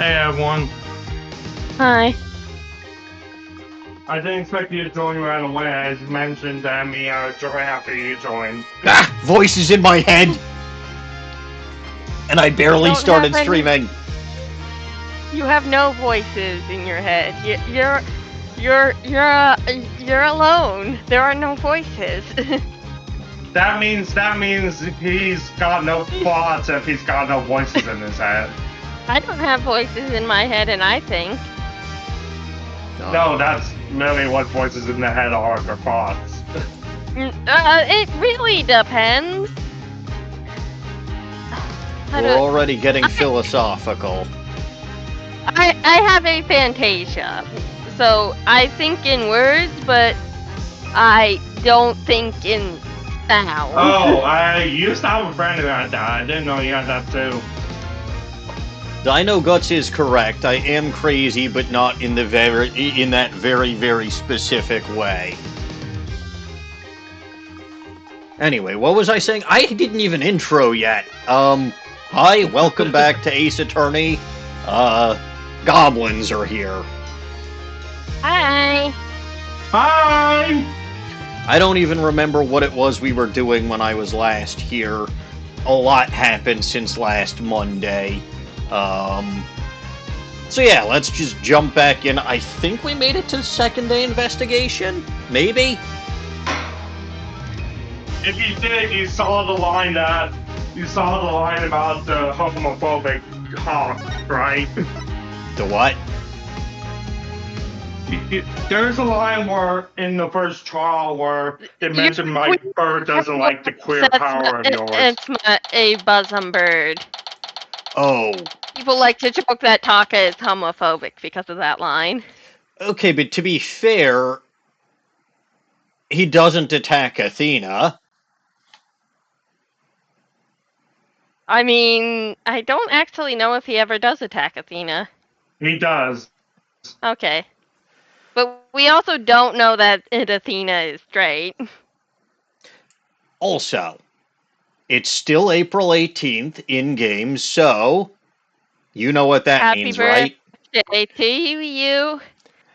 Hey everyone. Hi. I didn't expect you to join right away. As mentioned, me join after you joined. Ah! Voices in my head! And I barely started streaming. You have no voices in your head. You're alone. There are no voices. That means he's got no thoughts if he's got no voices in his head. I don't have voices in my head, and I think. No, that's really what voices in the head are, for thoughts. It really depends. We're already getting philosophical. I have a fantasia, so I think in words, but I don't think in sound. Oh, I used to have a friend who had that. I didn't know you had that too. Dino Guts is correct. I am crazy, but not in that very, very specific way. Anyway, what was I saying? I didn't even intro yet. Hi, welcome back to Ace Attorney. Goblins are here. Hi. Hi! I don't even remember what it was we were doing when I was last here. A lot happened since last Monday. So yeah, let's just jump back in. I think we made it to second day investigation? Maybe? If you did, you saw the line about the homophobic honk, right? The what? There's a line where in the first trial where they mentioned Mike Bird doesn't like the queer power of yours. It's a buzzum-bird. Oh. People like to joke that Taka is homophobic because of that line. Okay, but to be fair, he doesn't attack Athena. I mean, I don't actually know if he ever does attack Athena. He does. Okay. But we also don't know that Athena is straight. Also, it's still April 18th in-game, so you know what that means, right? Happy birthday to you.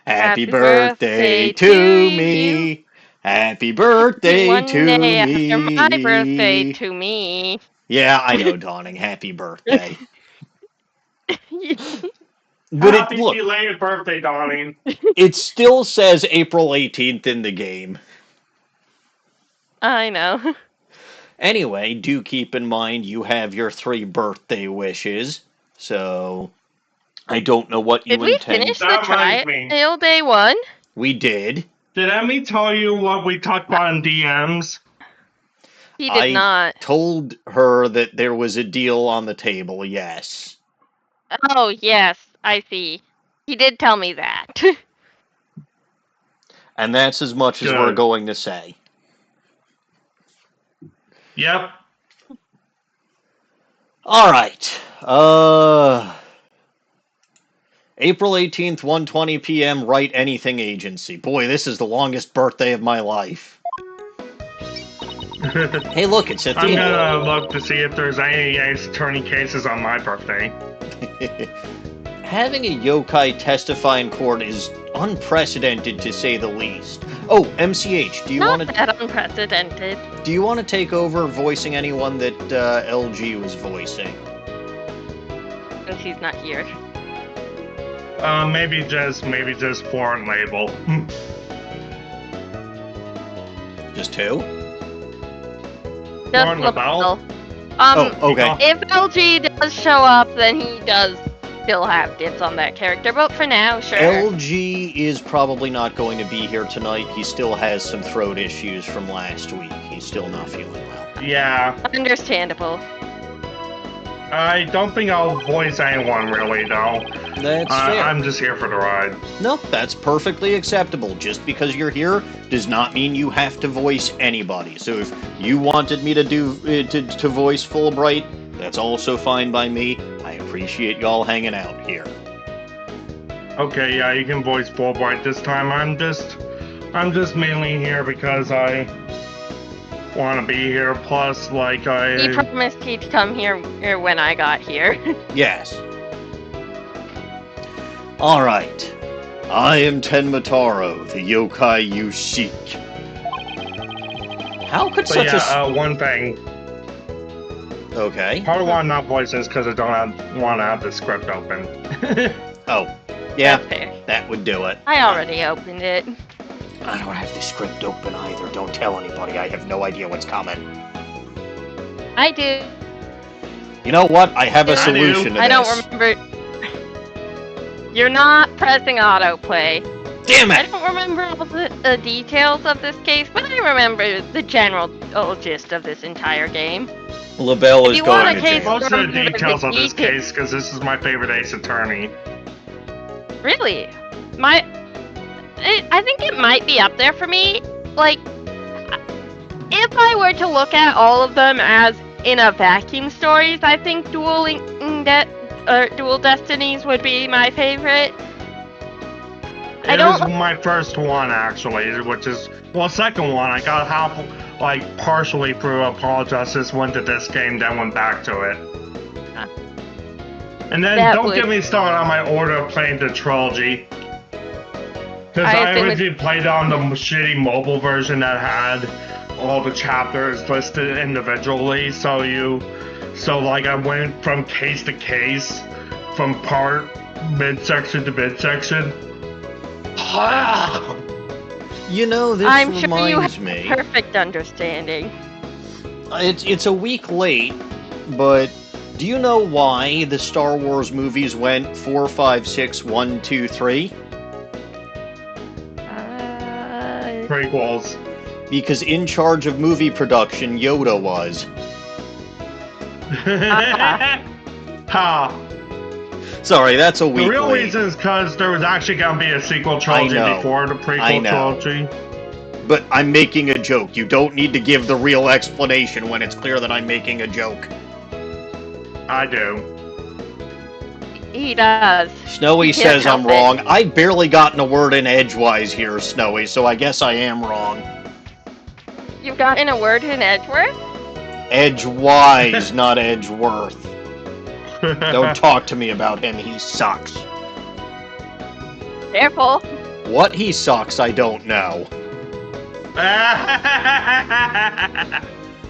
Happy birthday to me. Happy birthday to me. After my birthday to me. Yeah, I know, Dawning. Happy birthday. But happy belated birthday, Dawning. It still says April 18th in the game. I know. Anyway, do keep in mind you have your 3 birthday wishes, so I don't know what you intend. Did we finish the trial day 1? We did. Did Emmy tell you what we talked about in DMs? He did not. I told her that there was a deal on the table, yes. Oh, yes, I see. He did tell me that. And that's as much as we're going to say. Yep. All right. April 18th, 1:20 p.m., Write Anything Agency. Boy, this is the longest birthday of my life. Hey, look, it's Athena. I'm gonna look to see if there's any Ace Attorney cases on my birthday. Having a yokai testify in court is unprecedented, to say the least. Oh, MCH, do you want to... Not that unprecedented. Do you want to take over voicing anyone that LG was voicing? Since he's not here. Maybe just foreign label. Just who? Just LaBelle. Oh, okay. If LG does show up, then he does still have dibs on that character, but for now, sure. LG is probably not going to be here tonight. He still has some throat issues from last week. He's still not feeling well. Yeah. Understandable. I don't think I'll voice anyone, really, though. That's fair. I'm just here for the ride. Nope, that's perfectly acceptable. Just because you're here does not mean you have to voice anybody. So if you wanted me to to voice Fulbright, that's also fine by me. I appreciate y'all hanging out here. Okay, yeah, you can voice Fulbright this time. I'm just mainly here because I want to be here. Plus, like, He promised he'd come here when I got here. Yes. Alright. I am Tenmataro, the yokai you seek. How could But such yeah, one thing. Okay. Part of why I'm not voicing is because I don't want to have the script open. Oh. Yeah, That's fair. that would do it. I already opened it. I don't have the script open either. Don't tell anybody. I have no idea what's coming. I do. You know what? I have a I do. solution to this. I don't remember. You're not pressing autoplay. Damn I it! don't remember all the details of this case, but I remember the general gist of this entire game. LaBelle If is you going want to a case- jail. Most of the remember details the of this detail- case, because this is my favorite Ace Attorney. Really? I think it might be up there for me. Like, if I were to look at all of them as in a vacuum stories, I think Dual Destinies would be my favorite. It was my first one, actually, which is, well, second one. I got partially through Apologists, went to this game, then went back to it. And then don't get me started on my order of playing the trilogy. Because I originally played on the shitty mobile version that had all the chapters listed individually, so I went from case to case, from midsection to midsection. You know, this I'm sure reminds you have me. Perfect understanding. It's a week late, but do you know why the Star Wars movies went 4, 5, 6, 1, 2, 3? Prequels. Because in charge of movie production, Yoda was. Ha! Sorry, that's a week The real late. reason is because there was actually going to be a sequel trilogy before the prequel trilogy. But I'm making a joke. You don't need to give the real explanation when it's clear that I'm making a joke. I do. He does. Snowy says I'm wrong. I barely gotten a word in edgewise here, Snowy, so I guess I am wrong. You've gotten a word in Edgeworth? Edgewise, not Edgeworth. Don't talk to me about him, he sucks. Careful. What he sucks, I don't know.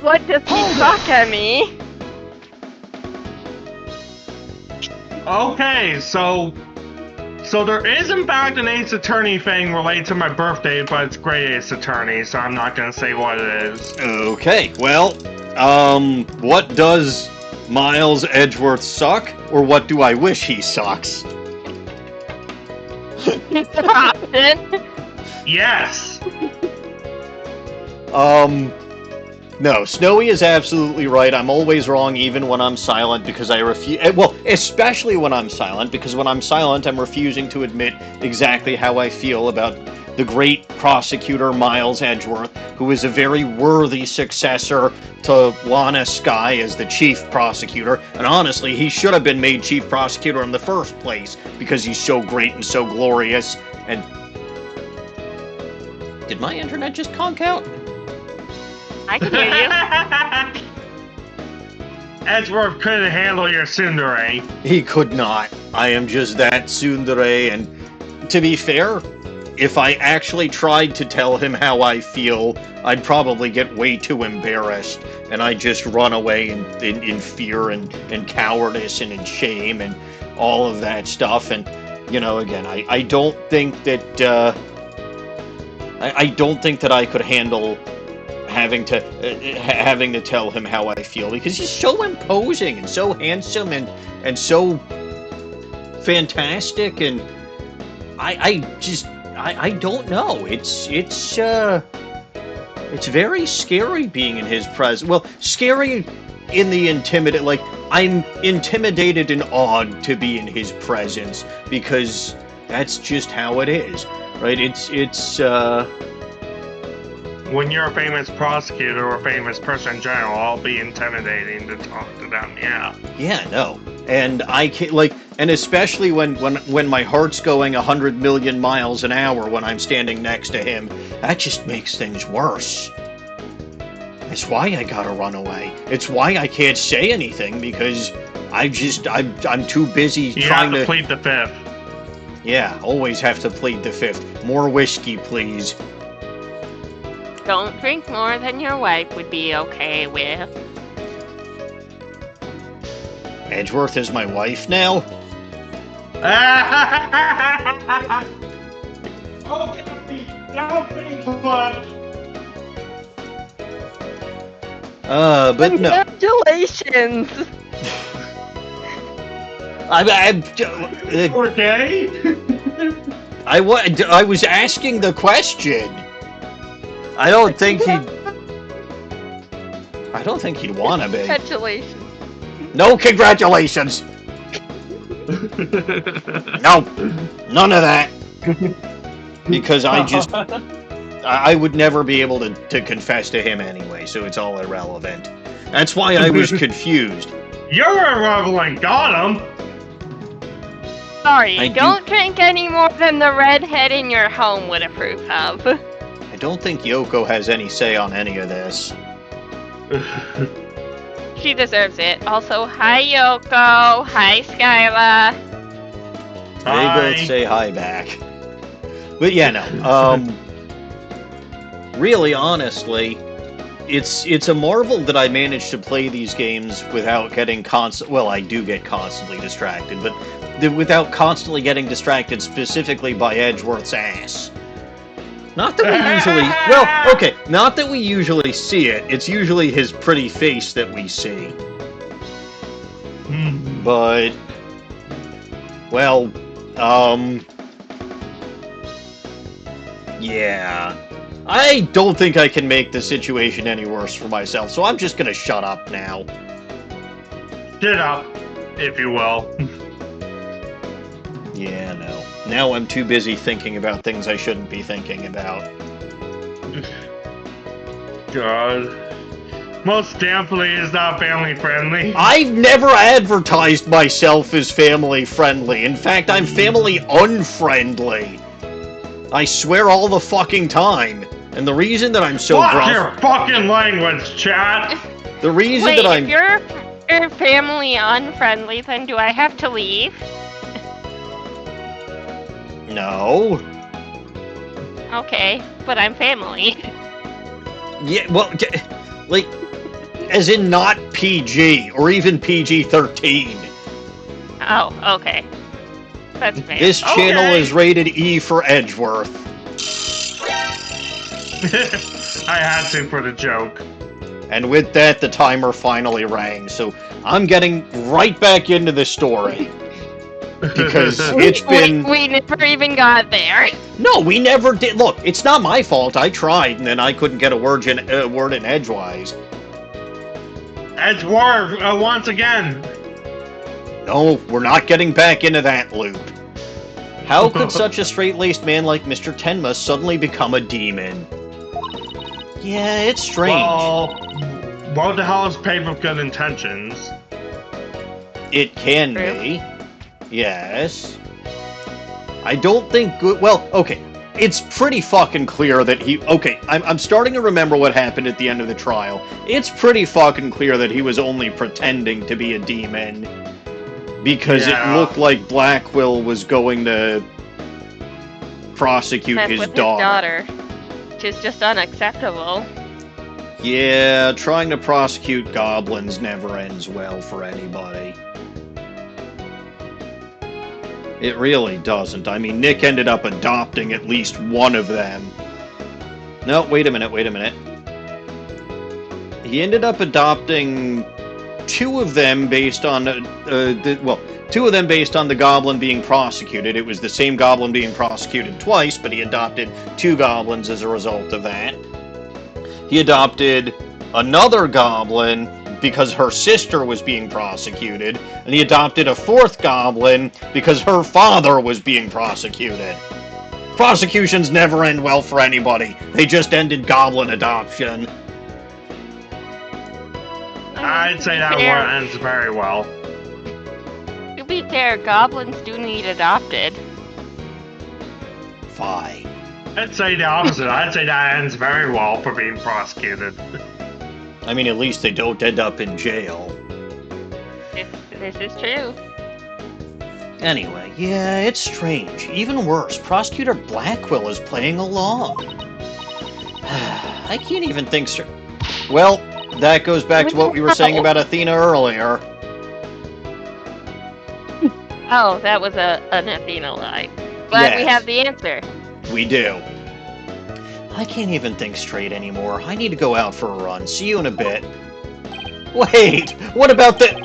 What does he suck at me? Okay, so there is in fact an Ace Attorney thing related to my birthday, but it's Great Ace Attorney, so I'm not gonna say what it is. Okay, well, what does Miles Edgeworth suck, or what do I wish he sucks? Yes! No, Snowy is absolutely right. I'm always wrong even when I'm silent because I refuse... Well, especially when I'm silent, because when I'm silent, I'm refusing to admit exactly how I feel about the great prosecutor Miles Edgeworth, who is a very worthy successor to Lana Skye as the chief prosecutor. And honestly, he should have been made chief prosecutor in the first place because he's so great and so glorious. And... Did my internet just conk out? I can hear you. Edgeworth couldn't handle your tsundere. He could not. I am just that tsundere, and to be fair, if I actually tried to tell him how I feel, I'd probably get way too embarrassed, and I'd just run away in fear and cowardice and in shame and all of that stuff. And, you know, again, I don't think that, I don't think that I could handle having to tell him how I feel, because he's so imposing and so handsome and so fantastic, and I don't know. It's very scary being in his presence. Well, scary in the intimidated, like, I'm intimidated and awed to be in his presence, because that's just how it is, right? It's when you're a famous prosecutor or a famous person in general, I'll be intimidating to talk to them, yeah. Yeah, no. And I can't, like, and especially when my heart's going 100 million miles an hour when I'm standing next to him, that just makes things worse. It's why I gotta run away. It's why I can't say anything, because I'm too busy trying to... You have to plead the fifth. Yeah, always have to plead the fifth. More whiskey, please. Don't drink more than your wife would be okay with. Edgeworth is my wife now? But no. Congratulations! Okay? I was asking the question. I don't think he'd want to be. Congratulations. No congratulations! No, none of that. Because I would never be able to confess to him anyway, so it's all irrelevant. That's why I was confused. You're irrelevant, got him! Sorry, don't drink any more than the redhead in your home would approve of. I don't think Yoko has any say on any of this. She deserves it. Also, hi Yoko, hi Skyla. They both say hi back. But yeah, no. Really, honestly, it's a marvel that I managed to play these games without getting well, I do get constantly distracted, but without constantly getting distracted specifically by Edgeworth's ass. Not that we usually... Well, okay, not that we usually see it. It's usually his pretty face that we see. But... Well, yeah. I don't think I can make the situation any worse for myself, so I'm just gonna shut up now. Shut up, if you will. Yeah, no. Now I'm too busy thinking about things I shouldn't be thinking about. God. Most definitely is not family friendly. I've never advertised myself as family friendly. In fact, I'm family unfriendly. I swear all the fucking time. And the reason that I'm so Watch your fucking language, chat! The reason that I'm... If you're family unfriendly, then do I have to leave? No. Okay, but I'm family. Yeah, well, like, as in not PG, or even PG-13. Oh, okay. That's fair. This channel is rated E for Edgeworth. I had to for the joke. And with that, the timer finally rang, so I'm getting right back into the story. Because it's been... We never even got there. No, we never did. Look, it's not my fault. I tried, and then I couldn't get a word in edgewise. Edgeworth, once again. No, we're not getting back into that loop. How could such a straight-laced man like Mr. Tenma suddenly become a demon? Yeah, it's strange. Well, what the hell is paid with good intentions? It can be. Yes. I don't think good... Well, okay. It's pretty fucking clear that he... Okay, I'm starting to remember what happened at the end of the trial. It's pretty fucking clear that he was only pretending to be a demon. Because it looked like Blackwell was going to prosecute his daughter. Which is just unacceptable. Yeah, trying to prosecute goblins never ends well for anybody. It really doesn't. I mean, Nick ended up adopting at least one of them. No, wait a minute. He ended up adopting two of them based on, two of them based on the goblin being prosecuted. It was the same goblin being prosecuted twice, but he adopted two goblins as a result of that. He adopted another goblin because her sister was being prosecuted, and he adopted a fourth goblin because her father was being prosecuted. Prosecutions never end well for anybody. They just ended goblin adoption. I'd say that one ends very well. To be fair, goblins do need adopted. Fine. I'd say the opposite. I'd say that ends very well for being prosecuted. I mean, at least they don't end up in jail. This is true. Anyway, Yeah, it's strange. Even worse, Prosecutor Blackwell is playing along. I can't even think straight. Well, that goes back to what we were saying about Athena earlier. Oh, that was an Athena lie. Glad we have the answer. We do. I can't even think straight anymore. I need to go out for a run. See you in a bit. Wait, what about the...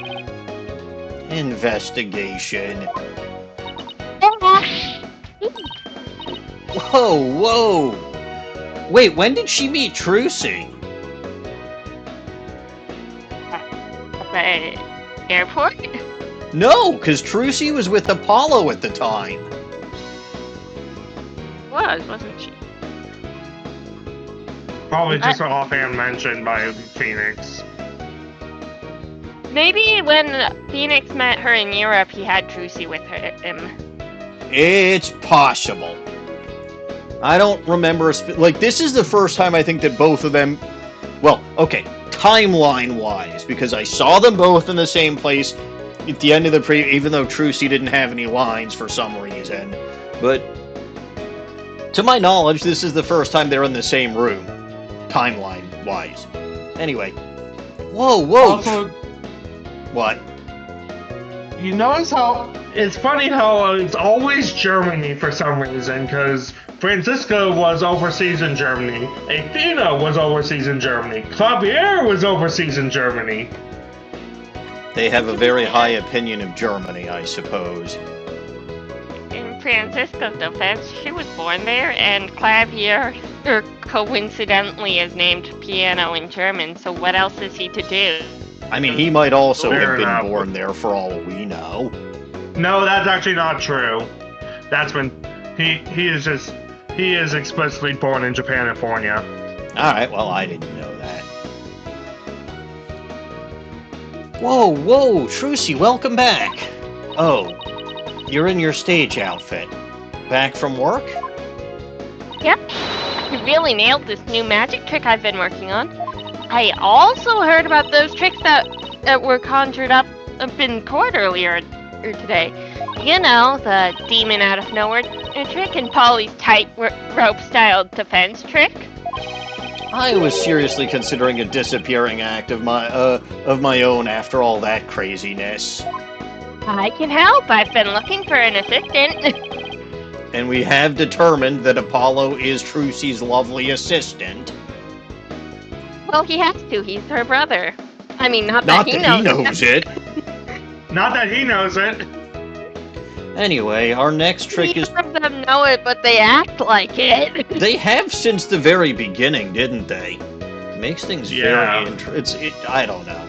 investigation? Whoa. Wait, when did she meet Trucy? At the airport? No, because Trucy was with Apollo at the time. Wasn't she? Probably just an offhand mention by Phoenix. Maybe when Phoenix met her in Europe, he had Trucy with him. It's possible. I don't remember... like, this is the first time I think that both of them... well, okay, timeline-wise, because I saw them both in the same place at the end of the even though Trucy didn't have any lines for some reason. But, to my knowledge, this is the first time they're in the same room, timeline-wise. Anyway. Whoa! Also, what? You notice how it's funny how it's always Germany for some reason, because Franziska was overseas in Germany, Athena was overseas in Germany, Clavier was overseas in Germany. They have a very high opinion of Germany, I suppose. In Franziska's defense, she was born there, and Clavier, coincidentally, is named piano in German, so what else is he to do? I mean, he might also have been enough. born there for all we know. No, that's actually not true. That's when he is explicitly born in Japan and California. Alright, well, I didn't know that. Whoa, Trucy, welcome back. Oh, you're in your stage outfit. Back from work? Yep. You really nailed this new magic trick I've been working on. I also heard about those tricks that were conjured up in court earlier today. You know, the demon out of nowhere trick and Polly's tightrope style defense trick. I was seriously considering a disappearing act of my own after all that craziness. I can help. I've been looking for an assistant. And we have determined that Apollo is Trucy's lovely assistant. Well, he has to. He's her brother. I mean, not that he knows it. Not that he knows it. Anyway, our next trick is... Neither of them know it, but they act like it. They have since the very beginning, didn't they? Makes things very interesting. I don't know.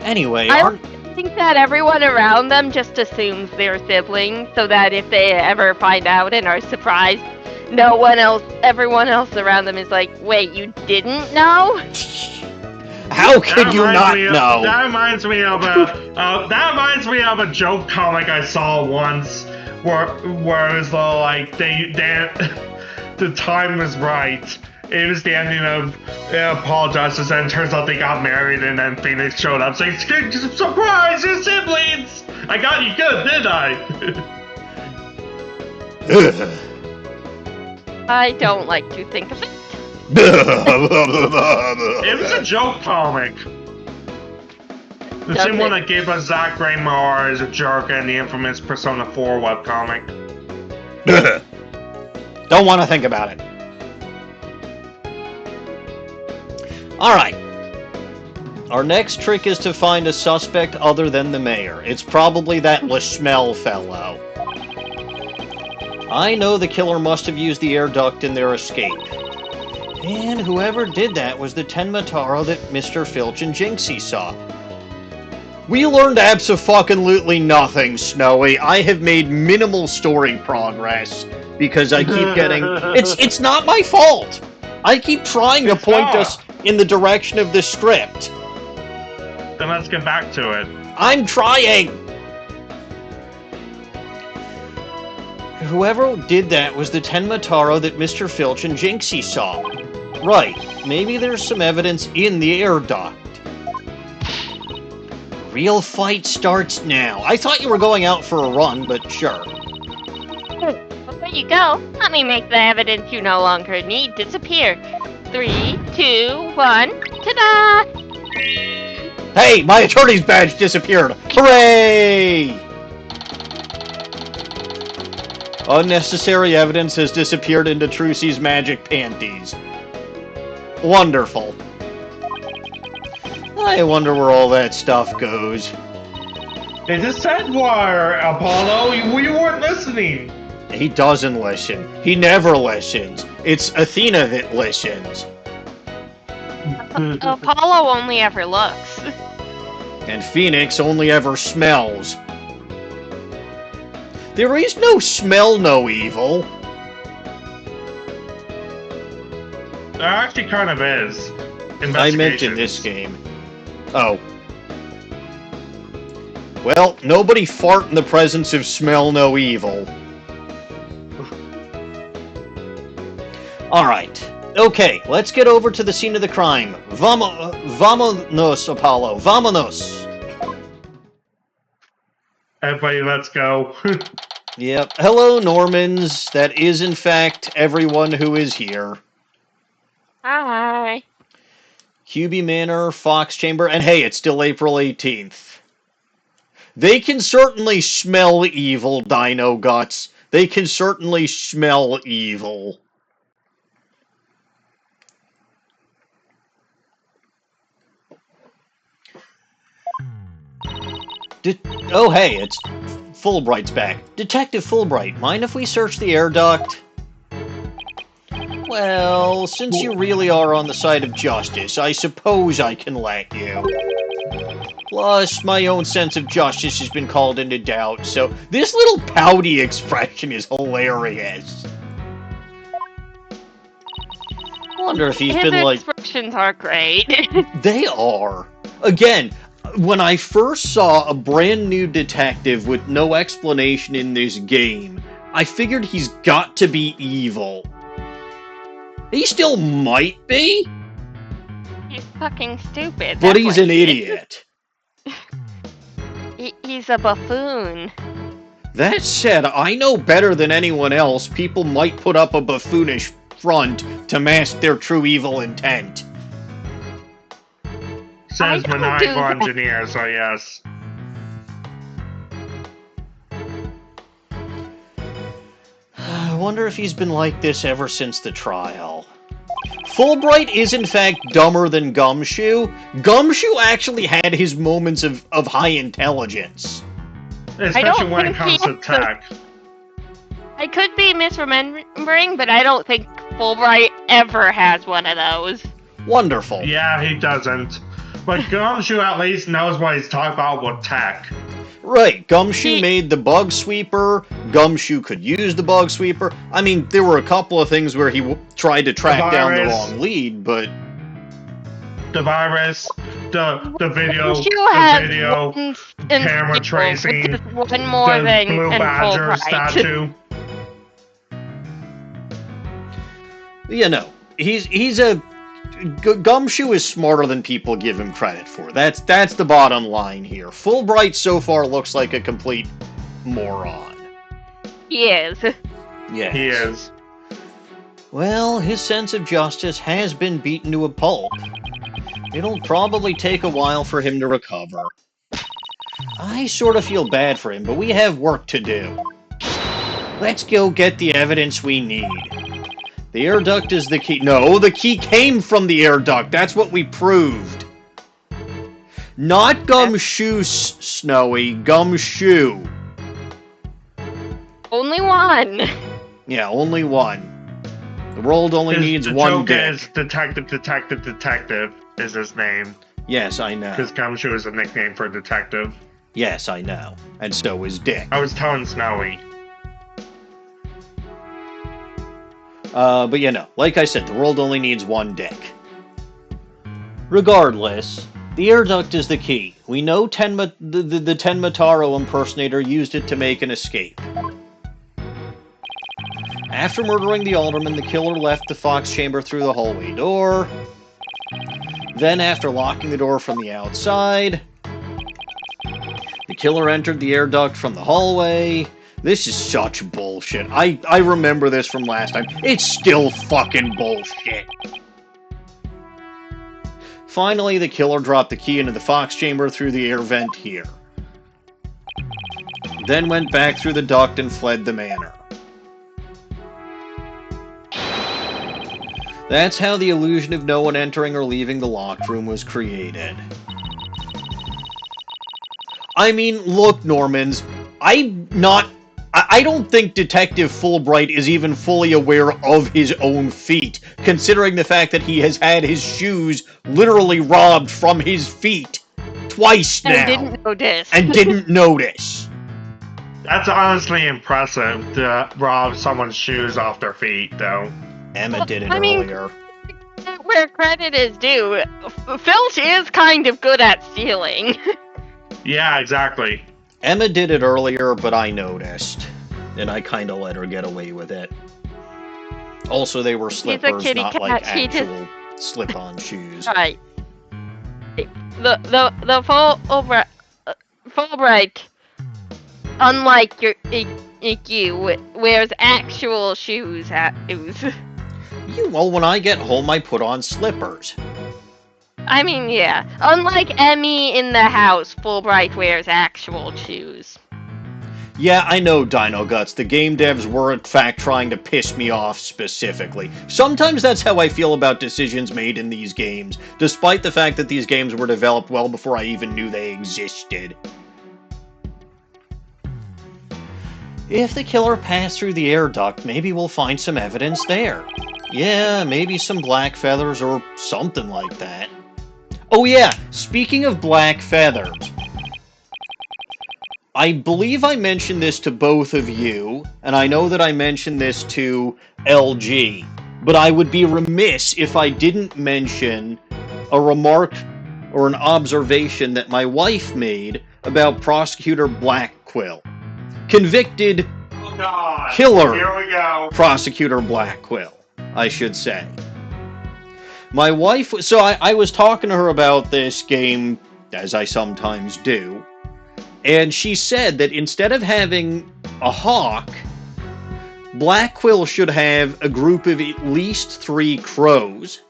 Anyway, I think that everyone around them just assumes they're siblings, so that if they ever find out and are surprised, everyone else around them is like, wait, you didn't know? How could you not know? That reminds me of a joke comic I saw once, where it was like the time was right. It was the ending of Paul Justice, and it turns out they got married, and then Phoenix showed up saying, "Surprise, your siblings! I got you good, didn't I?" I don't like to think of it. It was a joke comic. The same one that gave us Zach Raymar as a jerk and the infamous Persona 4 webcomic. Don't want to think about it. Alright. Our next trick is to find a suspect other than the mayor. It's probably that LeSchmel fellow. I know the killer must have used the air duct in their escape. And whoever did that was the Tenmataro that Mr. Filch and Jinxie saw. We learned abso-fucking-lutely nothing, Snowy. I have made minimal story progress because I keep getting... It's not my fault! I keep trying to point us in the direction of the script. Then let's get back to it. I'm trying! Whoever did that was the Tenmataro that Mr. Filch and Jinxie saw. Right, maybe there's some evidence in the air duct. real fight starts now. I thought you were going out for a run, but sure. Well, there you go. Let me make the evidence you no longer need disappear. 3, 2, 1, ta-da! Hey, my attorney's badge disappeared! Hooray! Unnecessary evidence has disappeared into Trucy's magic panties. Wonderful. I wonder where all that stuff goes. It just said wire, Apollo. You weren't listening. He doesn't listen. He never listens. It's Athena that listens. Apollo only ever looks. And Phoenix only ever smells. There is no smell, no evil. There actually kind of is. I meant in this game. Oh. Well, nobody fart in the presence of smell, no evil. Alright. Okay, let's get over to the scene of the crime. Vamonos, Apollo. Vamonos. Everybody, let's go. Yep. Hello, Normans. That is, in fact, everyone who is here. Hi. Kyubi Manor, Fox Chamber, and hey, it's still April 18th. They can certainly smell evil, Dino Guts. They can certainly smell evil. Oh, hey, it's Fulbright's back. Detective Fulbright, mind if we search the air duct? Well, since you really are on the side of justice, I suppose I can let you. Plus, my own sense of justice has been called into doubt, so this little pouty expression is hilarious. Wonder if he's been like... His expressions are great. They are. Again, when I first saw a brand new detective with no explanation in this game, I figured he's got to be evil. He still might be. He's fucking stupid. But he's an idiot. He's a buffoon. That said, I know better than anyone else people might put up a buffoonish front to mask their true evil intent. Says Maniacal Engineer, so yes. I wonder if he's been like this ever since the trial. Fulbright is in fact dumber than Gumshoe. Gumshoe actually had his moments of high intelligence. Especially when it comes to tech. I could be misremembering, but I don't think Fulbright ever has one of those. Wonderful. Yeah, he doesn't. But Gumshoe at least knows what he's talking about with tech. Right, Gumshoe made the bug sweeper, Gumshoe could use the bug sweeper. I mean, there were a couple of things where he tried to track down the wrong lead, but... The virus, the video, camera tracing, one more the than Blue Badger statue. You know, he's a... Gumshoe is smarter than people give him credit for. That's the bottom line here. Fulbright so far looks like a complete moron. He is. Yes. He is. Well, his sense of justice has been beaten to a pulp. It'll probably take a while for him to recover. I sort of feel bad for him, but we have work to do. Let's go get the evidence we need. The air duct is the key. No, the key came from the air duct. That's what we proved. Not Gumshoe, Snowy. Gumshoe. Only one. Yeah, only one. The world only needs one dick. Is Detective is his name. Yes, I know. Because Gumshoe is a nickname for detective. Yes, I know. And so is Dick. I was telling Snowy. But you know, like I said, the world only needs one dick. Regardless, the air duct is the key. We know the Tenmataro impersonator used it to make an escape. After murdering the alderman, the killer left the Fox chamber through the hallway door. Then, after locking the door from the outside, killer entered the air duct from the hallway. This is such bullshit. I remember this from last time. It's still fucking bullshit. Finally, the killer dropped the key into the fox chamber through the air vent here. Then went back through the duct and fled the manor. That's how the illusion of no one entering or leaving the locked room was created. I mean, look, Normans, I don't think Detective Fulbright is even fully aware of his own feet, considering the fact that he has had his shoes literally robbed from his feet twice now. And didn't notice. And didn't notice. That's honestly impressive to rob someone's shoes off their feet, though. Emma did it earlier. Where credit is due, Filch is kind of good at stealing. Yeah, exactly. Emma did it earlier, but I noticed. And I kind of let her get away with it. Also, they were slippers, not cat. like actual slip-on shoes. Right. The Fulbright, unlike you, wears actual shoes. Well, when I get home, I put on slippers. I mean, yeah. Unlike Emmy in the house, Fulbright wears actual shoes. Yeah, I know, Dino Guts. The game devs were, in fact, trying to piss me off specifically. Sometimes that's how I feel about decisions made in these games, despite the fact that these games were developed well before I even knew they existed. If the killer passed through the air duct, maybe we'll find some evidence there. Yeah, maybe some black feathers or something like that. Oh yeah, speaking of black feathers, I believe I mentioned this to both of you, and I know that I mentioned this to LG, but I would be remiss if I didn't mention a remark or an observation that my wife made about Prosecutor Blackquill. Convicted killer Here we go. Prosecutor Blackquill, I should say. My wife, so I was talking to her about this game, as I sometimes do, and she said that instead of having a hawk, Blackquill should have a group of at least 3 crows,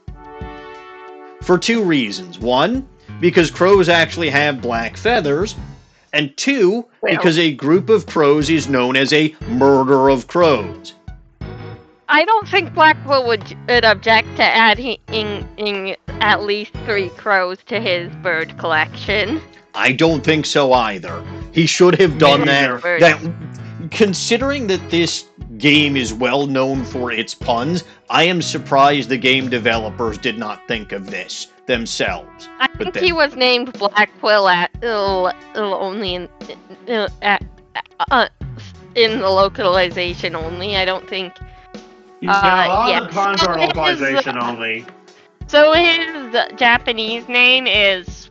for 2 reasons. 1, because crows actually have black feathers, and 2, because a group of crows is known as a murder of crows. I don't think Blackquill would object to adding at least 3 crows to his bird collection. I don't think so either. He should have done that. Considering that this game is well known for its puns, I am surprised the game developers did not think of this themselves. I think he was named Blackquill only in the localization only. I don't think. Yeah, a lot of the puns are localization only. So his Japanese name is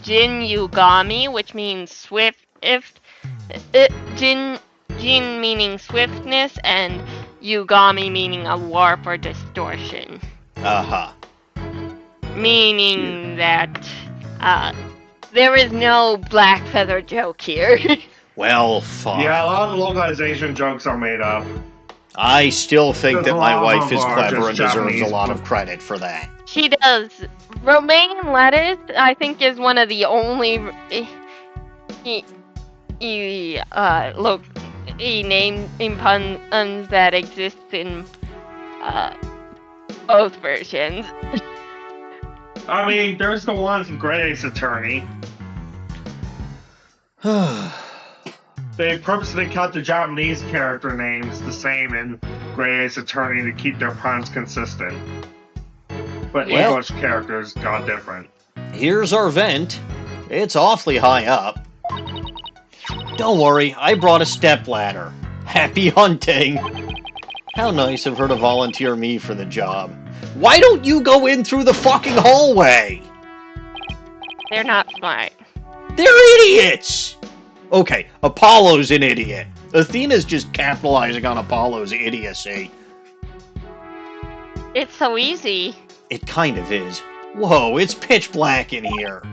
Jin Yugami, which means swift. Jin meaning swiftness, and Yugami meaning a warp or distortion. Meaning that there is no black feather joke here. Well, fuck. Yeah, a lot of localization jokes are made up. I still think There's that a my lot of wife them is are clever just and deserves a Japanese lot of credit for that. She does. Romaine lettuce, I think, is one of the only name puns that exist in both versions. I mean, there's the one from Grey Ace Attorney. They purposely cut the Japanese character names the same in Grey Ace Attorney to keep their puns consistent. But English characters got different. Here's our vent. It's awfully high up. Don't worry, I brought a stepladder. Happy hunting! How nice of her to volunteer me for the job. Why don't you go in through the fucking hallway? They're not smart. They're idiots! Okay, Apollo's an idiot. Athena's just capitalizing on Apollo's idiocy. It's so easy. It kind of is. Whoa, it's pitch black in here.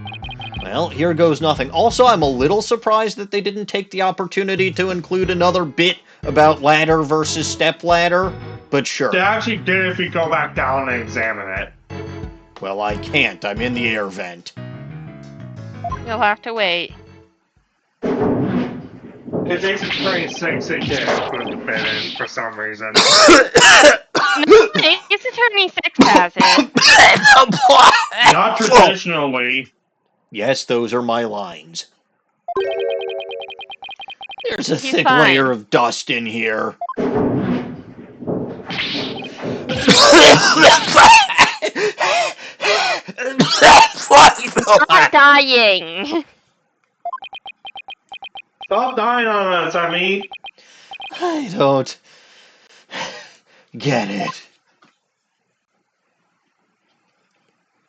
Well, here goes nothing. Also, I'm a little surprised that they didn't take the opportunity to include another bit about ladder versus step ladder, but sure. They actually did if you go back down and examine it. Well, I can't. I'm in the air vent. You'll have to wait. It takes a turning 6, it did include the bit in for some reason. It's a turning 6 has it. Not traditionally. Yes, those are my lines. There's a He's thick fine. layer of dust in here. Stop dying. Stop dying on us, I mean. I don't get it.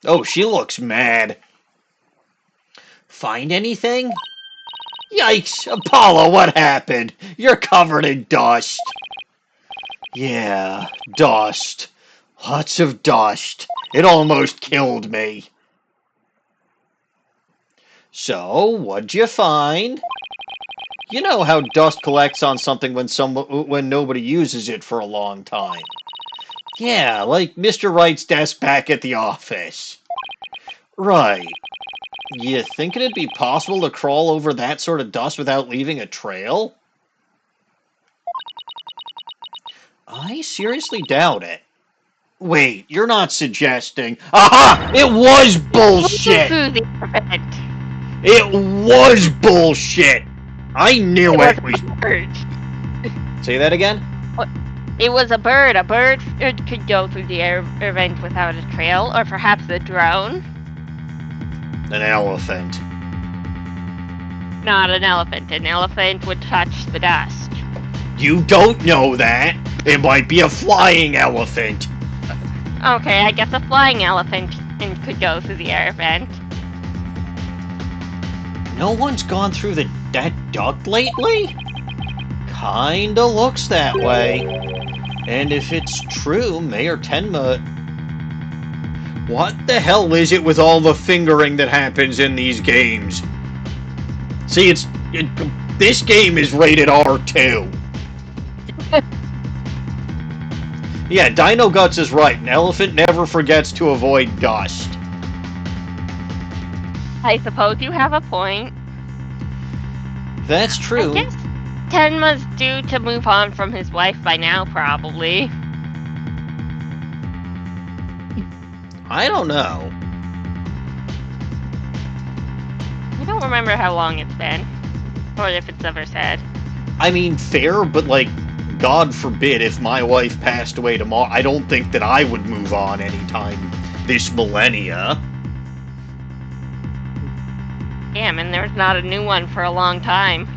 Oh, she looks mad. Find anything? Yikes! Apollo, what happened? You're covered in dust. Yeah, dust. Lots of dust. It almost killed me. So, what'd you find? You know how dust collects on something when nobody uses it for a long time. Yeah, like Mr. Wright's desk back at the office. Right. You think it'd be possible to crawl over that sort of dust without leaving a trail? I seriously doubt it. Wait, you're not suggesting... Aha! It was bullshit! It was bullshit! I knew it was... Say that again? It was a bird. A bird could go through the air vent without a trail, or perhaps a drone. An elephant. Not an elephant. An elephant would touch the dust. You don't know that. It might be a flying elephant. Okay, I guess a flying elephant could go through the air vent. No one's gone through that duct lately? Kinda looks that way. And if it's true, Mayor Tenma... What the hell is it with all the fingering that happens in these games? See, this game is rated R2. Yeah, Dino Guts is right. An elephant never forgets to avoid dust. I suppose you have a point. That's true. I guess Tenma's due to move on from his wife by now, probably. I don't know. I don't remember how long it's been. Or if it's ever said. I mean, fair, but like, God forbid if my wife passed away tomorrow, I don't think that I would move on anytime this millennia. Damn, and there's not a new one for a long time.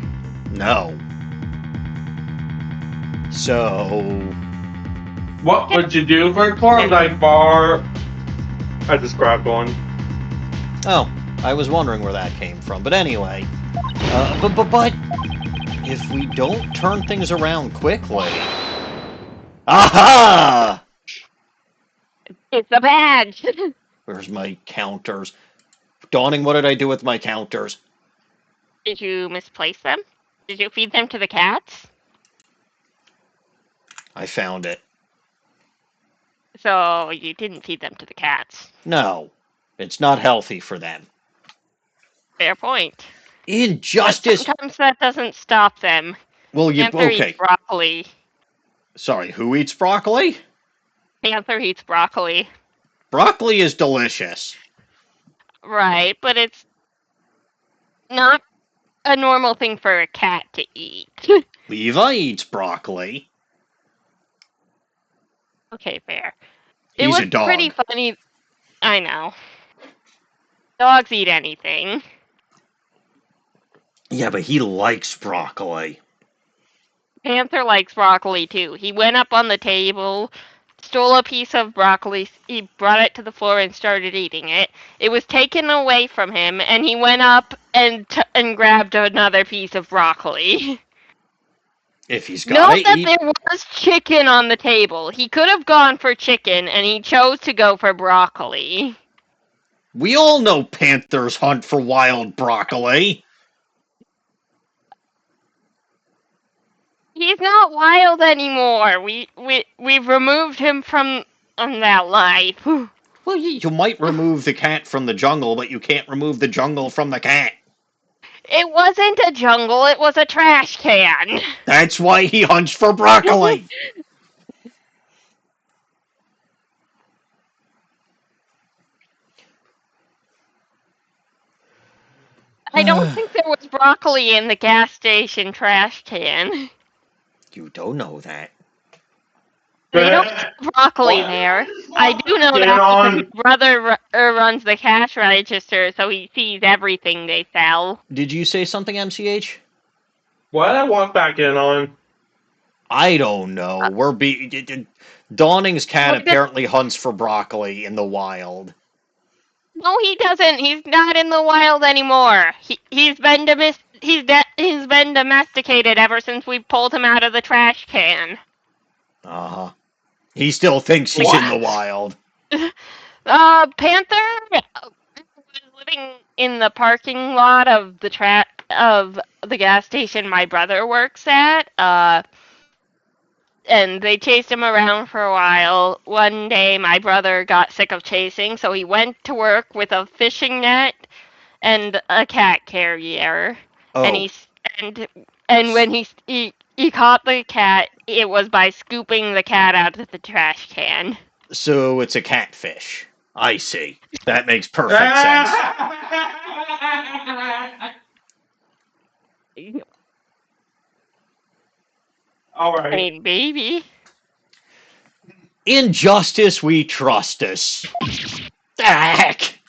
No. So... What would you do for a Klondike bar? I just grabbed one. Oh, I was wondering where that came from. But anyway, but if we don't turn things around quickly... Aha! It's a badge! Where's my counters? Dawning, what did I do with my counters? Did you misplace them? Did you feed them to the cats? I found it. So, you didn't feed them to the cats. No, it's not healthy for them. Fair point. Injustice! Sometimes that doesn't stop them. Well, Panther okay. eats broccoli. Sorry, who eats broccoli? Panther eats broccoli. Broccoli is delicious. Right, but it's not a normal thing for a cat to eat. Levi eats broccoli. Okay, fair. He's it was a dog. Pretty funny. I know. Dogs eat anything. Yeah, but he likes broccoli. Panther likes broccoli too. He went up on the table, stole a piece of broccoli, he brought it to the floor and started eating it. It was taken away from him, and he went up and grabbed another piece of broccoli. If he's got Note that there was chicken on the table. He could have gone for chicken, and he chose to go for broccoli. We all know panthers hunt for wild broccoli. He's not wild anymore. We've removed him from that life. Whew. Well, you might remove the cat from the jungle, but you can't remove the jungle from the cat. It wasn't a jungle, it was a trash can. That's why he hunts for broccoli. I don't think there was broccoli in the gas station trash can. You don't know that. They don't have broccoli there. I do know that because my brother runs the cash register, so he sees everything they sell. Did you say something, MCH? What did I walk back in on? I don't know. Dawning's cat apparently hunts for broccoli in the wild. No, he doesn't. He's not in the wild anymore. He's been domesticated ever since we pulled him out of the trash can. Uh-huh. He still thinks he's in the wild. Panther was living in the parking lot of the gas station my brother works at. And they chased him around for a while. One day, my brother got sick of chasing, so he went to work with a fishing net and a cat carrier. Oh. And when he caught the cat, it was by scooping the cat out of the trash can. So it's a catfish. I see. That makes perfect sense. All right. I mean, baby. In justice we trust us. Heck!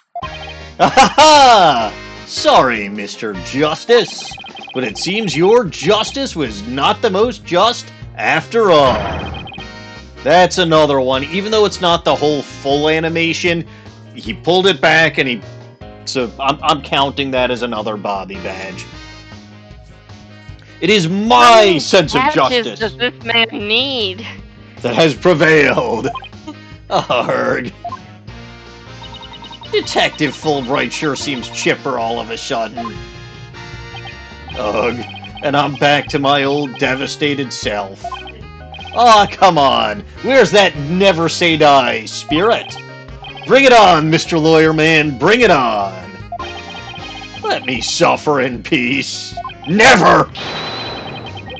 Sorry, Mr. Justice, but it seems your justice was not the most just after all. That's another one. Even though it's not the whole full animation, he pulled it back and so I'm counting that as another Bobby badge. It is my sense of justice does this man need that has prevailed. Arrgh. Detective Fulbright sure seems chipper all of a sudden. Ugh. And I'm back to my old devastated self. Aw, come on. Where's that never say die spirit? Bring it on, Mr. Lawyer Man. Bring it on. Let me suffer in peace. Never!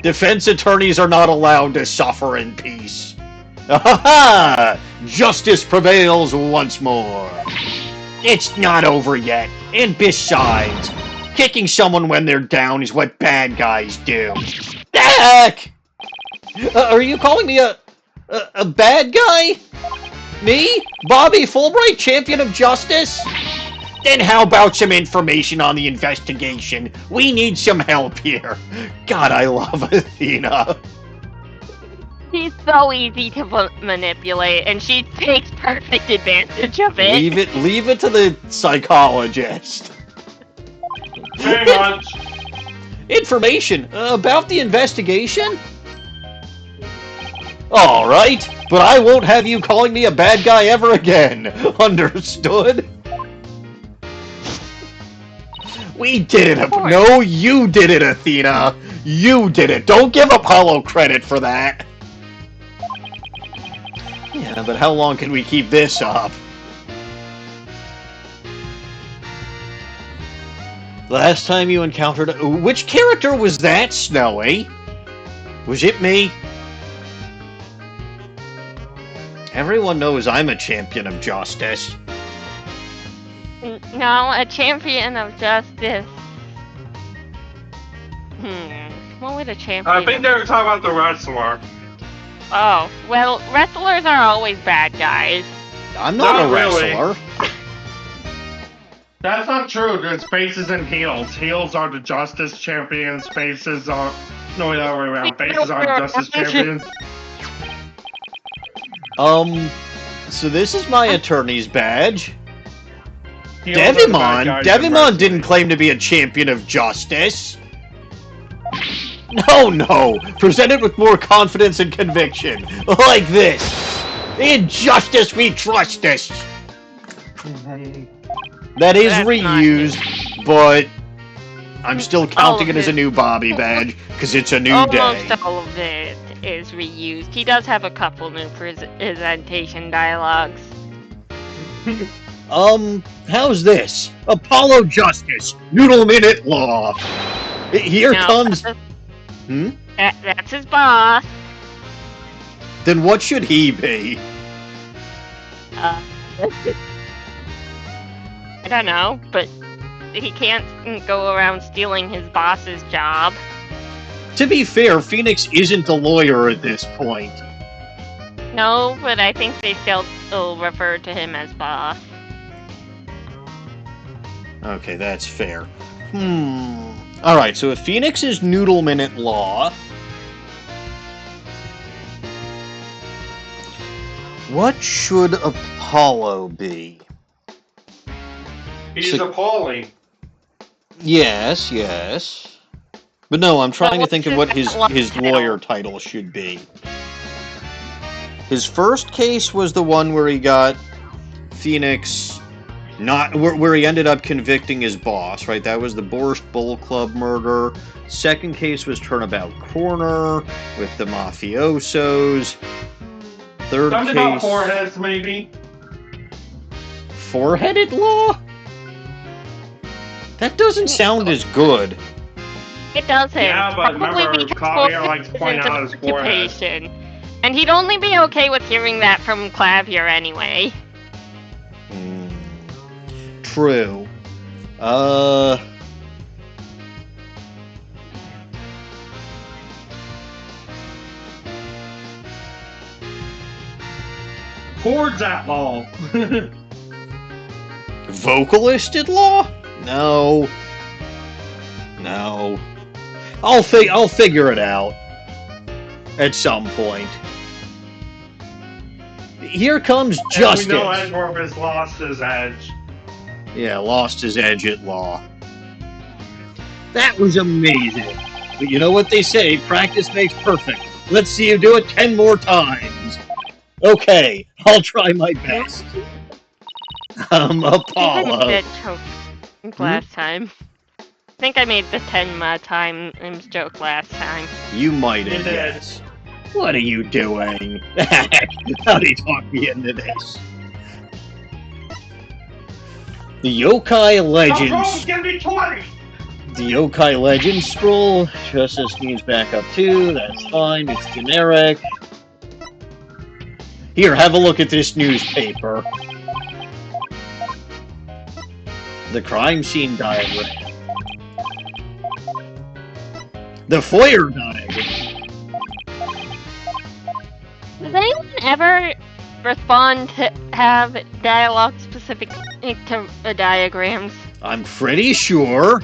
Defense attorneys are not allowed to suffer in peace. Ha! Justice prevails once more. It's not over yet. And besides, kicking someone when they're down is what bad guys do. Heck! Are you calling me a bad guy? Me? Bobby Fulbright, champion of justice? Then how about some information on the investigation? We need some help here. God, I love Athena. She's so easy to manipulate, and she takes perfect advantage of it. Leave it to the psychologist. Very much. Information about the investigation? Alright, but I won't have you calling me a bad guy ever again. Understood? We did it. No, you did it, Athena. You did it. Don't give Apollo credit for that. Yeah, but how long can we keep this up? Last time you encountered... Which character was that, Snowy? Was it me? Everyone knows I'm a champion of justice. No, a champion of justice. What would a champion? I think they were talking about the wrestler. Oh, well, wrestlers are always bad guys. I'm not a wrestler. Really. That's not true. There's faces and heels. Heels are the justice champions. Faces are... No, the other way around. Faces are the justice champions. So this is my attorney's badge. Heels are the bad Devimon? guys in Devimon wrestling. didn't claim to be a champion of justice. No. Present it with more confidence and conviction. Like this. In justice we trust us. That is That's reused, but I'm still counting it as a new Bobby badge, because it's a new day. Almost all of it is reused. He does have a couple new presentation dialogues. How's this? Apollo Justice, Noodle Minute Law. Here comes... That's his boss. Then what should he be? I don't know, but he can't go around stealing his boss's job. To be fair, Phoenix isn't a lawyer at this point. No, but I think they still refer to him as boss. Okay, that's fair. Alright, so if Phoenix is Noodle Minute Law... what should Apollo be? He's appalling. Yes, yes. But no, I'm trying to think of what his lawyer title should be. His first case was the one where he got Phoenix... where he ended up convicting his boss, right? That was the Borscht Bull Club murder. Second case was Turnabout Corner with the mafiosos. Third Something case... about foreheads, maybe? Four-headed law? That doesn't sound as good. It doesn't. Yeah, but Probably remember, because Clavier forehead likes to point isn't out an his forehead. occupation. And he'd only be okay with hearing that from Clavier anyway. True. Chords at law. Vocalisted law? No. No. I'll figure it out. At some point. Here comes Justice. We know Edward has lost his edge. Yeah, lost his edge at law. That was amazing. But you know what they say, practice makes perfect. Let's see you do it 10 more times. Okay, I'll try my best. Apollo. I did choke last time. I think I made the 10 times joke last time. You might have, yes. What are you doing? How'd he talk me into this? The Yokai Legends. Give me 20! The Yokai Legends scroll. Justice needs backup too. That's fine. It's generic. Here, have a look at this newspaper. The crime scene diagram. The foyer diagram. Does anyone ever respond to have dialogue specific to diagrams? I'm pretty sure.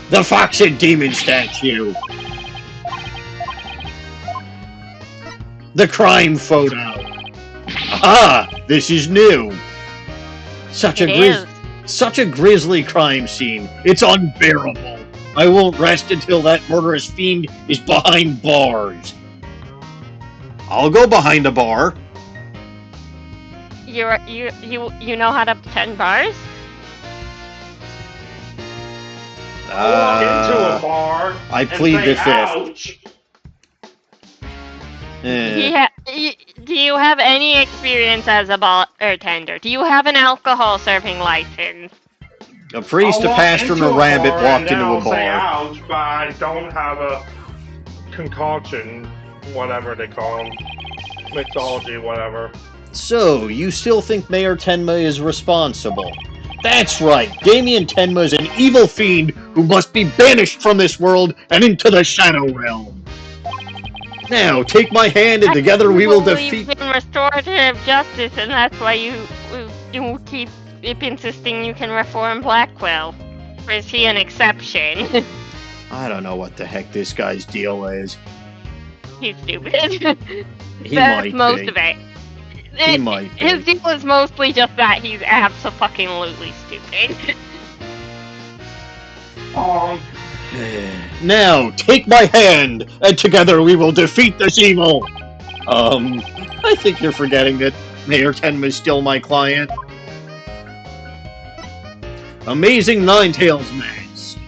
The Fox and Demon statue. The crime photo. Aha! This is new. Such a grisly crime scene. It's unbearable. I won't rest until that murderous fiend is behind bars. I'll go behind a bar. You know how to pretend bars? Walk into a bar. I plead the fifth. Ouch. Do you have any experience as a bartender? Do you have an alcohol serving license? A priest, a pastor, and a rabbit walked into a Say bar. ouch, but I don't have a concoction, whatever they call them. Mixology, whatever. So, you still think Mayor Tenma is responsible? That's right, Damien Tenma is an evil fiend who must be banished from this world and into the Shadow Realm. Now, take my hand and together we will defeat... I believe in restorative justice, and that's why you keep insisting you can reform Blackwell. Or is he an exception? I don't know what the heck this guy's deal is. He's stupid. He That's might most be. of it. He might be. His deal is mostly just that he's absolutely stupid. Now, take my hand, and together we will defeat this evil! I think you're forgetting that Mayor Tenma is still my client. Amazing Ninetales mask.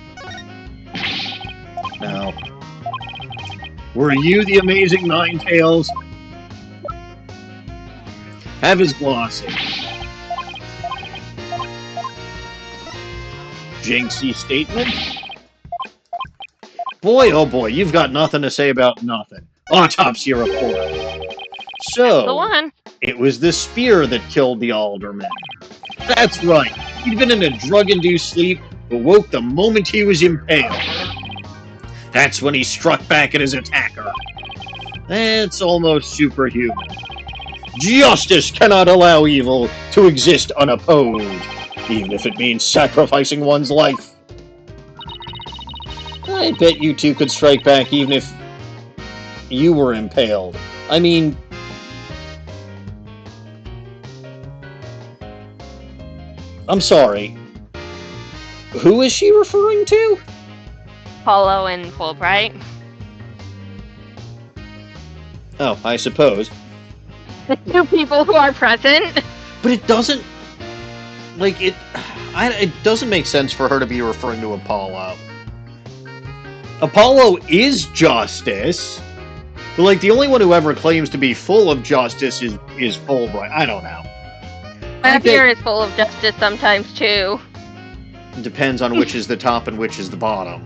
Now, were you the Amazing Ninetales? Have his glossy. Jinxie statement? Boy, oh boy, you've got nothing to say about nothing. Autopsy report. So, The one. it was the spear that killed the alderman. That's right. He'd been in a drug-induced sleep, but woke the moment he was impaled. That's when he struck back at his attacker. That's almost superhuman. Justice cannot allow evil to exist unopposed, even if it means sacrificing one's life. I bet you two could strike back even if you were impaled. I mean... I'm sorry. Who is she referring to? Apollo and Fulbright. Oh, I suppose. The two people who are present. But it doesn't... Like, it doesn't make sense for her to be referring to Apollo. Apollo is justice. But, like, the only one who ever claims to be full of justice is Fulbright. I don't know. My fear is full of justice sometimes, too. Depends on which is the top and which is the bottom.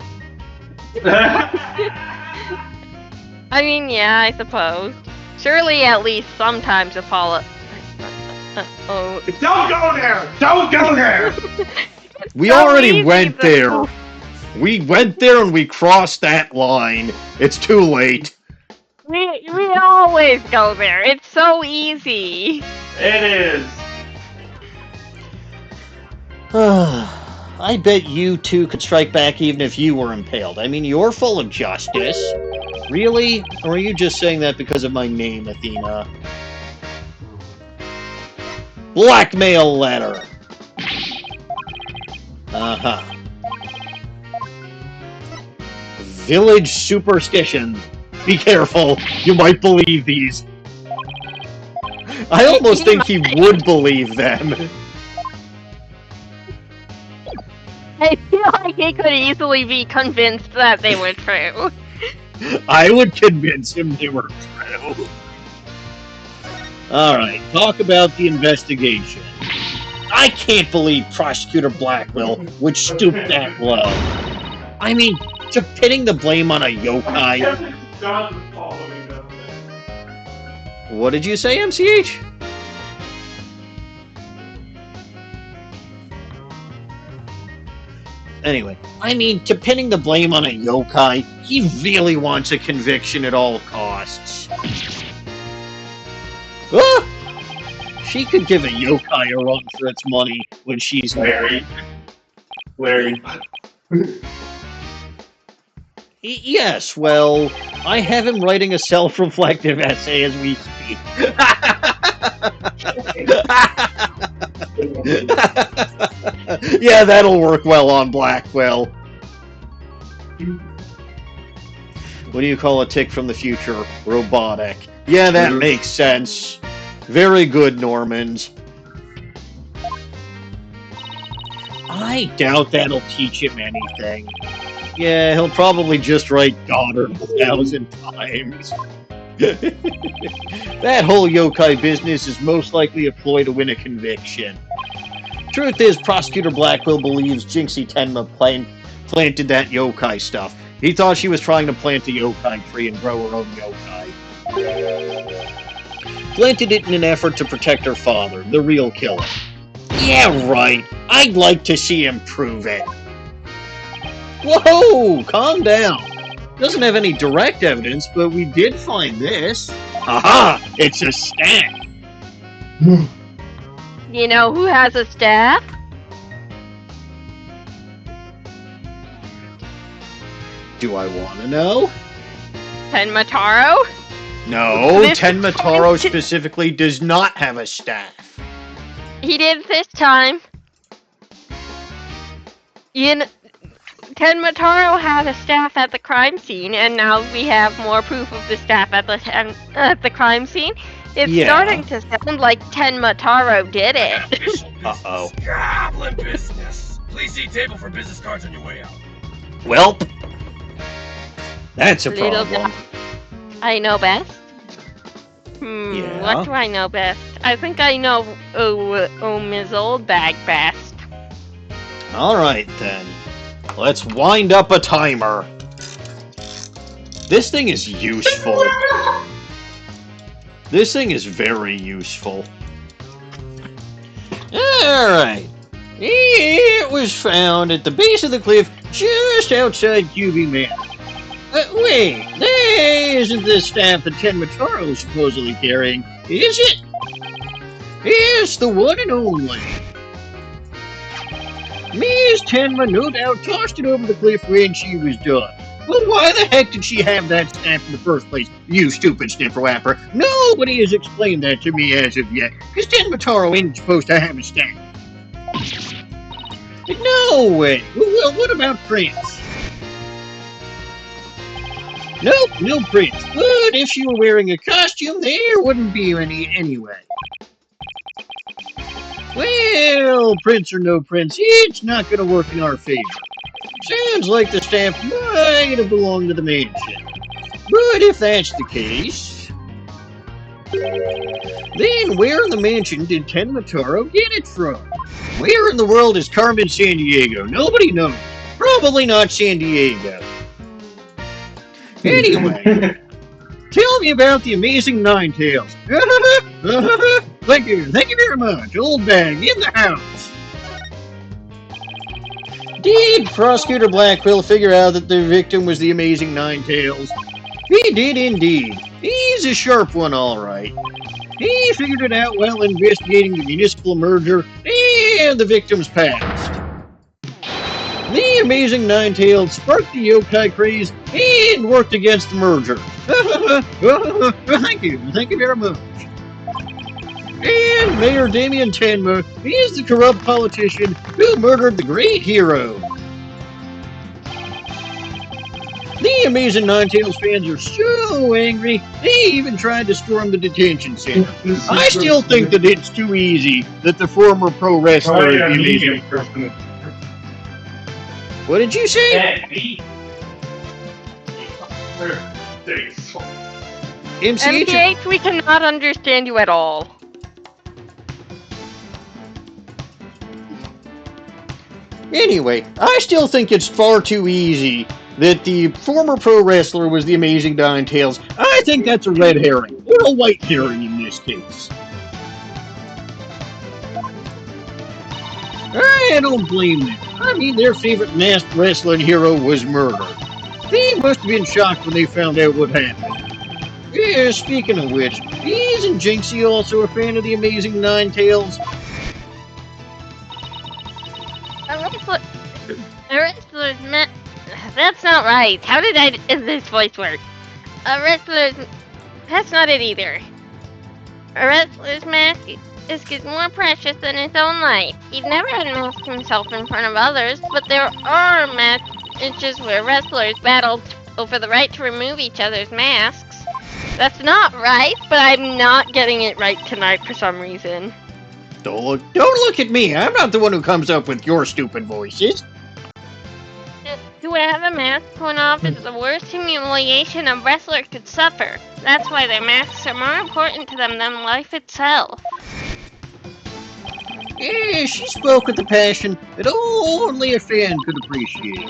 I mean, yeah, I suppose. Surely at least sometimes Apollo... oh. Don't go there! Don't go there! We so already went there. We went there and we crossed that line. It's too late. We always go there. It's so easy. It is. I bet you two could strike back even if you were impaled. I mean, you're full of justice. Really? Or are you just saying that because of my name, Athena? Blackmail letter! Uh-huh. Village superstition. Be careful, you might believe these. I almost think he would believe them. I feel like he could easily be convinced that they were true. I would convince him they were true. Alright, talk about the investigation. I can't believe Prosecutor Blackwell would stoop that low. I mean, to pinning the blame on a yokai. What did you say, MCH? Anyway, I mean, to pinning the blame on a yokai, he really wants a conviction at all costs. Ah! She could give a yokai a run for its money when she's married. Larry. Yes, well, I have him writing a self-reflective essay as we speak. Yeah, that'll work well on Blackwell. What do you call a tick from the future? Robotic. Yeah, that makes sense. Very good, Normans. I doubt that'll teach him anything. Yeah, he'll probably just write Goddard 1,000 times. That whole yokai business is most likely a ploy to win a conviction. Truth is, Prosecutor Blackwell believes Jinxie Tenma planted that yokai stuff. He thought she was trying to plant a yokai tree and grow her own yokai. Planted it in an effort to protect her father, the real killer. Yeah, right. I'd like to see him prove it. Whoa! Calm down. Doesn't have any direct evidence, but we did find this. Aha! It's a staff. You know who has a staff? Do I want to know? Tenmataro? No, Tenmataro specifically does not have a staff. He did this time. Tenmataro had a staff at the crime scene, and now we have more proof of the staff at the crime scene. It's starting to sound like Tenmataro did it. Uh-oh. Goblin business. Please see table for business cards on your way out. Welp. That's a Little problem. I know best. Yeah. What do I know best? I think I know Ms. Old Bag best. Alright then. Let's wind up a timer. This thing is useful. This thing is very useful. Alright. It was found at the base of the cliff just outside Kyubi Manor. Wait, that isn't the staff that Tenma is supposedly carrying, is it? It's the one and only. Miss Tenma no doubt tossed it over the cliff when she was done. Well, why the heck did she have that staff in the first place, you stupid sniffer-wapper? Nobody has explained that to me as of yet, because Tenma ain't supposed to have a staff. No way! Well, what about Prince? Nope, no Prince. But if she were wearing a costume, there wouldn't be any anyway. Well, Prince or no Prince, it's not going to work in our favor. Sounds like the staff might have belonged to the mansion. But if that's the case, then where in the mansion did Tenma get it from? Where in the world is Carmen Sandiego? Nobody knows. Probably not San Diego. Anyway, tell me about the amazing Ninetales. Thank you very much. Old Bag in the house. Did Prosecutor Blackwell figure out that the victim was the amazing Ninetales? He did indeed. He's a sharp one, all right. He figured it out while investigating the municipal merger and the victim's past. The amazing Ninetales sparked the yokai craze and worked against the merger. Thank you very much. And Mayor Damien Tenma is the corrupt politician who murdered the great hero. The amazing Ninetales fans are so angry, they even tried to storm the detention center. I still think that it's too easy that the former pro wrestler is the amazing person. What did you say? MCH, we cannot understand you at all. Anyway, I still think it's far too easy that the former pro wrestler was the amazing Ninetales. I think that's a red herring, or a white herring in this case. I don't blame them. I mean, their favorite masked wrestling hero was murdered. They must have been shocked when they found out what happened. Yeah, speaking of which, isn't Jinxie also a fan of the amazing Ninetales? That's not right. How did this voice work? That's not it either. A wrestler's mask is more precious than his own life. He'd never unmasked himself in front of others, but there are matches where wrestlers battled over the right to remove each other's masks. That's not right, but I'm not getting it right tonight for some reason. Don't look at me. I'm not the one who comes up with your stupid voices. To have a mask torn off is the worst humiliation a wrestler could suffer. That's why their masks are more important to them than life itself. Yeah, she spoke with the passion that only a fan could appreciate.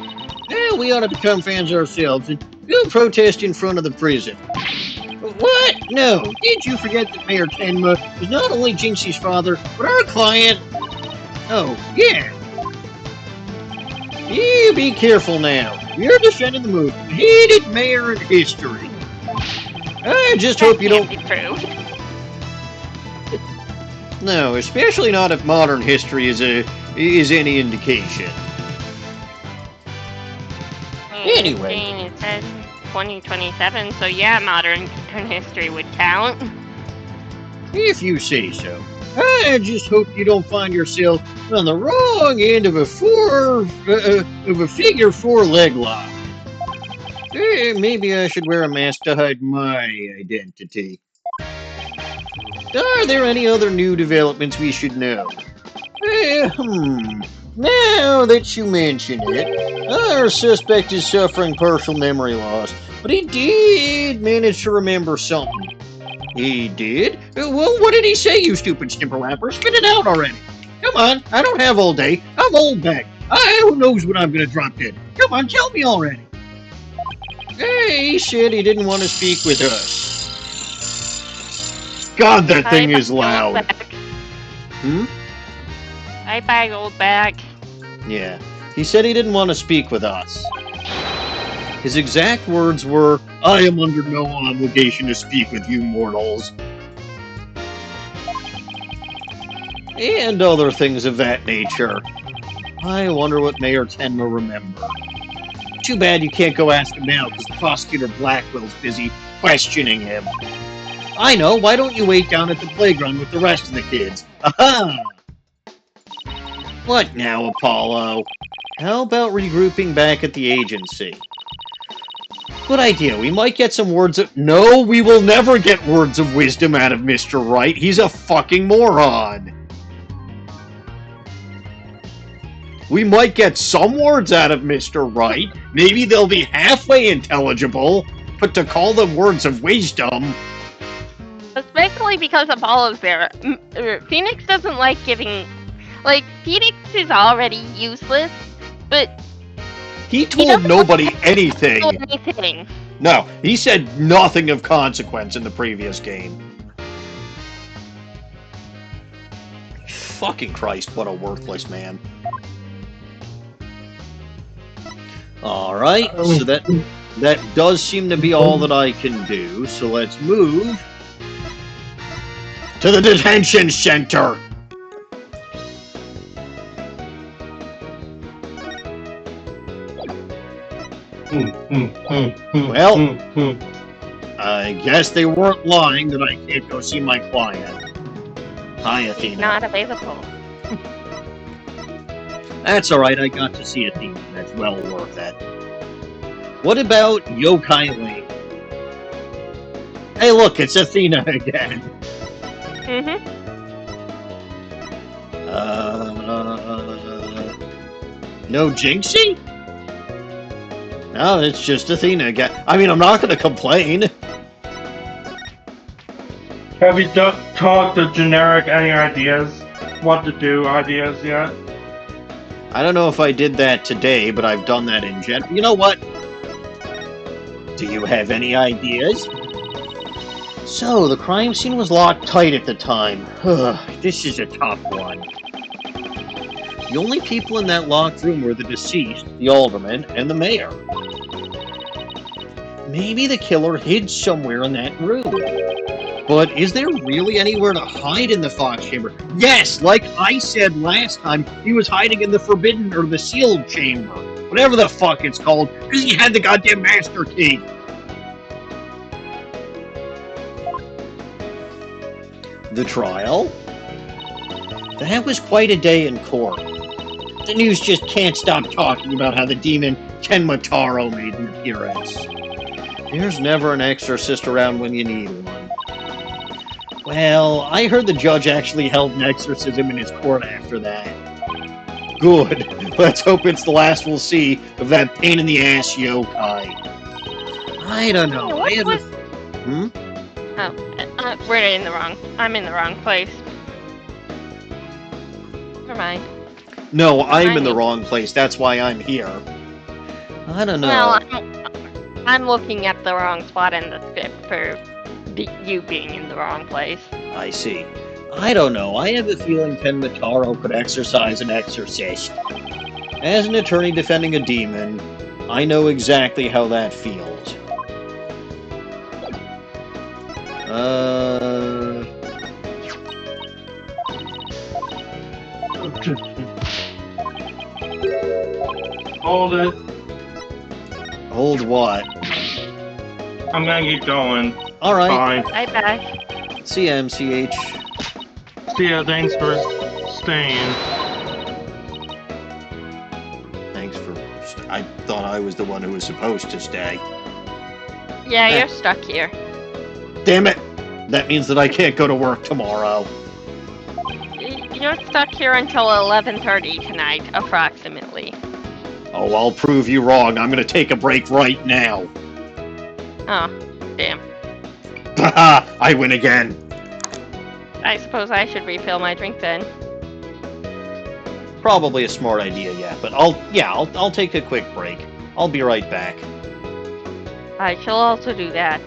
Yeah, we ought to become fans ourselves and go protest in front of the prison. What? No. Did you forget that Mayor Tenma is not only Jinxie's father, but our client? Oh, yeah. You be careful now. You're defending the most hated mayor in history. I just hope you don't... No, especially not if modern history is any indication. Anyway. It says 2027, so yeah, modern history would count. If you say so. I just hope you don't find yourself on the wrong end of a figure four leg lock. Maybe I should wear a mask to hide my identity. Are there any other new developments we should know? Now that you mention it, our suspect is suffering partial memory loss, but he did manage to remember something. He did? Well, what did he say, you stupid snipperlapper? Spit it out already. Come on, I don't have all day. I'm old back. Who knows when I'm gonna drop dead? Come on, tell me already. Hey, he said he didn't want to speak with us. God, that thing is loud. Bye, old bag. Yeah, he said he didn't want to speak with us. His exact words were, "I am under no obligation to speak with you mortals." And other things of that nature. I wonder what Mayor Ten will remember. Too bad you can't go ask him now, because Prosecutor Blackwell's busy questioning him. I know, why don't you wait down at the playground with the rest of the kids? Aha! What now, Apollo? How about regrouping back at the agency? Good idea. We might get some words of... No, we will never get words of wisdom out of Mr. Wright. He's a fucking moron. We might get some words out of Mr. Wright. Maybe they'll be halfway intelligible. But to call them words of wisdom... Especially because Apollo's there. Phoenix doesn't like giving... Like, Phoenix is already useless, but... He told nobody anything. Anything. No, he said nothing of consequence in the previous game. Fucking Christ, what a worthless man. Alright, so that does seem to be all that I can do, so let's move to the detention center. Well, I guess they weren't lying that I can't go see my client. Hi, Athena. Not available. That's alright, I got to see Athena. That's well worth it. What about Yokai Lane? Hey, look, it's Athena again. No Jinxie? No, it's just Athena again. I mean, I'm not going to complain. Have you talked to Generic any ideas? What to do ideas yet? I don't know if I did that today, but I've done that in general. You know what? Do you have any ideas? So, the crime scene was locked tight at the time. This is a tough one. The only people in that locked room were the deceased, the alderman, and the mayor. Maybe the killer hid somewhere in that room. But is there really anywhere to hide in the Fox Chamber? Yes, like I said last time, he was hiding in the Forbidden or the Sealed Chamber. Whatever the fuck it's called, because he had the goddamn Master Key. The trial? That was quite a day in court. The news just can't stop talking about how the demon Ken Mataro made an appearance. There's never an exorcist around when you need one. Well, I heard the judge actually held an exorcism in his court after that. Good. Let's hope it's the last we'll see of that pain-in-the-ass yokai. I don't know. I have a... We're in the wrong... I'm in the wrong place. Never mind. No, I'm in the wrong place. That's why I'm here. I don't know. Well, I'm looking at the wrong spot in the script for you being in the wrong place. I see. I don't know. I have a feeling Ken Mataro could exercise an exorcist. As an attorney defending a demon, I know exactly how that feels. Hold it. Hold what? I'm gonna keep going. Alright. Bye. Bye-bye. See ya, MCH. See ya, thanks for staying. Thanks for... I thought I was the one who was supposed to stay. Yeah, you're stuck here. Damn it! That means that I can't go to work tomorrow. You're stuck here until 11:30 tonight, approximately. Oh, I'll prove you wrong. I'm gonna take a break right now. Oh, damn. Haha, I win again. I suppose I should refill my drink then. Probably a smart idea, yeah. But I'll take a quick break. I'll be right back. I shall also do that.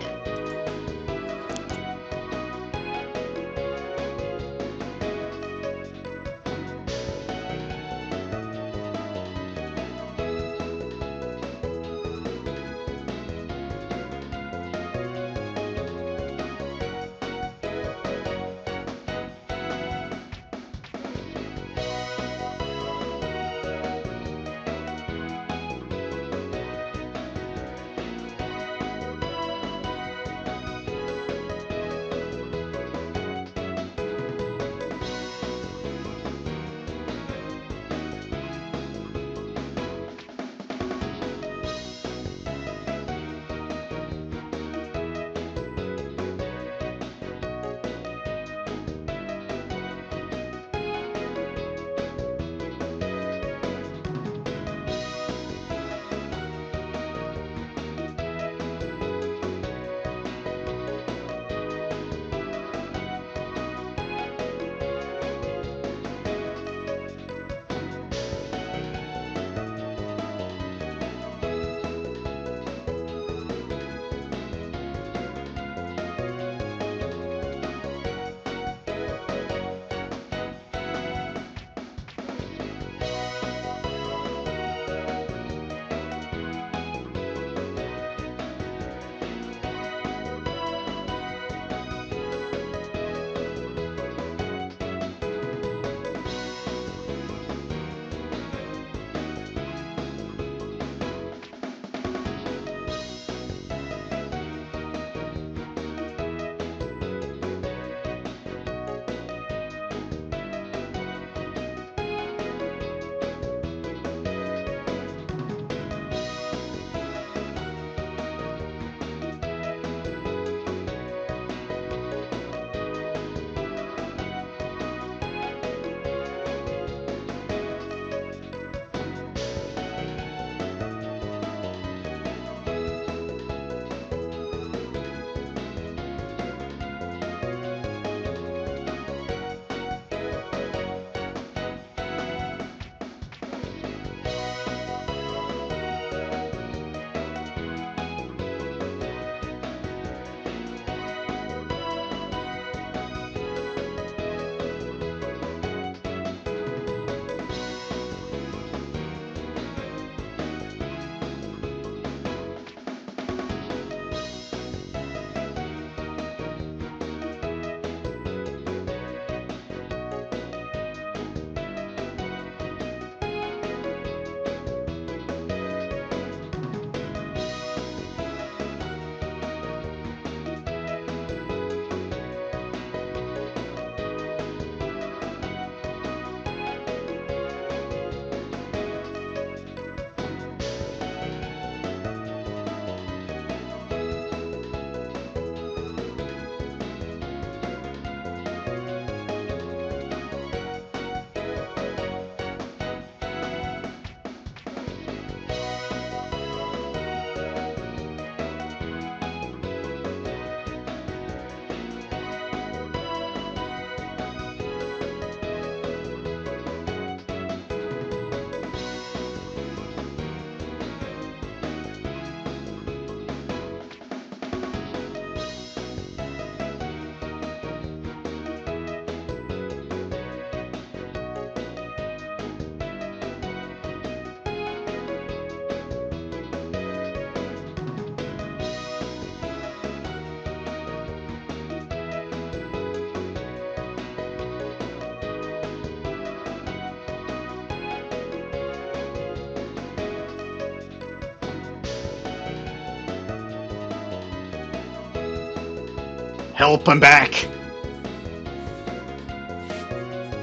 Help him back!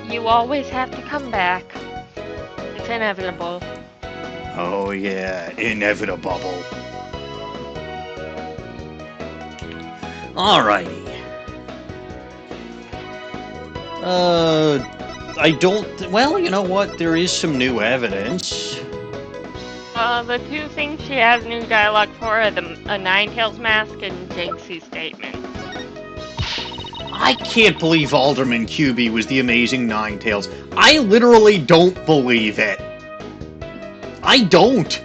You always have to come back. It's inevitable. Oh yeah, inevitable. Alrighty. I don't... Well, you know what? There is some new evidence. The two things she has new dialogue for are a Ninetales mask and Jinxie's statement. I can't believe Alderman Kyubi was the amazing Ninetales. I literally don't believe it. I don't.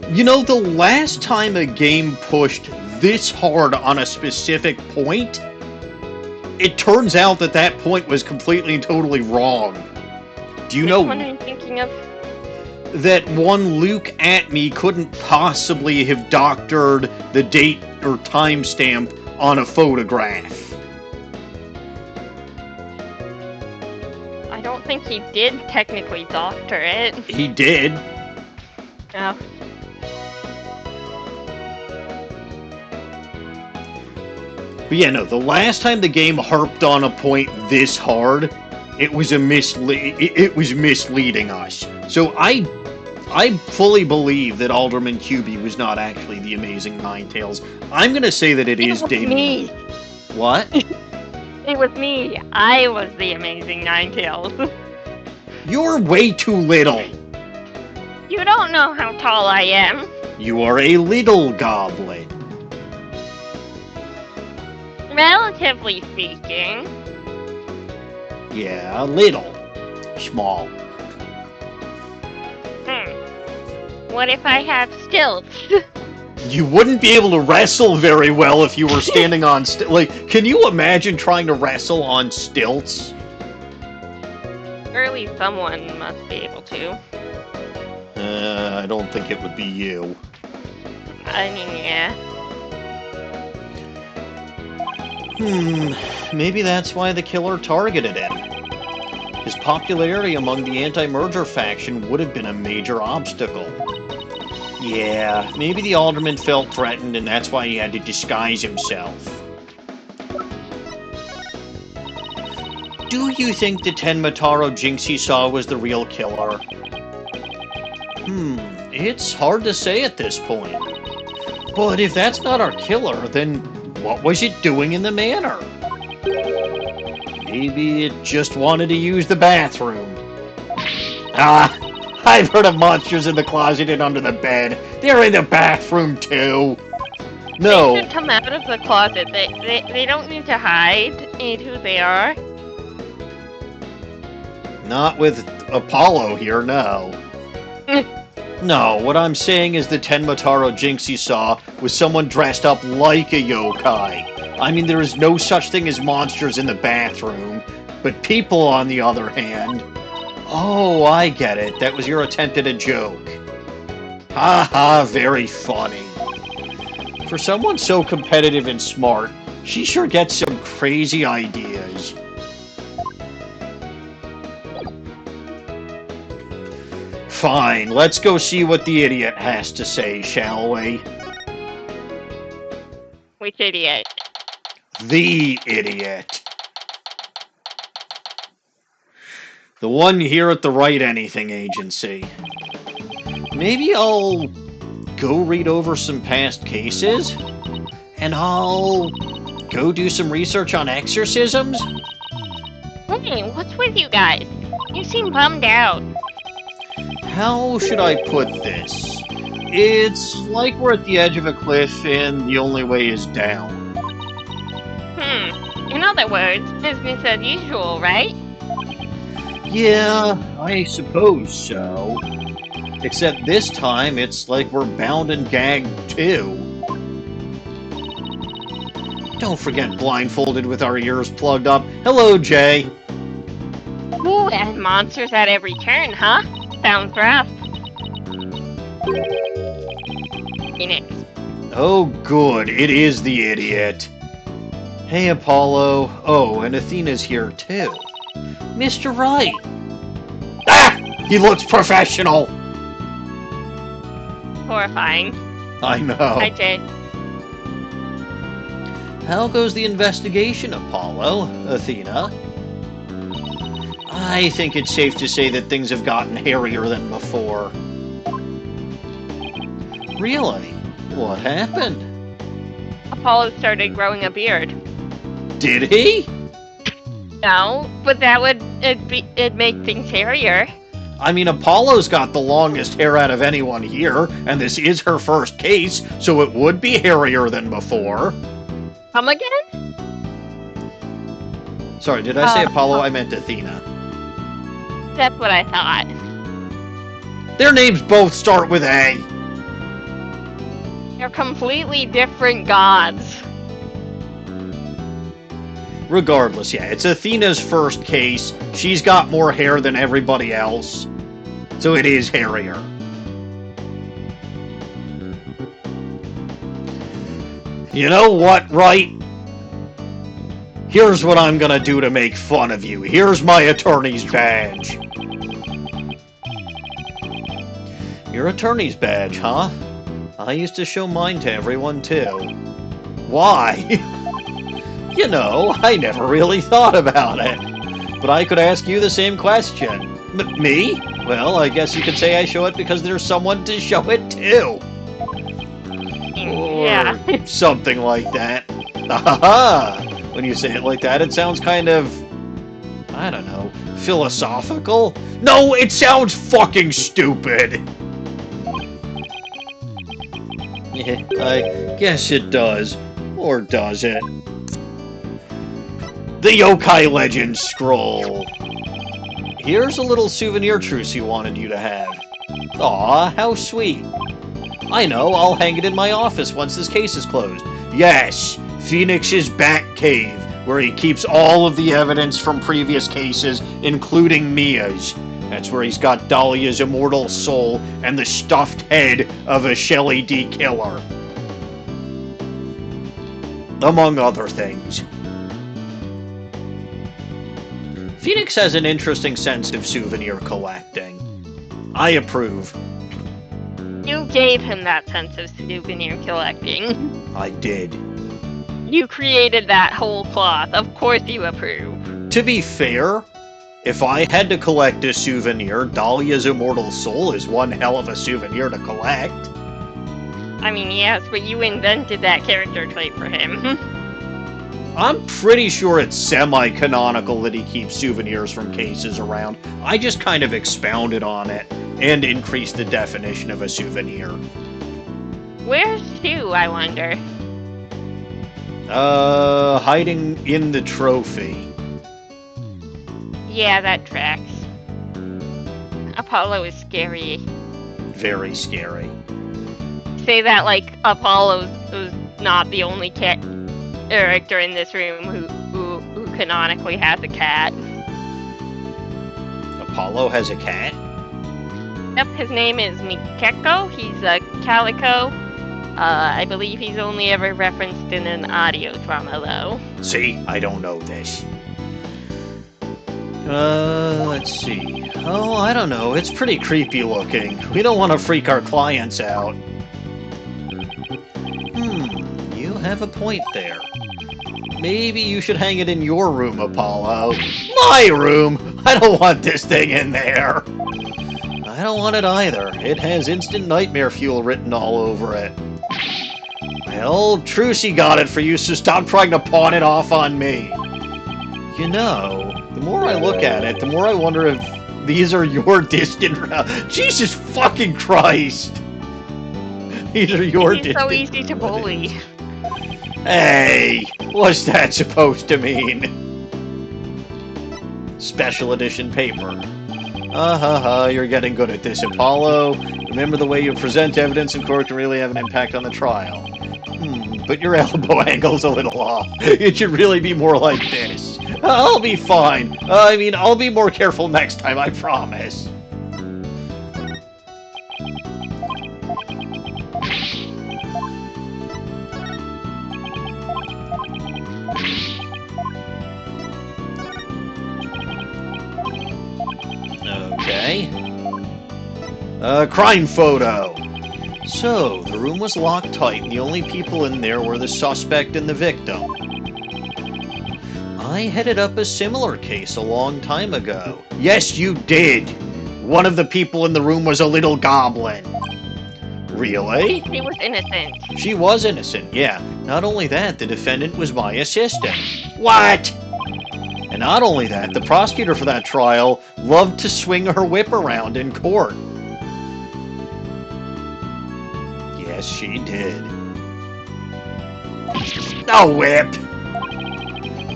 You know, the last time a game pushed this hard on a specific point, it turns out that that point was completely and totally wrong. Do you know... Which one are you thinking of? That one Luke at me couldn't possibly have doctored the date or timestamp on a photograph. I don't think he did technically doctor it. He did. Oh. But yeah, no, the last time the game harped on a point this hard, it was misleading us. So I fully believe that Alderman Kyubi was not actually the amazing Ninetales. I'm going to say that it is Damien. Me. What? It was me. I was the amazing Ninetales. You're way too little. You don't know how tall I am. You are a little goblin. Relatively speaking. Yeah, a little. Small. What if I have stilts? You wouldn't be able to wrestle very well if you were standing on like, can you imagine trying to wrestle on stilts? Surely someone must be able to. I don't think it would be you. I mean, yeah. Maybe that's why the killer targeted him. His popularity among the anti-merger faction would have been a major obstacle. Yeah, maybe the alderman felt threatened and that's why he had to disguise himself. Do you think the Tenmataro Jinxie saw was the real killer? It's hard to say at this point. But if that's not our killer, then what was it doing in the manor? Maybe it just wanted to use the bathroom. I've heard of monsters in the closet and under the bed. They're in the bathroom too. No. They should come out of the closet. They don't need to hide who they are. Not with Apollo here, no. No, what I'm saying is the Tenmataro Jinxie saw was someone dressed up like a yokai. I mean, there is no such thing as monsters in the bathroom, but people, on the other hand... Oh, I get it. That was your attempt at a joke. Haha, very funny. For someone so competitive and smart, she sure gets some crazy ideas. Fine, let's go see what the idiot has to say, shall we? Which idiot? The idiot. The one here at the Right Anything Agency. Maybe I'll go read over some past cases, and I'll go do some research on exorcisms? Hey, what's with you guys? You seem bummed out. How should I put this? It's like we're at the edge of a cliff and the only way is down. In other words, business as usual, right? Yeah, I suppose so. Except this time, it's like we're bound and gagged, too. Don't forget blindfolded with our ears plugged up. Hello, Jay. Ooh, and monsters at every turn, huh? Sounds rough. Phoenix. Oh, good. It is the idiot. Hey, Apollo. Oh, and Athena's here, too. Mr. Wright. Ah! He looks professional! Horrifying. I know. Hi, Jay. How goes the investigation, Apollo? Athena? I think it's safe to say that things have gotten hairier than before. Really? What happened? Apollo started growing a beard. Did he? No, but that would it'd make things hairier. I mean, Apollo's got the longest hair out of anyone here, and this is her first case, so it would be hairier than before. Come again? Sorry, did I say Apollo? I meant Athena. That's what I thought. Their names both start with A. They're completely different gods. Regardless, yeah, it's Athena's first case. She's got more hair than everybody else, so it is hairier. You know what, right? Here's what I'm gonna do to make fun of you. Here's my attorney's badge. Your attorney's badge, huh? I used to show mine to everyone, too. Why? You know, I never really thought about it. But I could ask you the same question. Me? Well, I guess you could say I show it because there's someone to show it to. Yeah. Or something like that. Ha! When you say it like that, it sounds kind of, I don't know, philosophical? No, it sounds fucking stupid! Yeah, I guess it does. Or does it? The Yokai Legends scroll. Here's a little souvenir truce he wanted you to have. Aw, how sweet. I know, I'll hang it in my office once this case is closed. Yes, Phoenix's Bat Cave, where he keeps all of the evidence from previous cases, including Mia's. That's where he's got Dahlia's immortal soul and the stuffed head of a Shelley D. killer. Among other things. Phoenix has an interesting sense of souvenir collecting. I approve. You gave him that sense of souvenir collecting. I did. You created that whole cloth. Of course you approve. To be fair, if I had to collect a souvenir, Dahlia's immortal soul is one hell of a souvenir to collect. I mean, yes, but you invented that character trait for him. I'm pretty sure it's semi-canonical that he keeps souvenirs from cases around. I just kind of expounded on it and increased the definition of a souvenir. Where's Stu, I wonder? Hiding in the trophy. Yeah, that tracks. Apollo is scary. Very scary. Say that like Apollo was not the only character in this room who canonically has a cat. Apollo has a cat? Yep, his name is Mikeko. He's a calico. I believe he's only ever referenced in an audio drama, though. See, I don't know this. Let's see. Oh, I don't know. It's pretty creepy looking. We don't want to freak our clients out. You have a point there. Maybe you should hang it in your room, Apollo. My room? I don't want this thing in there. I don't want it either. It has instant nightmare fuel written all over it. Well, Trucy got it for you, so stop trying to pawn it off on me. You know, the more I look at it, the more I wonder if these are your distant... Jesus fucking Christ! These are your distant... He's so easy to bully. Hey, what's that supposed to mean? Special edition paper. You're getting good at this, Apollo. Remember, the way you present evidence in court can really have an impact on the trial. But your elbow angle's a little off. It should really be more like this. I'll be fine. I'll be more careful next time, I promise. Okay. Crime photo. So, the room was locked tight, and the only people in there were the suspect and the victim. I headed up a similar case a long time ago. Yes, you did! One of the people in the room was a little goblin. Really? She was innocent. She was innocent, yeah. Not only that, the defendant was my assistant. What? And not only that, the prosecutor for that trial loved to swing her whip around in court. Yes, she did. A whip!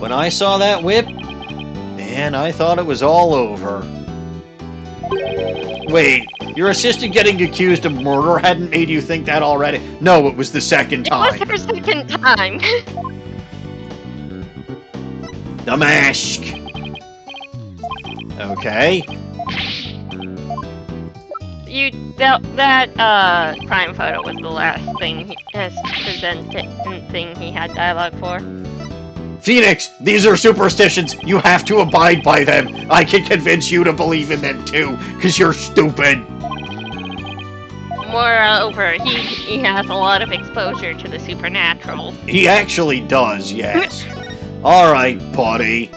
When I saw that whip, man, I thought it was all over. Wait, your assistant getting accused of murder hadn't made you think that already? No, it was the second time. It was her second time. The mask. Okay. That crime photo was the last thing thing he had dialogue for. Phoenix, these are superstitions. You have to abide by them. I can convince you to believe in them too, because you're stupid. Moreover, he has a lot of exposure to the supernatural. He actually does, yes. Alright, buddy.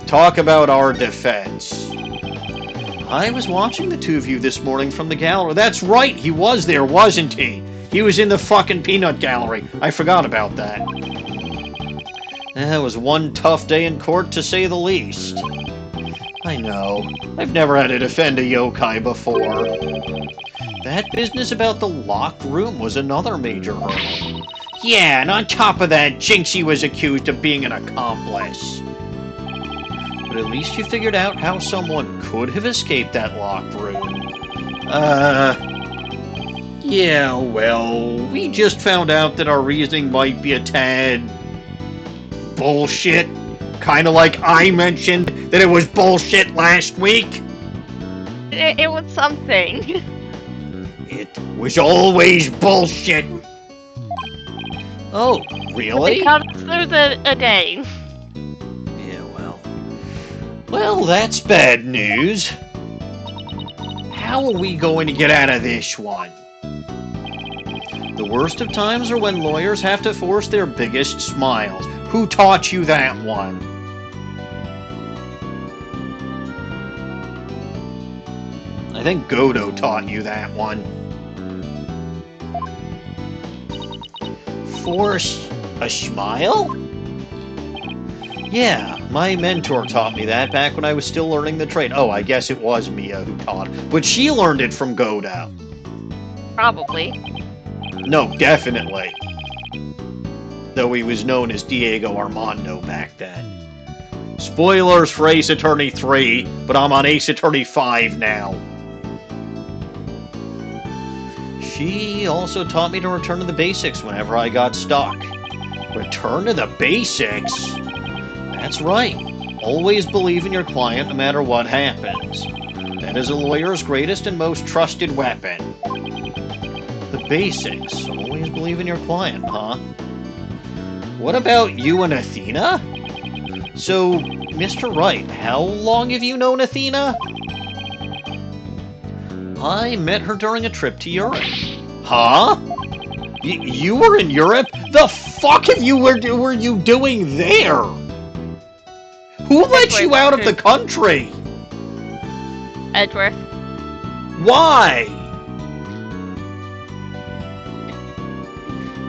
Talk about our defense. I was watching the two of you this morning from the gallery. That's right, he was there, wasn't he? He was in the fucking peanut gallery. I forgot about that. That was one tough day in court, to say the least. I know. I've never had to defend a yokai before. That business about the locked room was another major hurdle. Yeah, and on top of that, Jinxie was accused of being an accomplice. But at least you figured out how someone could have escaped that locked room. Yeah, well, we just found out that our reasoning might be a tad bullshit. Kinda like I mentioned that it was bullshit last week. It was something. It was always bullshit. Oh, really? It got us through a day. Yeah, well. Well, that's bad news. How are we going to get out of this one? The worst of times are when lawyers have to force their biggest smiles. Who taught you that one? I think Godo taught you that one. Force a smile? Yeah, my mentor taught me that back when I was still learning the trade. Oh, I guess it was Mia who taught. But she learned it from Godo. Probably. No, definitely. Though he was known as Diego Armando back then. Spoilers for Ace Attorney 3, but I'm on Ace Attorney 5 now. She also taught me to return to the basics whenever I got stuck. Return to the basics? That's right. Always believe in your client no matter what happens. That is a lawyer's greatest and most trusted weapon. The basics. Always believe in your client, huh? What about you and Athena? So, Mr. Wright, how long have you known Athena? I met her during a trip to Europe. Huh? You were in Europe? The fuck were you doing there? Who let you out of the country? Edgeworth. Why?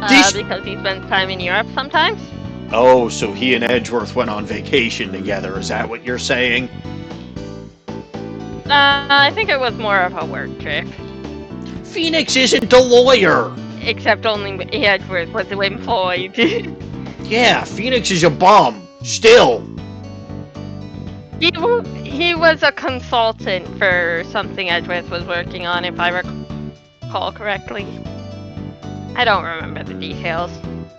Because he spends time in Europe sometimes? Oh, so he and Edgeworth went on vacation together, is that what you're saying? I think it was more of a work trip. Phoenix isn't a lawyer! Except only Edgeworth was employed. Yeah, Phoenix is a bum. Still. He was a consultant for something Edgeworth was working on, if I recall correctly. I don't remember the details,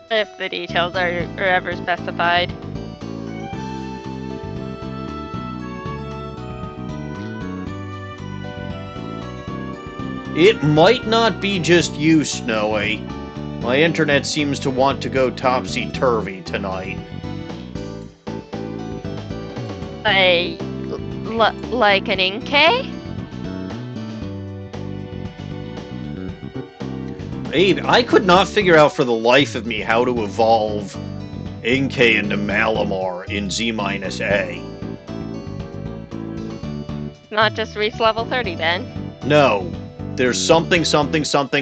if the details are ever specified. It might not be just you, Snowy. My internet seems to want to go topsy-turvy tonight. Like an Inkay? Babe, I could not figure out for the life of me how to evolve Inkay into Malamar in Z-A. Not just reach level 30 then. No. There's something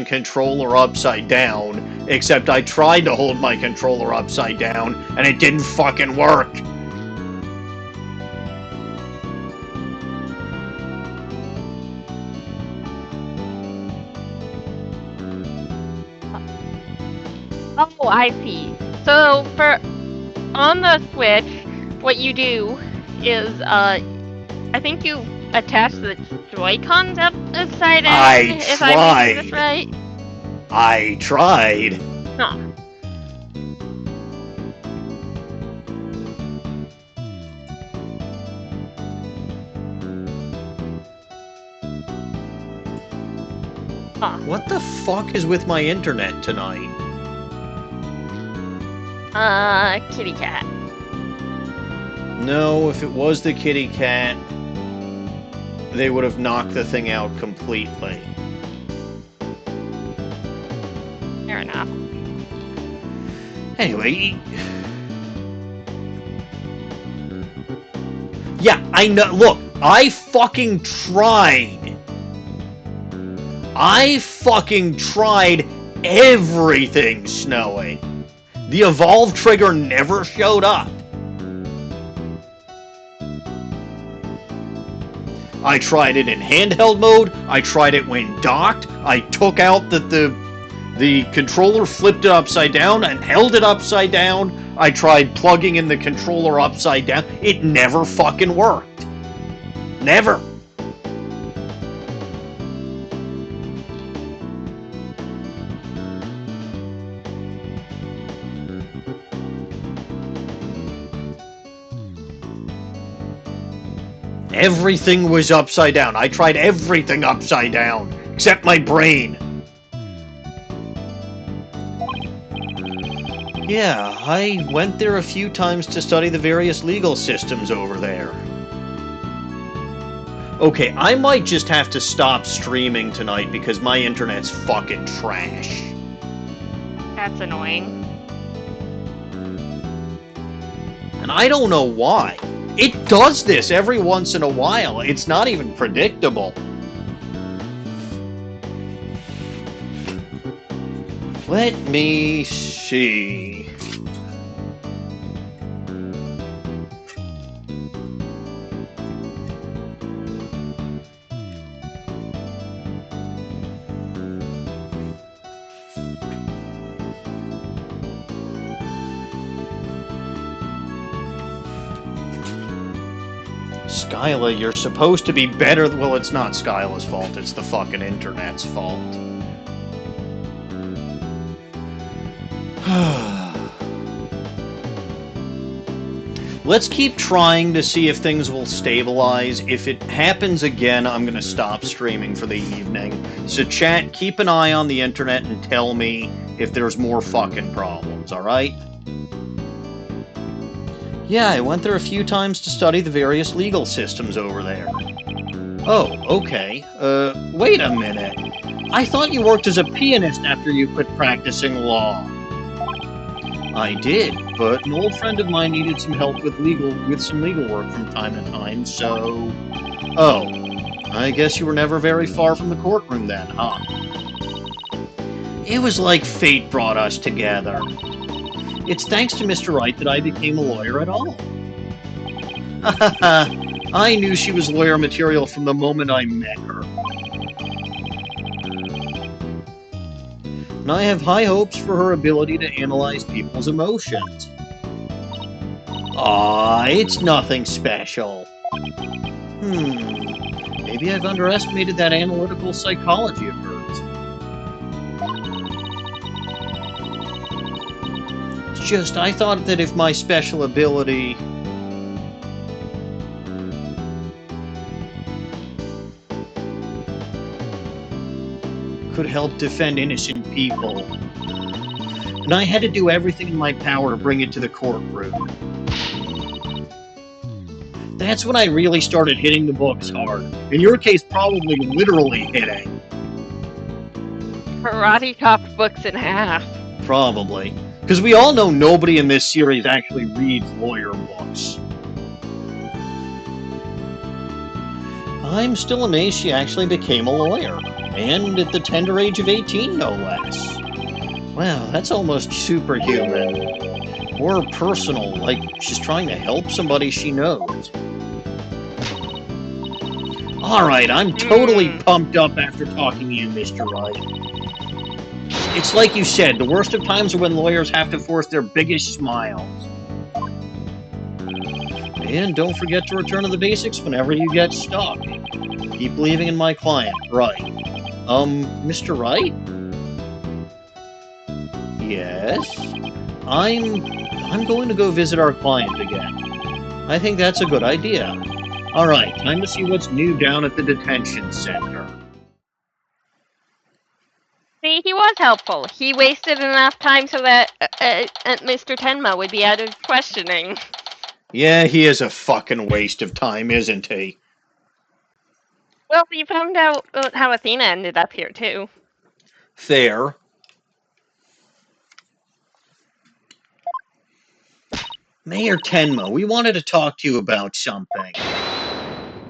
controller upside down, except I tried to hold my controller upside down, and it didn't fucking work. Oh, I see. So on the Switch, what you do is I think you attach the Joy-Cons upside down. If I'm reading this right. I tried. Huh. What the fuck is with my internet tonight? Kitty cat. No, if it was the kitty cat, they would have knocked the thing out completely. Fair enough. Anyway. Yeah, I know. Look, I fucking tried. I fucking tried everything, Snowy. The evolve trigger never showed up. I tried it in handheld mode. I tried it when docked. I took out the controller, flipped it upside down, and held it upside down. I tried plugging in the controller upside down. It never fucking worked. Never. Everything was upside down. I tried everything upside down, except my brain. Yeah, I went there a few times to study the various legal systems over there. Okay, I might just have to stop streaming tonight because my internet's fucking trash. That's annoying. And I don't know why. It does this every once in a while. It's not even predictable. Let me see. Skyla, you're supposed to be better. Well, it's not Skyla's fault. It's the fucking internet's fault. Let's keep trying to see if things will stabilize. If it happens again, I'm going to stop streaming for the evening. So chat, keep an eye on the internet and tell me if there's more fucking problems, alright? Yeah, I went there a few times to study the various legal systems over there. Oh, okay. Wait a minute. I thought you worked as a pianist after you quit practicing law. I did, but an old friend of mine needed some help with some legal work from time to time, so... Oh, I guess you were never very far from the courtroom then, huh? It was like fate brought us together. It's thanks to Mr. Wright that I became a lawyer at all. I knew she was lawyer material from the moment I met her. And I have high hopes for her ability to analyze people's emotions. Aw, it's nothing special. Maybe I've underestimated that analytical psychology of hers. It's just, I thought that if my special ability... could help defend innocent people. And I had to do everything in my power to bring it to the courtroom. That's when I really started hitting the books hard. In your case, probably literally hitting. Karate chopped books in half. Probably. Because we all know nobody in this series actually reads lawyer books. I'm still amazed she actually became a lawyer. And at the tender age of 18, no less. Wow, that's almost superhuman. Or personal, like she's trying to help somebody she knows. Alright, I'm totally pumped up after talking to you, Mr. Wright. It's like you said, the worst of times are when lawyers have to force their biggest smiles. And don't forget to return to the basics whenever you get stuck. Keep believing in my client, Wright. Mr. Wright? Yes? I'm going to go visit our client again. I think that's a good idea. Alright, time to see what's new down at the detention center. See, he was helpful. He wasted enough time so that Mr. Tenma would be out of questioning. Yeah, he is a fucking waste of time, isn't he? Well, you found out how Athena ended up here, too. Fair. Mayor Tenma, we wanted to talk to you about something.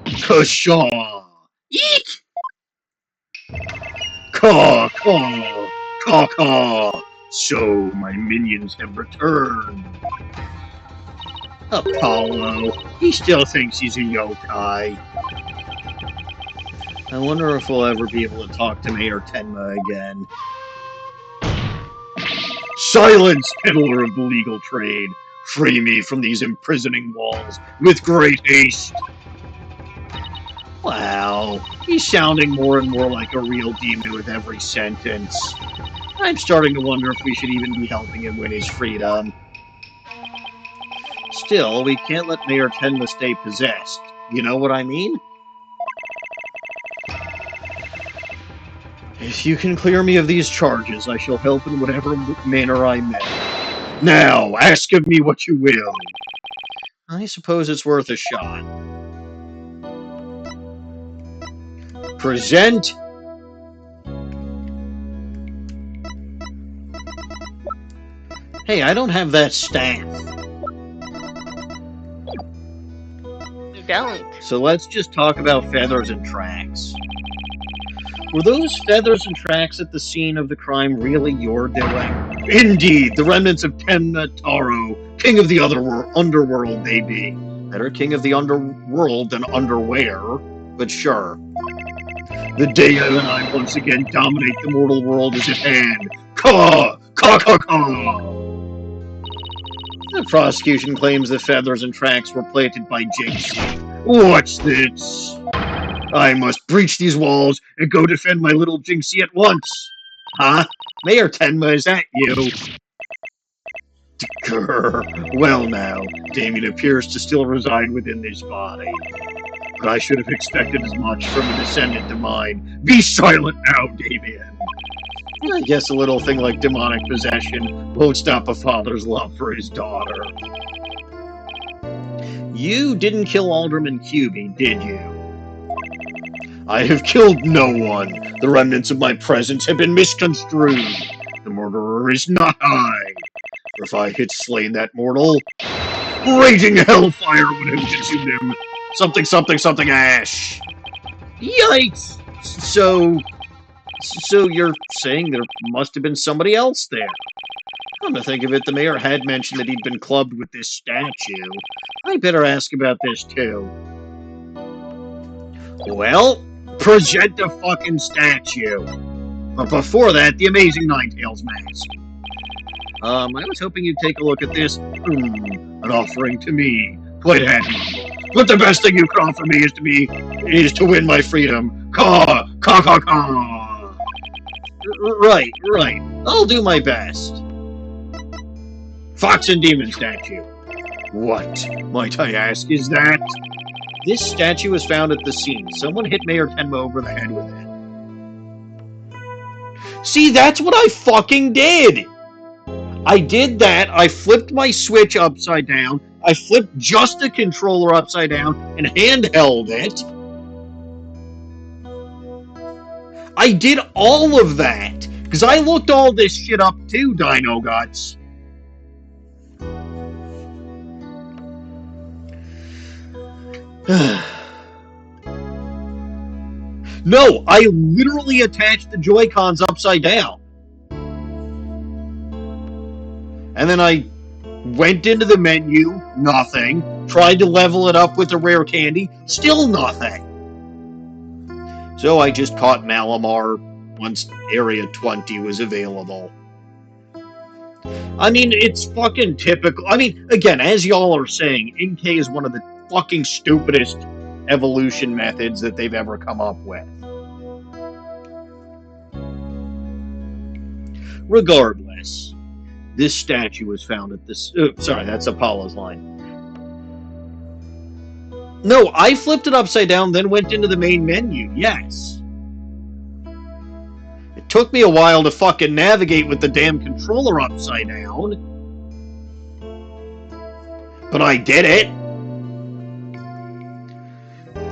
Kashaw! Eek! Caw, caw, caw, caw. So, my minions have returned. Apollo, he still thinks he's a yokai. I wonder if we'll ever be able to talk to Mayor Tenma again. Silence, peddler of the legal trade! Free me from these imprisoning walls with great haste! Wow, he's sounding more and more like a real demon with every sentence. I'm starting to wonder if we should even be helping him win his freedom. Still, we can't let Mayor Tenma stay possessed. You know what I mean? If you can clear me of these charges, I shall help in whatever manner I may. Now, ask of me what you will. I suppose it's worth a shot. Present. Hey, I don't have that staff. You don't. So let's just talk about feathers and tracks. Were those feathers and tracks at the scene of the crime really your doing? Indeed, the remnants of Temna Taro, king of the underworld they be. Better king of the underworld than underwear, but sure. The day and I once again dominate the mortal world is at hand. Caw! Caw, caw, caw! The prosecution claims the feathers and tracks were planted by Jinxie. What's this? I must breach these walls and go defend my little Jinxie at once. Huh? Mayor Tenma, is that you? Well now, Damien appears to still reside within this body. But I should have expected as much from a descendant of mine. Be silent now, Damien. I guess a little thing like demonic possession won't stop a father's love for his daughter. You didn't kill Alderman Kyubi, did you? I have killed no one. The remnants of my presence have been misconstrued. The murderer is not I. If I had slain that mortal, raging hellfire would have consumed him. Something, something, something ash. Yikes! So you're saying there must have been somebody else there? Come to think of it, the mayor had mentioned that he'd been clubbed with this statue. I better ask about this too. Well, present the fucking statue. But before that, the amazing Ninetales mask. I was hoping you'd take a look at this. An offering to me. Quite happy. But the best thing you can offer me is to win my freedom. Caw! Caw, caw, caw! Right. I'll do my best. Fox and Demon statue. What, might I ask, is that? This statue was found at the scene. Someone hit Mayor Tenma over the head with it. See, that's what I fucking did! I did that, I flipped my switch upside down, I flipped just the controller upside down, and handheld it. I did all of that, because I looked all this shit up too, Dino Guts. No, I literally attached the Joy-Cons upside down. And then I went into the menu, nothing. Tried to level it up with the rare candy, still nothing. So I just caught Malamar once Area 20 was available. I mean, it's fucking typical. I mean, again, as y'all are saying, NK is one of the fucking stupidest evolution methods that they've ever come up with. Regardless, this statue was found at this... sorry, that's Apollo's line. No, I flipped it upside down, then went into the main menu, yes. It took me a while to fucking navigate with the damn controller upside down. But I did it.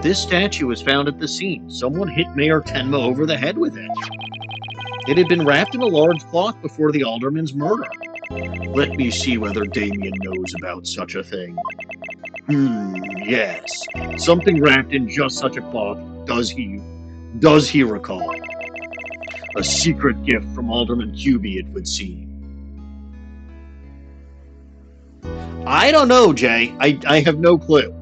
This statue was found at the scene. Someone hit Mayor Tenma over the head with it. It had been wrapped in a large cloth before the alderman's murder. Let me see whether Damien knows about such a thing. Yes. Something wrapped in just such a cloth. Does he recall? A secret gift from Alderman Kyubi, it would seem. I don't know, Jay. I have no clue.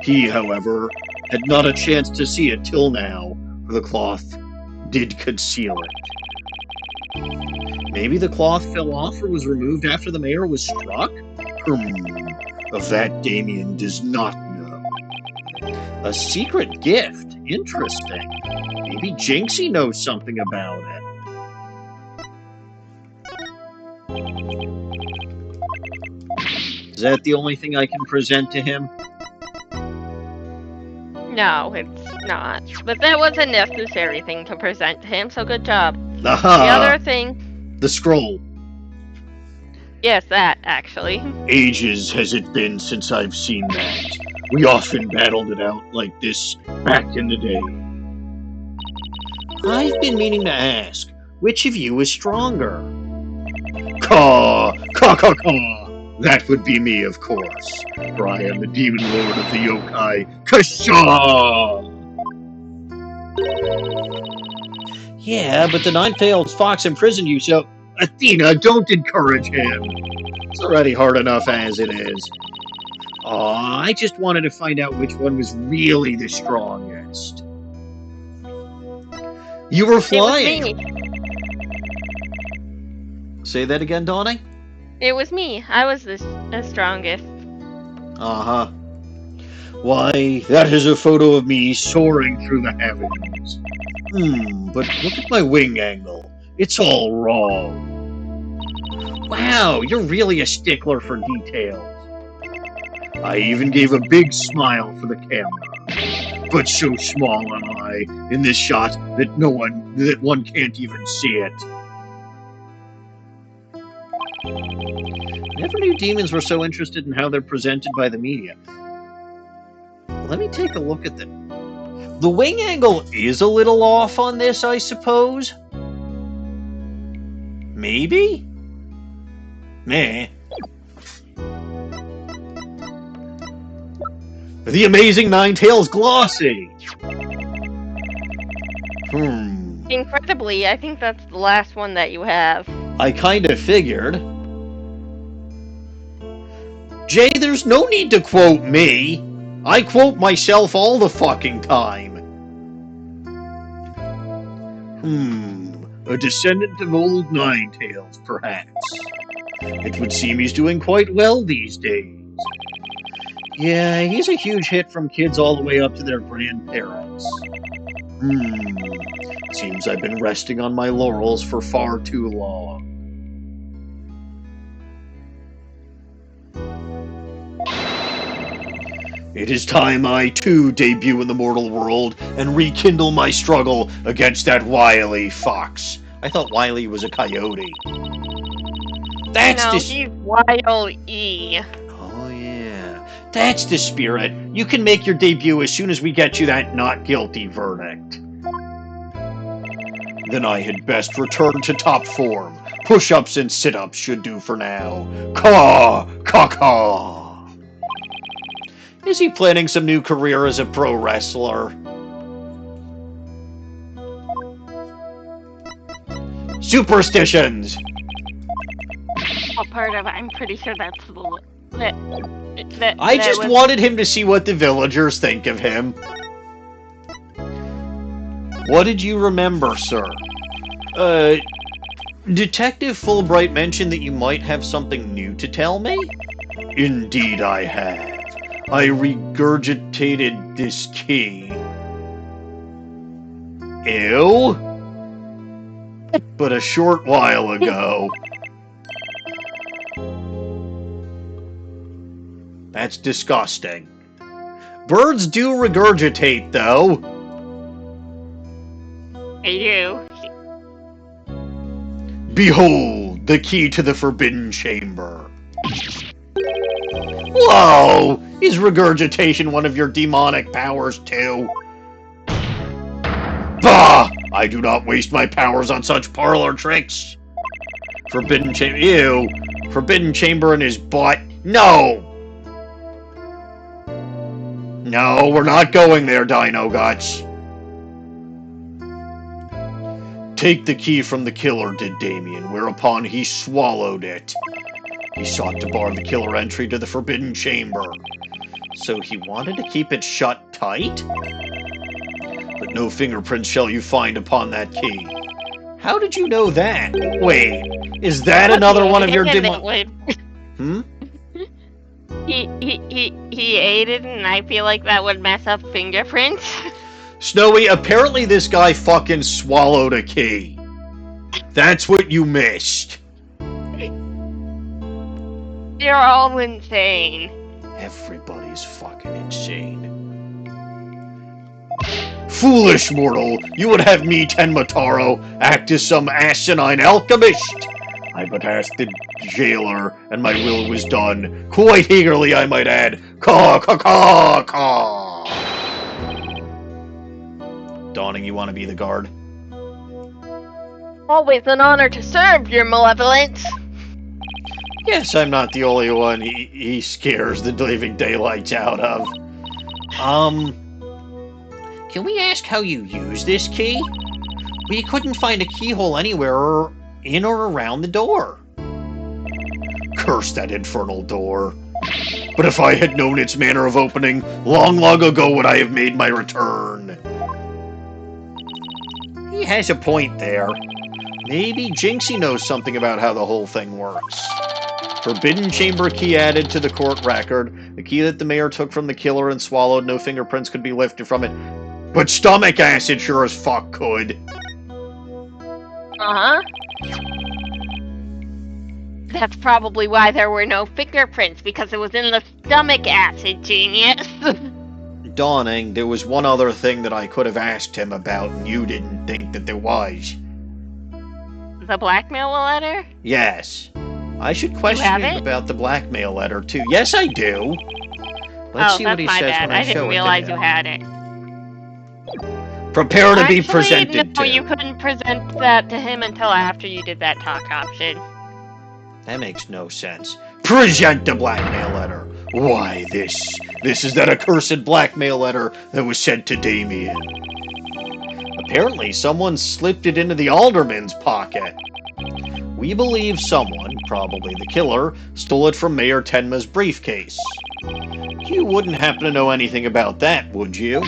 He, however, had not a chance to see it till now, for the cloth did conceal it. Maybe the cloth fell off or was removed after the mayor was struck? Of that Damien does not know. A secret gift? Interesting. Maybe Jinxie knows something about it. Is that the only thing I can present to him? No, it's not. But that was a necessary thing to present to him, so good job. Aha! The other thing... The scroll. Yes, that, actually. Ages has it been since I've seen that. We often battled it out like this back in the day. I've been meaning to ask, which of you is stronger? Caw! Caw, caw, caw! That would be me, of course, for I am the demon lord of the yokai, Kashaw! Yeah, but the nine-tailed fox imprisoned you, so... Athena, don't encourage him! It's already hard enough as it is. Aw, I just wanted to find out which one was really the strongest. You were flying! It was me. Say that again, Dawning? It was me. I was the strongest. Uh-huh. Why, that is a photo of me soaring through the heavens. But look at my wing angle. It's all wrong. Wow, you're really a stickler for details. I even gave a big smile for the camera. But so small am I in this shot that one can't even see it. Never knew demons were so interested in how they're presented by the media. Let me take a look at them. The wing angle is a little off on this, I suppose. Maybe? Meh. The Amazing Ninetales Glossy! Incredibly, I think that's the last one that you have. I kinda figured. Jay, there's no need to quote me. I quote myself all the fucking time. A descendant of old Ninetales, perhaps. It would seem he's doing quite well these days. Yeah, he's a huge hit from kids all the way up to their grandparents. Seems I've been resting on my laurels for far too long. It is time I, too, debut in the mortal world and rekindle my struggle against that wily fox. I thought Wily was a coyote. He's Wile-E. Oh, yeah. That's the spirit. You can make your debut as soon as we get you that not guilty verdict. Then I had best return to top form. Push-ups and sit-ups should do for now. Caw! Caw, caw! Is he planning some new career as a pro wrestler? Superstitions! What part of it? I'm pretty sure that's I just wanted him to see what the villagers think of him. What did you remember, sir? Detective Fulbright mentioned that you might have something new to tell me? Indeed I have. I regurgitated this key. Ew? But a short while ago. That's disgusting. Birds do regurgitate, though. They do. Behold, the key to the Forbidden Chamber. Whoa! Is regurgitation one of your demonic powers, too? Bah! I do not waste my powers on such parlor tricks. Forbidden Chamber. Ew. Forbidden Chamber in his butt. No! No, we're not going there, Dino Guts. Take the key from the killer, did Damien, whereupon he swallowed it. He sought to bar the killer entry to the Forbidden Chamber. So he wanted to keep it shut tight? But no fingerprints shall you find upon that key. How did you know that? Wait, is that another one of your Hmm? He ate it, and I feel like that would mess up fingerprints. Snowy, apparently this guy fucking swallowed a key. That's what you missed. They're all insane. Everybody's fucking insane. Foolish mortal, you would have me, Tenmataro, act as some asinine alchemist. I but asked the jailer, and my will was done. Quite eagerly, I might add. Caw, caw, caw, caw. Dawning, you want to be the guard? Always an honor to serve, your malevolence. Yes, I'm not the only one he scares the living daylights out of. Can we ask how you use this key? We couldn't find a keyhole anywhere in or around the door. Curse that infernal door. But if I had known its manner of opening, long ago would I have made my return. He has a point there. Maybe Jinxie knows something about how the whole thing works. Forbidden Chamber key added to the court record. The key that the mayor took from the killer and swallowed. No fingerprints could be lifted from it. But stomach acid sure as fuck could. Uh-huh. That's probably why there were no fingerprints, because it was in the stomach acid, genius. Dawning, there was one other thing that I could have asked him about, and you didn't think that there was. The blackmail letter? Yes. I should question him about the blackmail letter, too. Yes, I do. Let's see what he says when I show it to him. I didn't realize you had it. Prepare to be presented to. You couldn't present that to him until after you did that talk option. That makes no sense. Present the blackmail letter. Why, this is that accursed blackmail letter that was sent to Damien. Apparently, someone slipped it into the Alderman's pocket. We believe someone, probably the killer, stole it from Mayor Tenma's briefcase. You wouldn't happen to know anything about that, would you?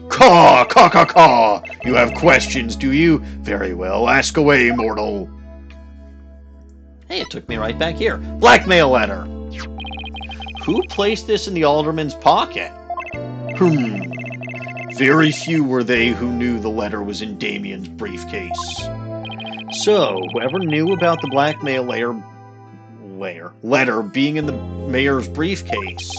Caw, caw, caw, caw! You have questions, do you? Very well, ask away, mortal. Hey, it took me right back here. Blackmail letter. Who placed this in the Alderman's pocket? Very few were they who knew the letter was in Damien's briefcase. So, whoever knew about the blackmail letter being in the mayor's briefcase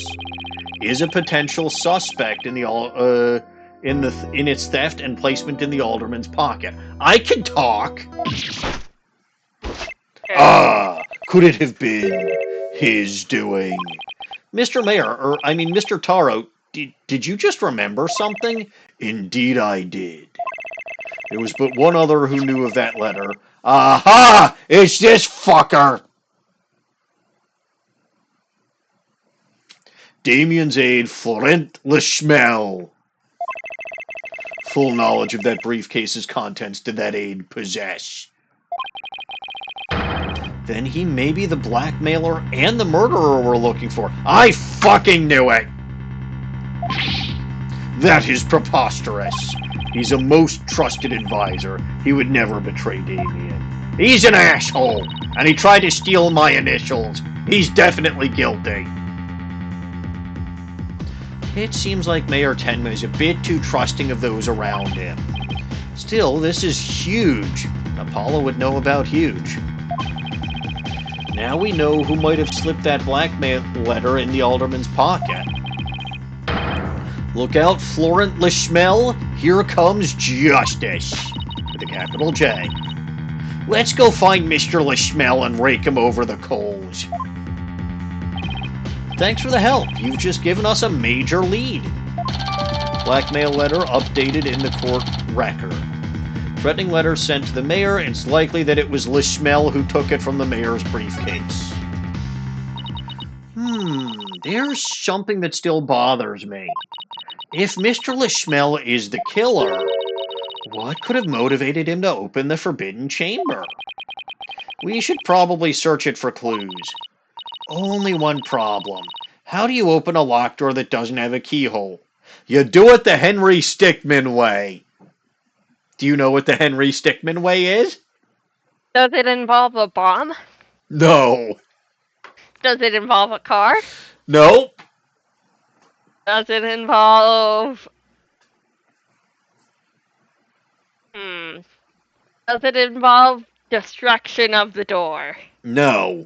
is a potential suspect in the in its theft and placement in the Alderman's pocket. I can talk. Could it have been his doing? Mr. Mayor, Mr. Taro, did you just remember something? Indeed I did. There was but one other who knew of that letter. Aha! It's this fucker! Damien's aide, Florent Leschmel. Full knowledge of that briefcase's contents did that aide possess. Then he may be the blackmailer and the murderer we're looking for. I fucking knew it! That is preposterous. He's a most trusted advisor. He would never betray Damien. He's an asshole, and he tried to steal my initials. He's definitely guilty. It seems like Mayor Tenma is a bit too trusting of those around him. Still, this is huge. Apollo would know about huge. Now we know who might have slipped that blackmail letter in the alderman's pocket. Look out, Florent Leschmel. Here comes justice. With a capital J. Let's go find Mr. Leschmel and rake him over the coals. Thanks for the help. You've just given us a major lead. Blackmail letter updated in the court record. Threatening letter sent to the mayor. It's likely that it was Leschmel who took it from the mayor's briefcase. There's something that still bothers me. If Mr. Leschmel is the killer, what could have motivated him to open the forbidden chamber? We should probably search it for clues. Only one problem. How do you open a locked door that doesn't have a keyhole? You do it the Henry Stickmin way. Do you know what the Henry Stickmin way is? Does it involve a bomb? No. Does it involve a car? No. Does it involve... Does it involve destruction of the door? No.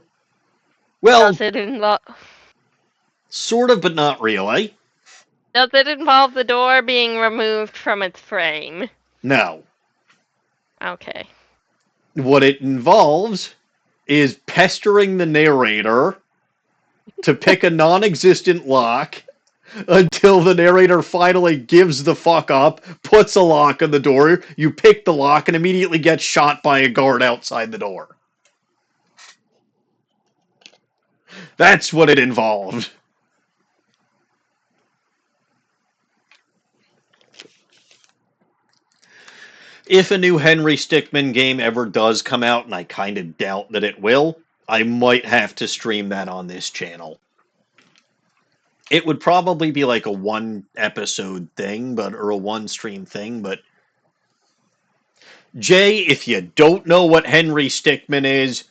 Well, Does it involve... sort of, but not really. Does it involve the door being removed from its frame? No. Okay. What it involves is pestering the narrator to pick a non-existent lock until the narrator finally gives the fuck up, puts a lock on the door, you pick the lock, and immediately get shot by a guard outside the door. That's what it involved. If a new Henry Stickmin game ever does come out, and I kind of doubt that it will, I might have to stream that on this channel. It would probably be like a one-episode thing, or a one-stream thing, but... Jay, if you don't know what Henry Stickmin is,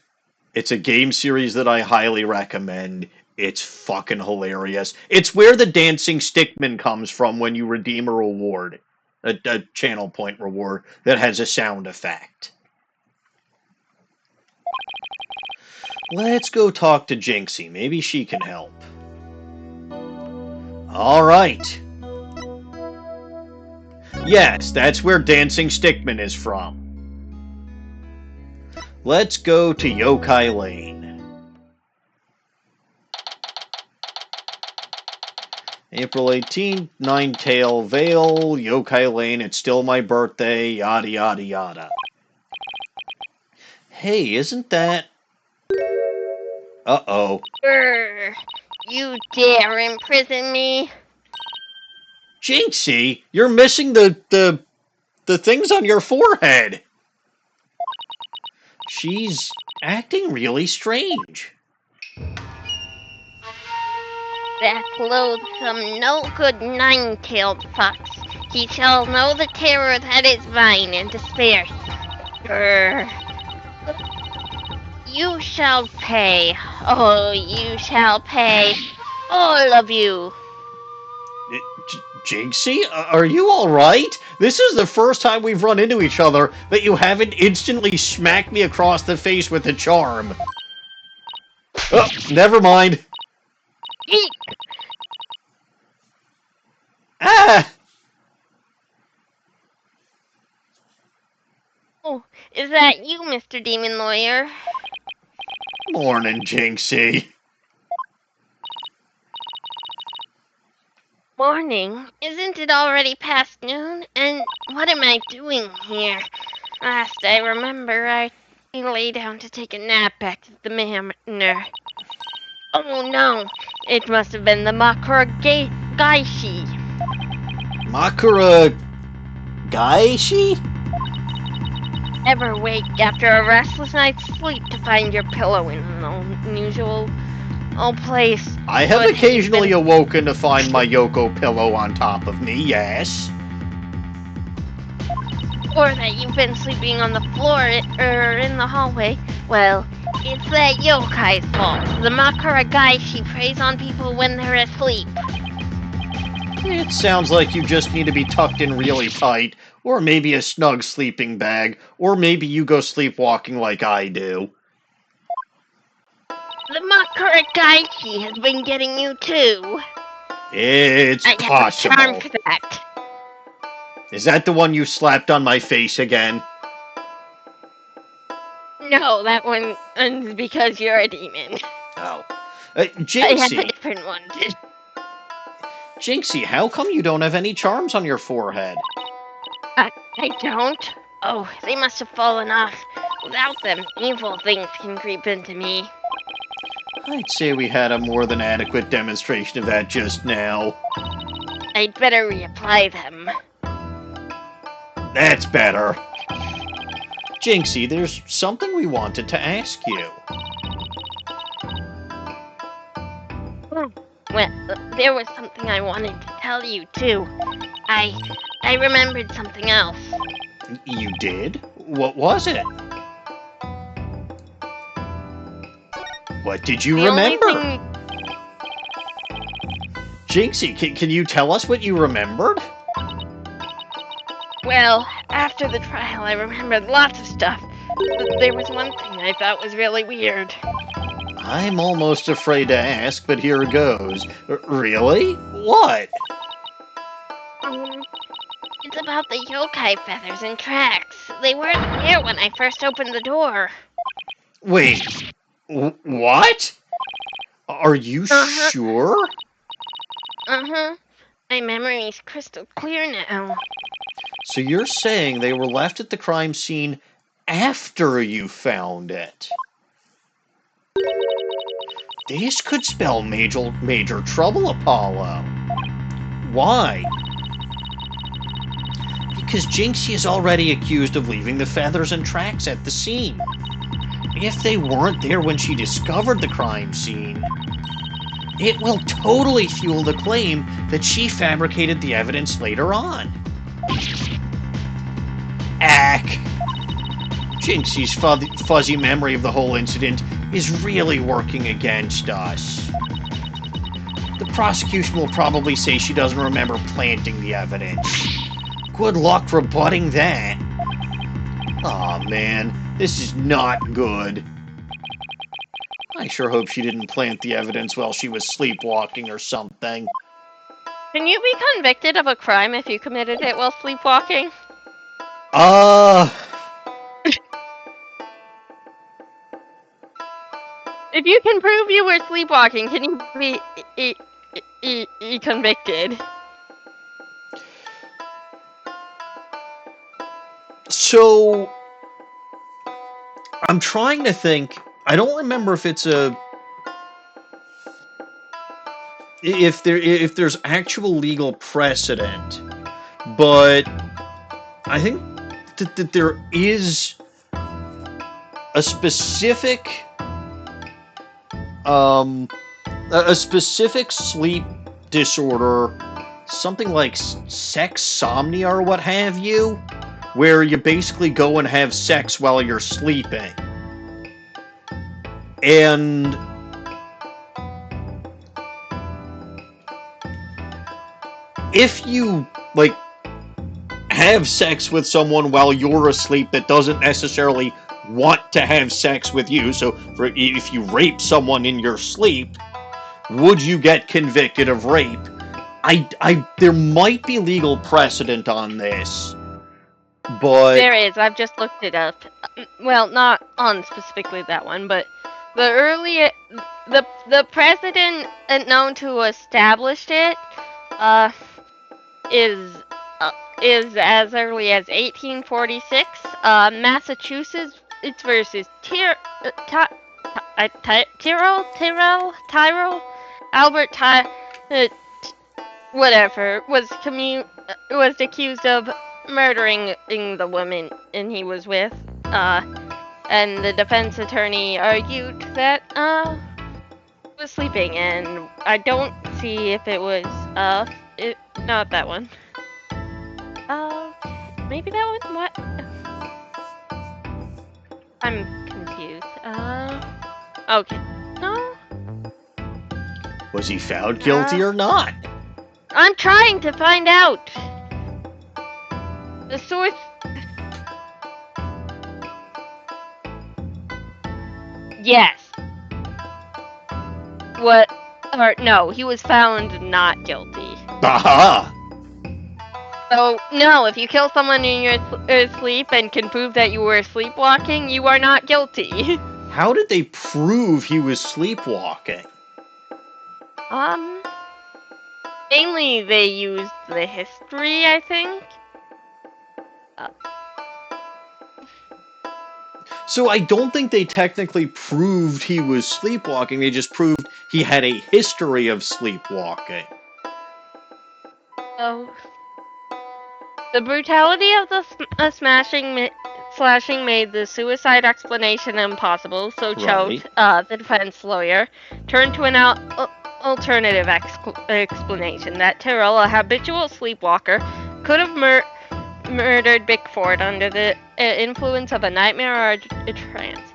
it's a game series that I highly recommend. It's fucking hilarious. It's where the dancing Stickmin comes from when you redeem a reward. A channel point reward that has a sound effect. Let's go talk to Jinxie. Maybe she can help. Alright. Yes, that's where Dancing Stickmin is from. Let's go to Yokai Lane. April 18th, Ninetail Vale, Yokai Lane, it's still my birthday, yada yada yada. Hey, isn't that... Uh-oh. You dare imprison me? Jinxie, you're missing the things on your forehead. She's acting really strange. That loathsome, no-good nine-tailed fox. He shall know the terror that is mine and despair. You shall pay. Oh, you shall pay. All of you. Jinxie, are you alright? This is the first time we've run into each other that you haven't instantly smacked me across the face with a charm. Oh, never mind. Eek! Ah! Oh, is that you, Mr. Demon Lawyer? Morning, Jinxie. Morning. Isn't it already past noon? And what am I doing here? Last I remember, I lay down to take a nap back at the manor. Oh no, it must have been the Makura Gaishi. Makura... Gaishi? Ever wake after a restless night's sleep to find your pillow in an unusual place? I have occasionally awoken to find my Yoko pillow on top of me, yes. or that you've been sleeping on the floor or in the hallway, well, it's that yokai's fault. The Makara Gaishi preys on people when they're asleep. It sounds like you just need to be tucked in really tight, or maybe a snug sleeping bag, or maybe you go sleepwalking like I do. The Makara Gaishi has been getting you too. It's I possible. have a charm for that. Is that the one you slapped on my face again? No, that one is because you're a demon. Oh. I have a Jinxie, different one. Jinxie, how come you don't have any charms on your forehead? I don't? Oh, they must have fallen off. Without them, evil things can creep into me. I'd say we had a more than adequate demonstration of that just now. I'd better reapply them. That's better. Jinxie, there's something we wanted to ask you. Well, there was something I wanted to tell you, too. I remembered something else. You did? What was it? What did you The only remember? thing- Jinxie, can you tell us what you remembered? Well, after the trial, I remembered lots of stuff. But there was one thing I thought was really weird. I'm almost afraid to ask, but here goes. Really? What? It's about the yokai feathers and tracks. They weren't there when I first opened the door. Wait, what? Are you Uh-huh. sure? Uh-huh. My memory's crystal clear now. So you're saying they were left at the crime scene after you found it? This could spell major trouble, Apollo. Why? Because Jinxie is already accused of leaving the feathers and tracks at the scene. If they weren't there when she discovered the crime scene, it will totally fuel the claim that she fabricated the evidence later on. Ack! Jinxie's fuzzy memory of the whole incident is really working against us. The prosecution will probably say she doesn't remember planting the evidence. Good luck rebutting that. Aw, man, this is not good. I sure hope she didn't plant the evidence while she was sleepwalking or something. Can you be convicted of a crime if you committed it while sleepwalking? If you can prove you were sleepwalking, can you be convicted? So, I'm trying to think. I don't remember if it's if there's actual legal precedent, but I think that there is a specific sleep disorder, something like sexsomnia or what have you, where you basically go and have sex while you're sleeping. And if you, like, have sex with someone while you're asleep that doesn't necessarily want to have sex with you, so if you rape someone in your sleep, would you get convicted of rape? There might be legal precedent on this, but There is. I've just looked it up. Well, not on specifically that one, but the president known to established it is as early as 1846. Massachusetts. It's versus Tyrrell, Albert whatever was accused of murdering the woman and he was with. And the defense attorney argued that was sleeping, and I don't see if it was not that one. maybe that one? What? I'm confused. Okay. No? Was he found guilty or not? I'm trying to find out! The source... Yes. What? Or, no, he was found not guilty. Aha! So, no, if you kill someone in your sleep and can prove that you were sleepwalking, you are not guilty. How did they prove he was sleepwalking? Mainly they used the history, I think. So I don't think they technically proved he was sleepwalking, they just proved he had a history of sleepwalking. Oh. The brutality of the slashing made the suicide explanation impossible, so Choate, the defense lawyer, turned to an alternative explanation that Tyrrell, a habitual sleepwalker, could have murdered Bickford under the influence of a nightmare or a trance.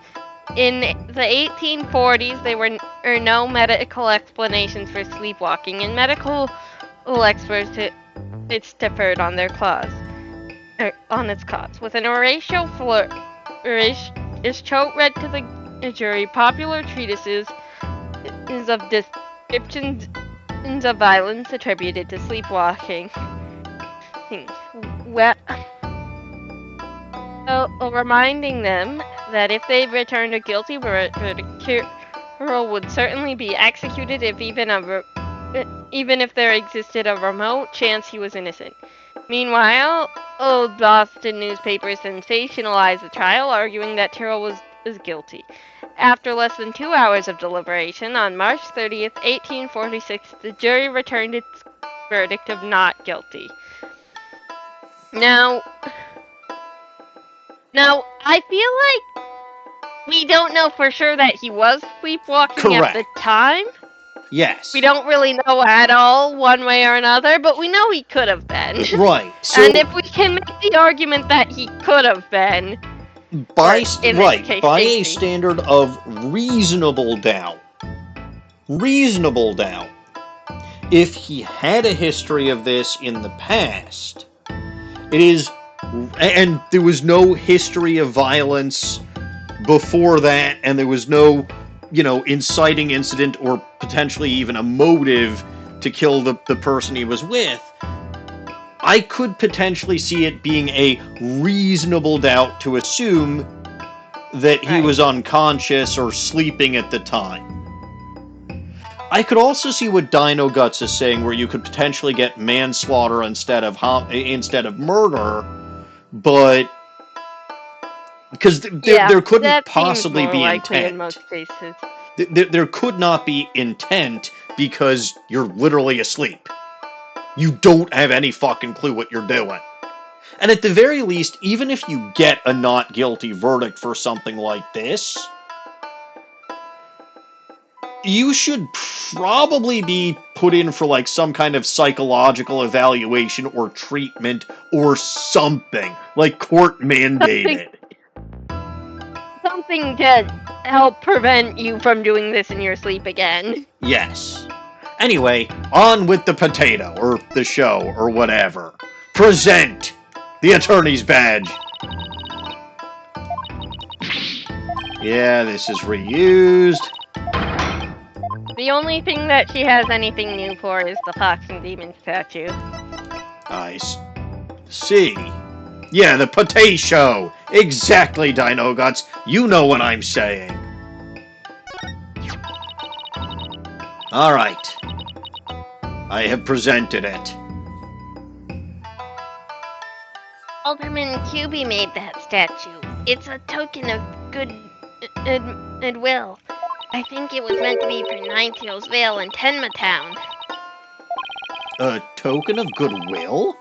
In the 1840s, there were no medical explanations for sleepwalking, and medical experts it's differed on their on its cause. With an Horatio flourish, Choate read to the jury popular treatises of descriptions of violence attributed to sleepwalking. Well, reminding them that if they returned a guilty verdict, Tyrrell would certainly be executed even if there existed a remote chance he was innocent. Meanwhile, old Boston newspapers sensationalized the trial, arguing that Tyrrell was guilty. After less than 2 hours of deliberation, on March 30th, 1846, the jury returned its verdict of not guilty. Now, I feel like we don't know for sure that he was sleepwalking at the time. Yes. We don't really know at all, one way or another, but we know he could have been. Right. So, and if we can make the argument that he could have been, by a standard of reasonable doubt, if he had a history of this in the past, and there was no history of violence before that, and there was no, inciting incident or potentially even a motive to kill the person he was with, I could potentially see it being a reasonable doubt to assume that he was unconscious or sleeping at the time. I could also see what Dino Guts is saying, where you could potentially get manslaughter instead of murder, but because there couldn't possibly be intent. In most cases. There could not be intent because you're literally asleep. You don't have any fucking clue what you're doing. And at the very least, even if you get a not guilty verdict for something like this, you should probably be put in for some kind of psychological evaluation or treatment or something, court mandated. Something to help prevent you from doing this in your sleep again. Yes. Anyway, on with the potato, or the show, or whatever. Present the attorney's badge. Yeah, this is reused. The only thing that she has anything new for is the Fox and Demon statue. Nice. See. Yeah, the potato show. Exactly, Dino Guts. You know what I'm saying. Alright. I have presented it. Alderman Kyubi made that statue. It's a token of goodwill. I think it was meant to be for Ninetales Vale and Tenma Town. A token of goodwill?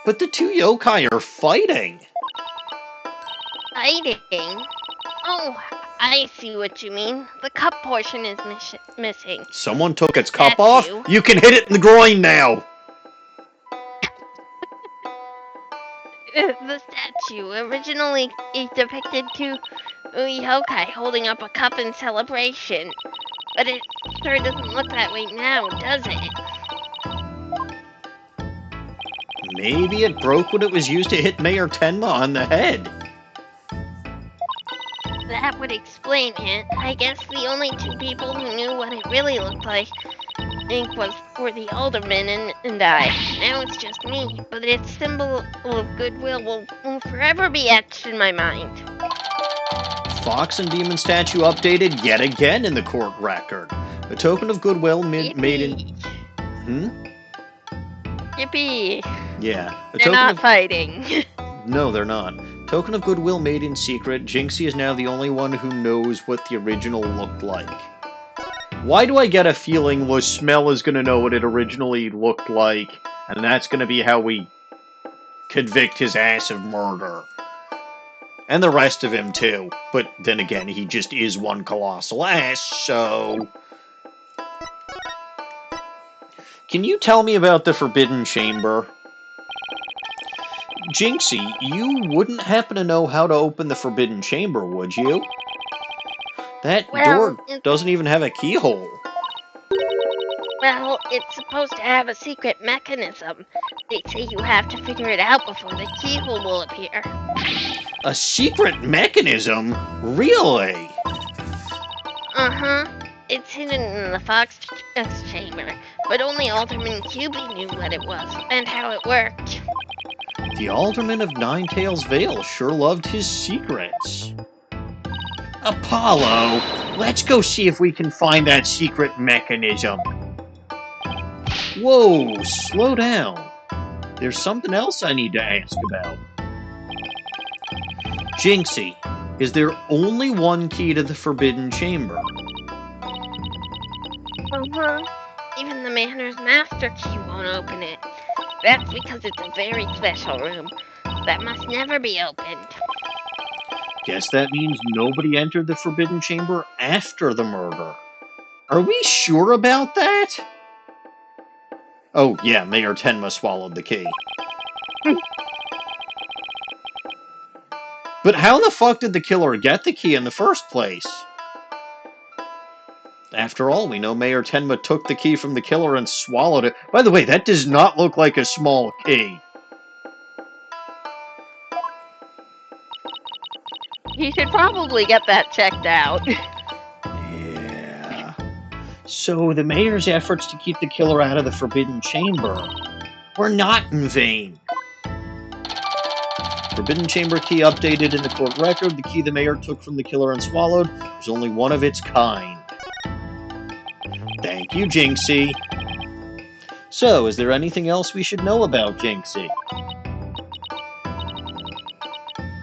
But the two yokai are fighting. Fighting? Oh, I see what you mean. The cup portion is missing. Someone took its cup off? You can hit it in the groin now! the statue originally depicted two yokai holding up a cup in celebration. But it sure doesn't look that way now, does it? Maybe it broke when it was used to hit Mayor Tenma on the head. That would explain it. I guess the only two people who knew what it really looked like were the alderman and I. Now it's just me, but its symbol of goodwill will forever be etched in my mind. Fox and Demon statue updated yet again in the court record. A token of goodwill made in... Yippee! Yeah. They're not fighting. No, they're not. Token of goodwill made in secret. Jinxie is now the only one who knows what the original looked like. Why do I get a feeling Smell is going to know what it originally looked like, and that's going to be how we convict his ass of murder? And the rest of him, too. But then again, he just is one colossal ass, so... Can you tell me about the Forbidden Chamber? Jinxie, you wouldn't happen to know how to open the Forbidden Chamber, would you? That door doesn't even have a keyhole. Well, it's supposed to have a secret mechanism. They say you have to figure it out before the keyhole will appear. A secret mechanism? Really? Uh-huh. It's hidden in the Fox chamber, but only Alderman Kyubi knew what it was and how it worked. The Alderman of Ninetails Vale sure loved his secrets. Apollo, let's go see if we can find that secret mechanism. Whoa, slow down. There's something else I need to ask about. Jinxie, is there only one key to the Forbidden Chamber? Uh-huh. Even the Manor's master key won't open it. That's because it's a very special room that must never be opened. Guess that means nobody entered the Forbidden Chamber after the murder. Are we sure about that? Oh, yeah, Mayor Tenma swallowed the key. But how the fuck did the killer get the key in the first place? After all, we know Mayor Tenma took the key from the killer and swallowed it. By the way, that does not look like a small key. You should probably get that checked out. Yeah. So the mayor's efforts to keep the killer out of the Forbidden Chamber were not in vain. Forbidden Chamber key updated in the court record. The key the mayor took from the killer and swallowed was only one of its kind. Thank you, Jinxie. So, is there anything else we should know about Jinxie?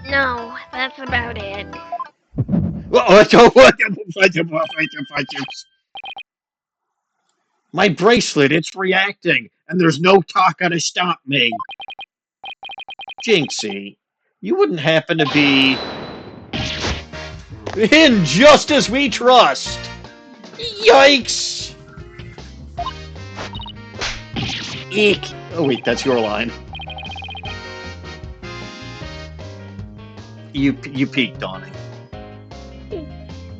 No, that's about it. My bracelet, it's reacting, and there's no Taka to stop me. Jinxie, you wouldn't happen to be... In Justice We Trust! Yikes! Eek! Oh wait, that's your line. You peeked, Dawning.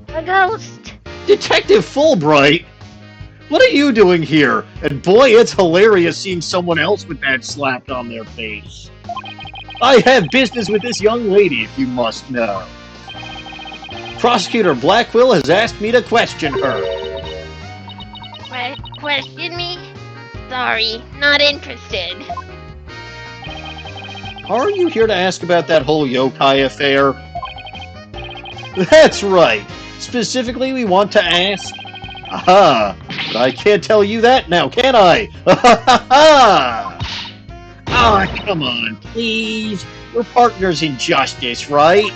A ghost! Detective Fulbright? What are you doing here? And boy, it's hilarious seeing someone else with that slapped on their face. I have business with this young lady, if you must know. Prosecutor Blackwell has asked me to question her. Question me? Sorry, not interested. Are you here to ask about that whole yokai affair? That's right. Specifically, we want to ask... Aha! But I can't tell you that now, can I? Ah, come on, please. We're partners in justice, right?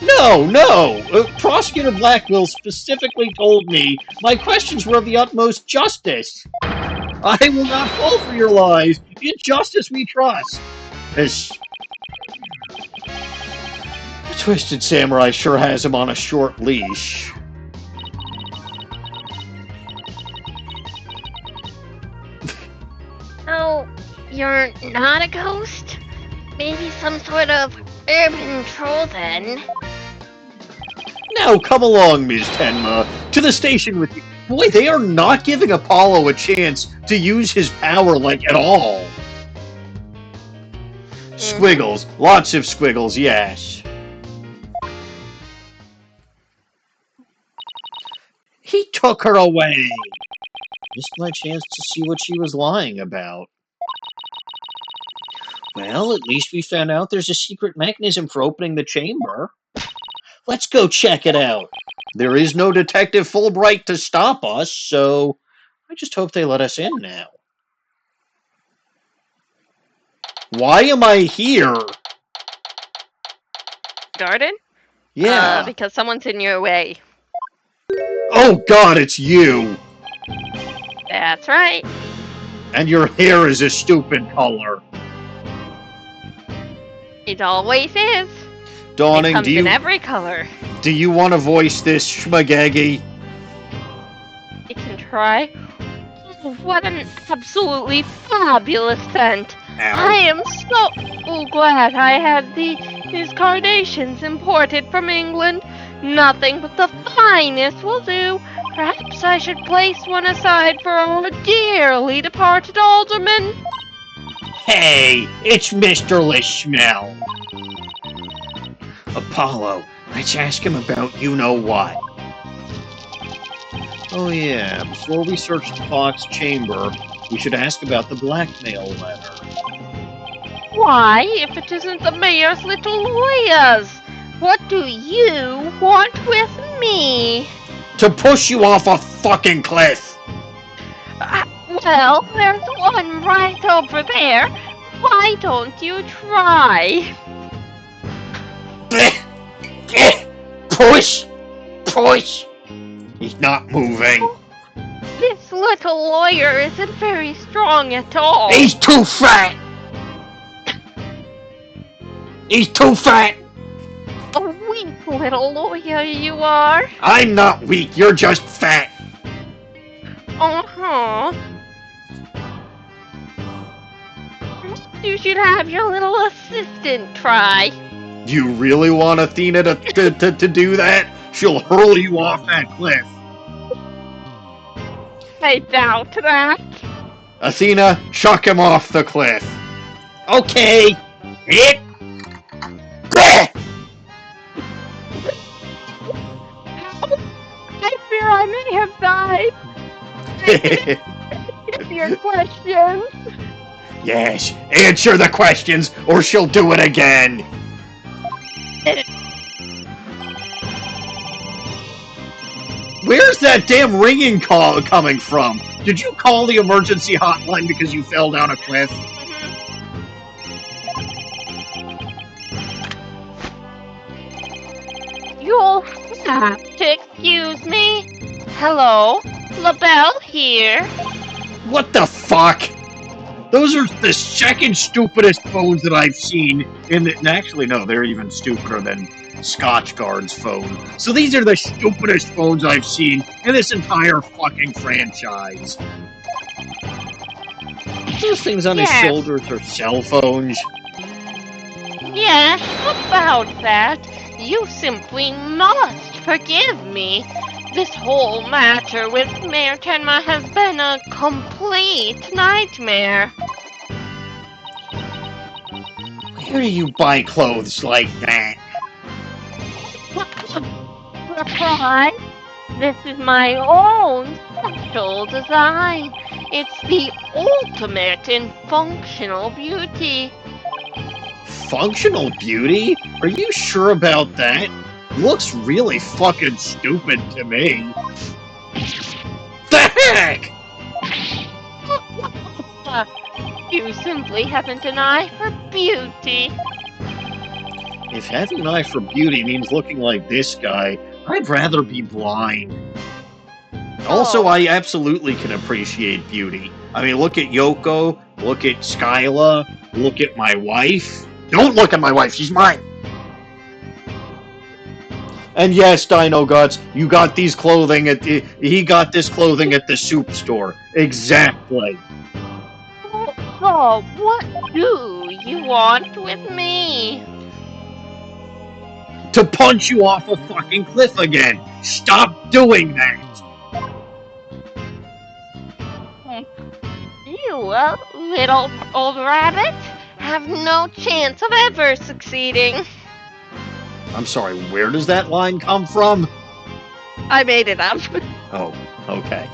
No! Prosecutor Blackwell specifically told me my questions were of the utmost justice. I will not fall for your lies. In justice we trust. This Twisted Samurai sure has him on a short leash. Oh, you're not a ghost? Maybe some sort of urban troll then. Now, come along, Ms. Tenma, to the station with you. Boy, they are not giving Apollo a chance to use his power, like, at all. Squiggles. Lots of squiggles, yes. He took her away. Missed my chance to see what she was lying about. Well, at least we found out there's a secret mechanism for opening the chamber. Let's go check it out. There is no Detective Fulbright to stop us, so I just hope they let us in now. Why am I here? Garden? Yeah. Because someone's in your way. Oh God, it's you. That's right. And your hair is a stupid color. It always is. Dawning, it comes in every color. Do you want to voice this schmagaggy? You can try. What an absolutely fabulous scent. Ow. I am so glad I had these carnations imported from England. Nothing but the finest will do. Perhaps I should place one aside for our dearly departed alderman. Hey, it's Mr. Lishmel. Apollo, let's ask him about you-know-what. Oh yeah, before we search the Fox chamber, we should ask about the blackmail letter. Why, if it isn't the mayor's little lawyers? What do you want with me? To push you off a fucking cliff! Well, there's one right over there. Why don't you try? Push! Push! He's not moving. This little lawyer isn't very strong at all. He's too fat! He's too fat! A weak little lawyer you are. I'm not weak, you're just fat. Uh-huh. You should have your little assistant try. You really want Athena to do that? She'll hurl you off that cliff. I doubt that. Athena, chuck him off the cliff. Okay. Hit. I fear I may have died. Your questions. Yes, answer the questions, or she'll do it again. Where's that damn ringing call coming from? Did you call the emergency hotline because you fell down a cliff? You'll have to excuse me. Hello, LaBelle here. What the fuck? Those are the second stupidest phones that I've seen. And actually, no, they're even stupider than Scotchgard's phone. So these are the stupidest phones I've seen in this entire fucking franchise. Those things on his shoulders are cell phones. Yes, about that. You simply must forgive me. This whole matter with Mayor Tenma has been a complete nightmare. Where do you buy clothes like that? Surprise! This is my own special design. It's the ultimate in functional beauty. Functional beauty? Are you sure about that? Looks really fucking stupid to me. The heck? You simply haven't an eye for beauty. If having an eye for beauty means looking like this guy, I'd rather be blind. Also, I absolutely can appreciate beauty. I mean, look at Yoko, look at Skyla, look at my wife. Don't look at my wife, she's mine! And yes, Dino Guts, you got these clothing at the... He got this clothing at the soup store. Exactly. So, what do you want with me? To punch you off a fucking cliff again! Stop doing that! You, little old rabbit, have no chance of ever succeeding. I'm sorry, where does that line come from? I made it up. Oh, okay.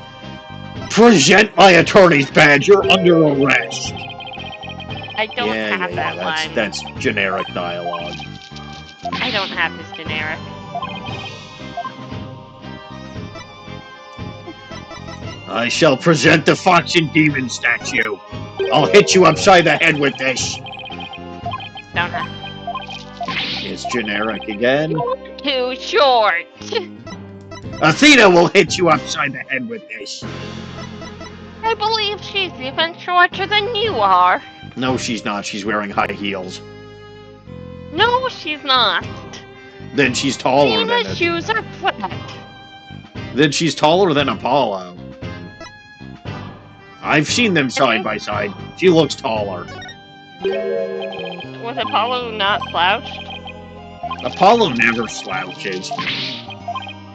Present my attorney's badge, you're under arrest! I don't have that line. That's generic dialogue. I don't have this generic. I shall present the Fox and Demon statue. I'll hit you upside the head with this. Don't have. It's generic again. Too short. Athena will hit you upside the head with this. I believe she's even shorter than you are. No, she's not. She's wearing high heels. No, she's not. Then she's taller than Tina's shoes are flat. Then she's taller than Apollo. I've seen them side by side. She looks taller. Was Apollo not slouched? Apollo never slouches.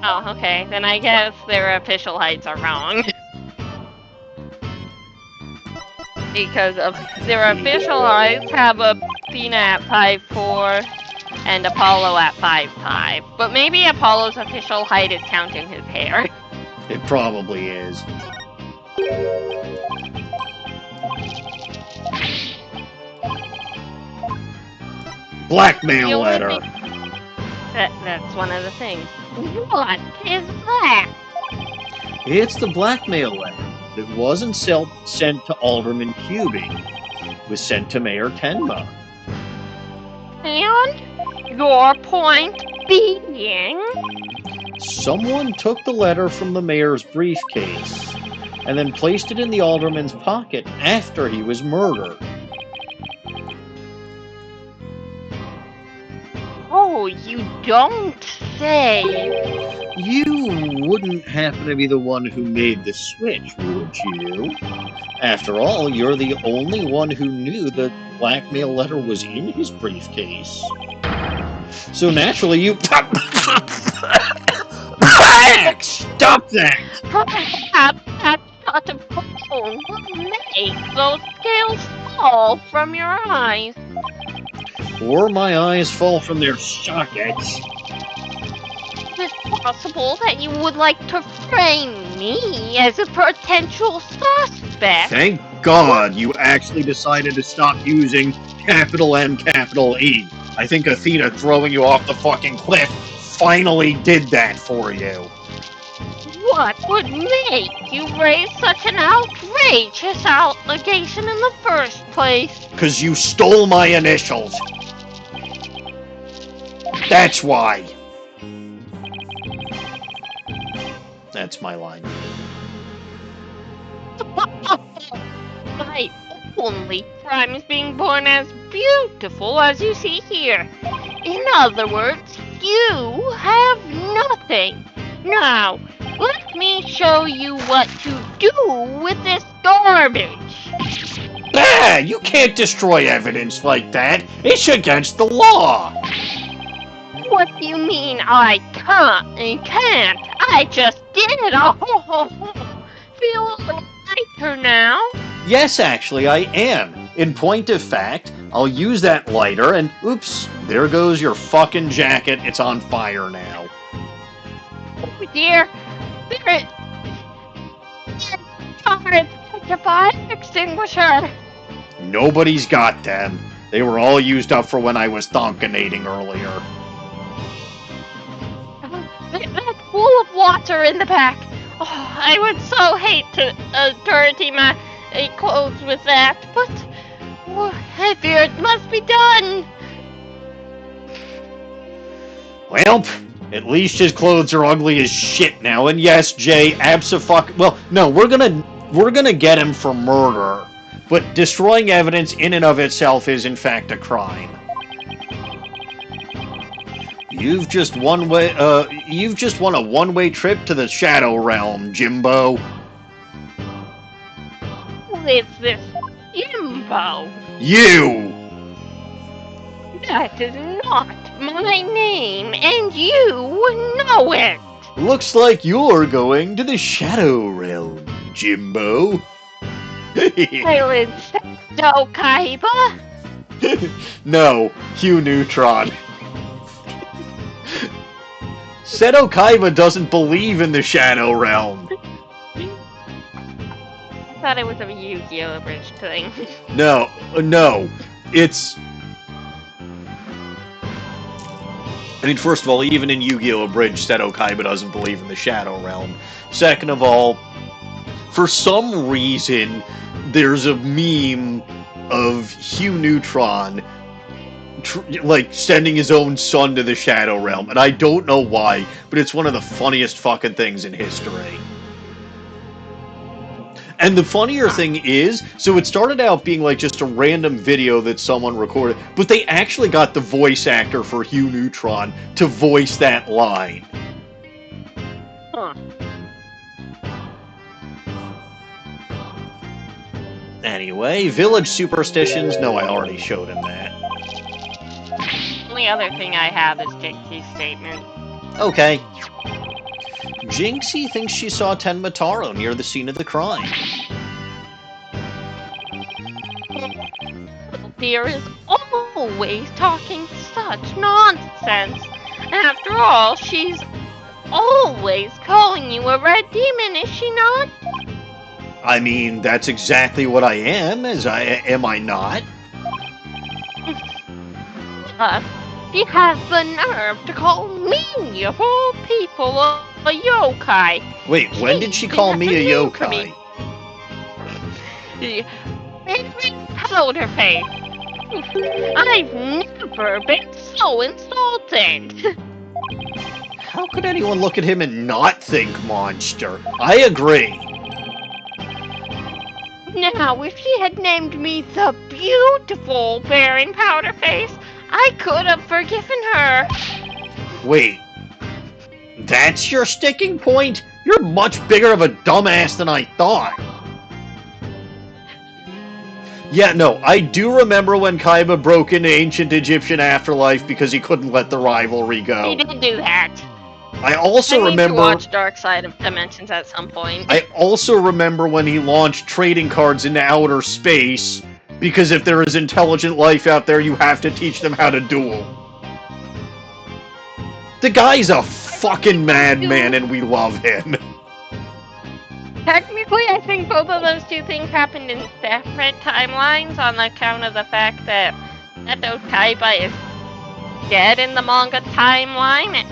Oh, okay. Then I guess their official heights are wrong. Because of their official heights have Athena at 5'4" and Apollo at 5'5". But maybe Apollo's official height is counting his hair. It probably is. Blackmail letter. That's one of the things. What is that? It's the blackmail letter. It wasn't sent to Alderman Kyubi. It was sent to Mayor Tenma. And your point being? Someone took the letter from the mayor's briefcase and then placed it in the alderman's pocket after he was murdered. Oh, you don't say. You wouldn't happen to be the one who made the switch, would you? After all, you're the only one who knew the blackmail letter was in his briefcase. So naturally you... Stop that! Perhaps that shot of bone will make those scales fall from your eyes. Or my eyes fall from their sockets. Is it possible that you would like to frame me as a potential suspect? Thank God you actually decided to stop using capital M, capital E. I think Athena throwing you off the fucking cliff finally did that for you. What would make you raise such an outrageous allegation in the first place? 'Cause you stole my initials. That's why. That's my line. My only crime is being born as beautiful as you see here. In other words, you have nothing. Now, let me show you what to do with this garbage. Bah! You can't destroy evidence like that. It's against the law. What do you mean I can't? I just did it. Oh, feel a little lighter now? Yes, actually, I am. In point of fact, I'll use that lighter and oops, there goes your fucking jacket. It's on fire now. Oh dear, there it. It's a fire extinguisher. Nobody's got them. They were all used up for when I was thonkinating earlier. That's full of water in the back. Oh, I would so hate to dirty my clothes with that, but I fear it must be done. Well, at least his clothes are ugly as shit now. And yes, Jay, well, no, we're gonna get him for murder. But destroying evidence in and of itself is in fact a crime. You've just won a one-way trip to the Shadow Realm, Jimbo. Who is this Jimbo? You! That is not my name, and you know it! Looks like you're going to the Shadow Realm, Jimbo. Silent Seto Kaiba! No, Hugh Neutron. Seto Kaiba doesn't believe in the Shadow Realm. I thought it was a Yu-Gi-Oh! Abridged thing. No, it's... I mean, first of all, even in Yu-Gi-Oh! Abridged, Seto Kaiba doesn't believe in the Shadow Realm. Second of all, for some reason, there's a meme of Hugh Neutron like sending his own son to the Shadow Realm, and I don't know why, but it's one of the funniest fucking things in history. And the funnier thing is, so it started out being like just a random video that someone recorded, but they actually got the voice actor for Hugh Neutron to voice that line. Huh. Anyway, village superstitions. No, I already showed him that. The only other thing I have is Jinxie's statement. Okay. Jinxie thinks she saw Tenmataro near the scene of the crime. Dear is always talking such nonsense. After all, she's always calling you a red demon, is she not? I mean, that's exactly what I am, am I not? She has the nerve to call me, of all people, a yokai. Wait, when did she call me a yokai? Favorite powder face. I've never been so insulted. How could anyone look at him and not think monster? I agree. Now, if she had named me the beautiful Baron Powderface, I could have forgiven her. Wait, that's your sticking point? You're much bigger of a dumbass than I thought. Yeah, no, I do remember when Kaiba broke into ancient Egyptian afterlife because he couldn't let the rivalry go. He did do that. I also remember... to watch Dark Side of Dimensions at some point. I also remember when he launched trading cards into outer space, because if there is intelligent life out there, you have to teach them how to duel. The guy's a fucking madman, and we love him. Technically, I think both of those two things happened in separate timelines on account of the fact that Seto Kaiba is dead in the manga timeline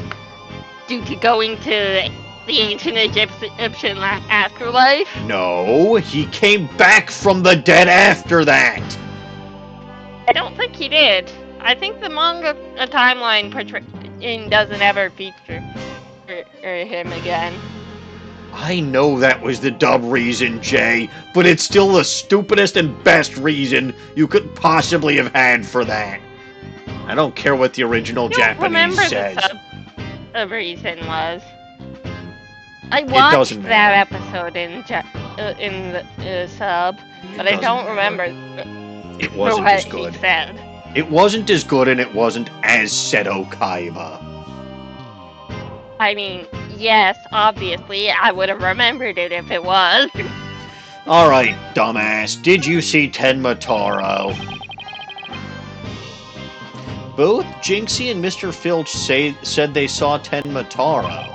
due to going to the ancient Egyptian afterlife. No, he came back from the dead after that. I don't think he did. I think the manga timeline doesn't ever feature him again. I know that was the dub reason, Jay, but it's still the stupidest and best reason you could possibly have had for that. I don't care what the original Japanese says. The reason was I watched that episode in the sub, but I don't remember. It wasn't as good. He said. It wasn't as good, and it wasn't as Seto Kaiba. I mean, yes, obviously, I would have remembered it if it was. Alright, dumbass, did you see Tenmataro? Both Jinxie and Mr. Filch said they saw Tenmataro.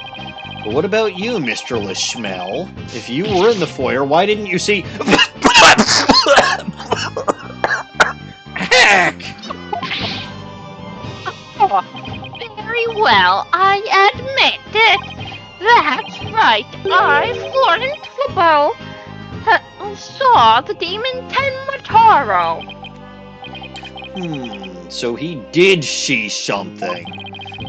But what about you, Mr. LeSchmel? If you were in the foyer, why didn't you see... Heck! Oh, very well, I admit it. That's right, I, Florence LeBeau, saw the demon Tenmataro. So he did see something.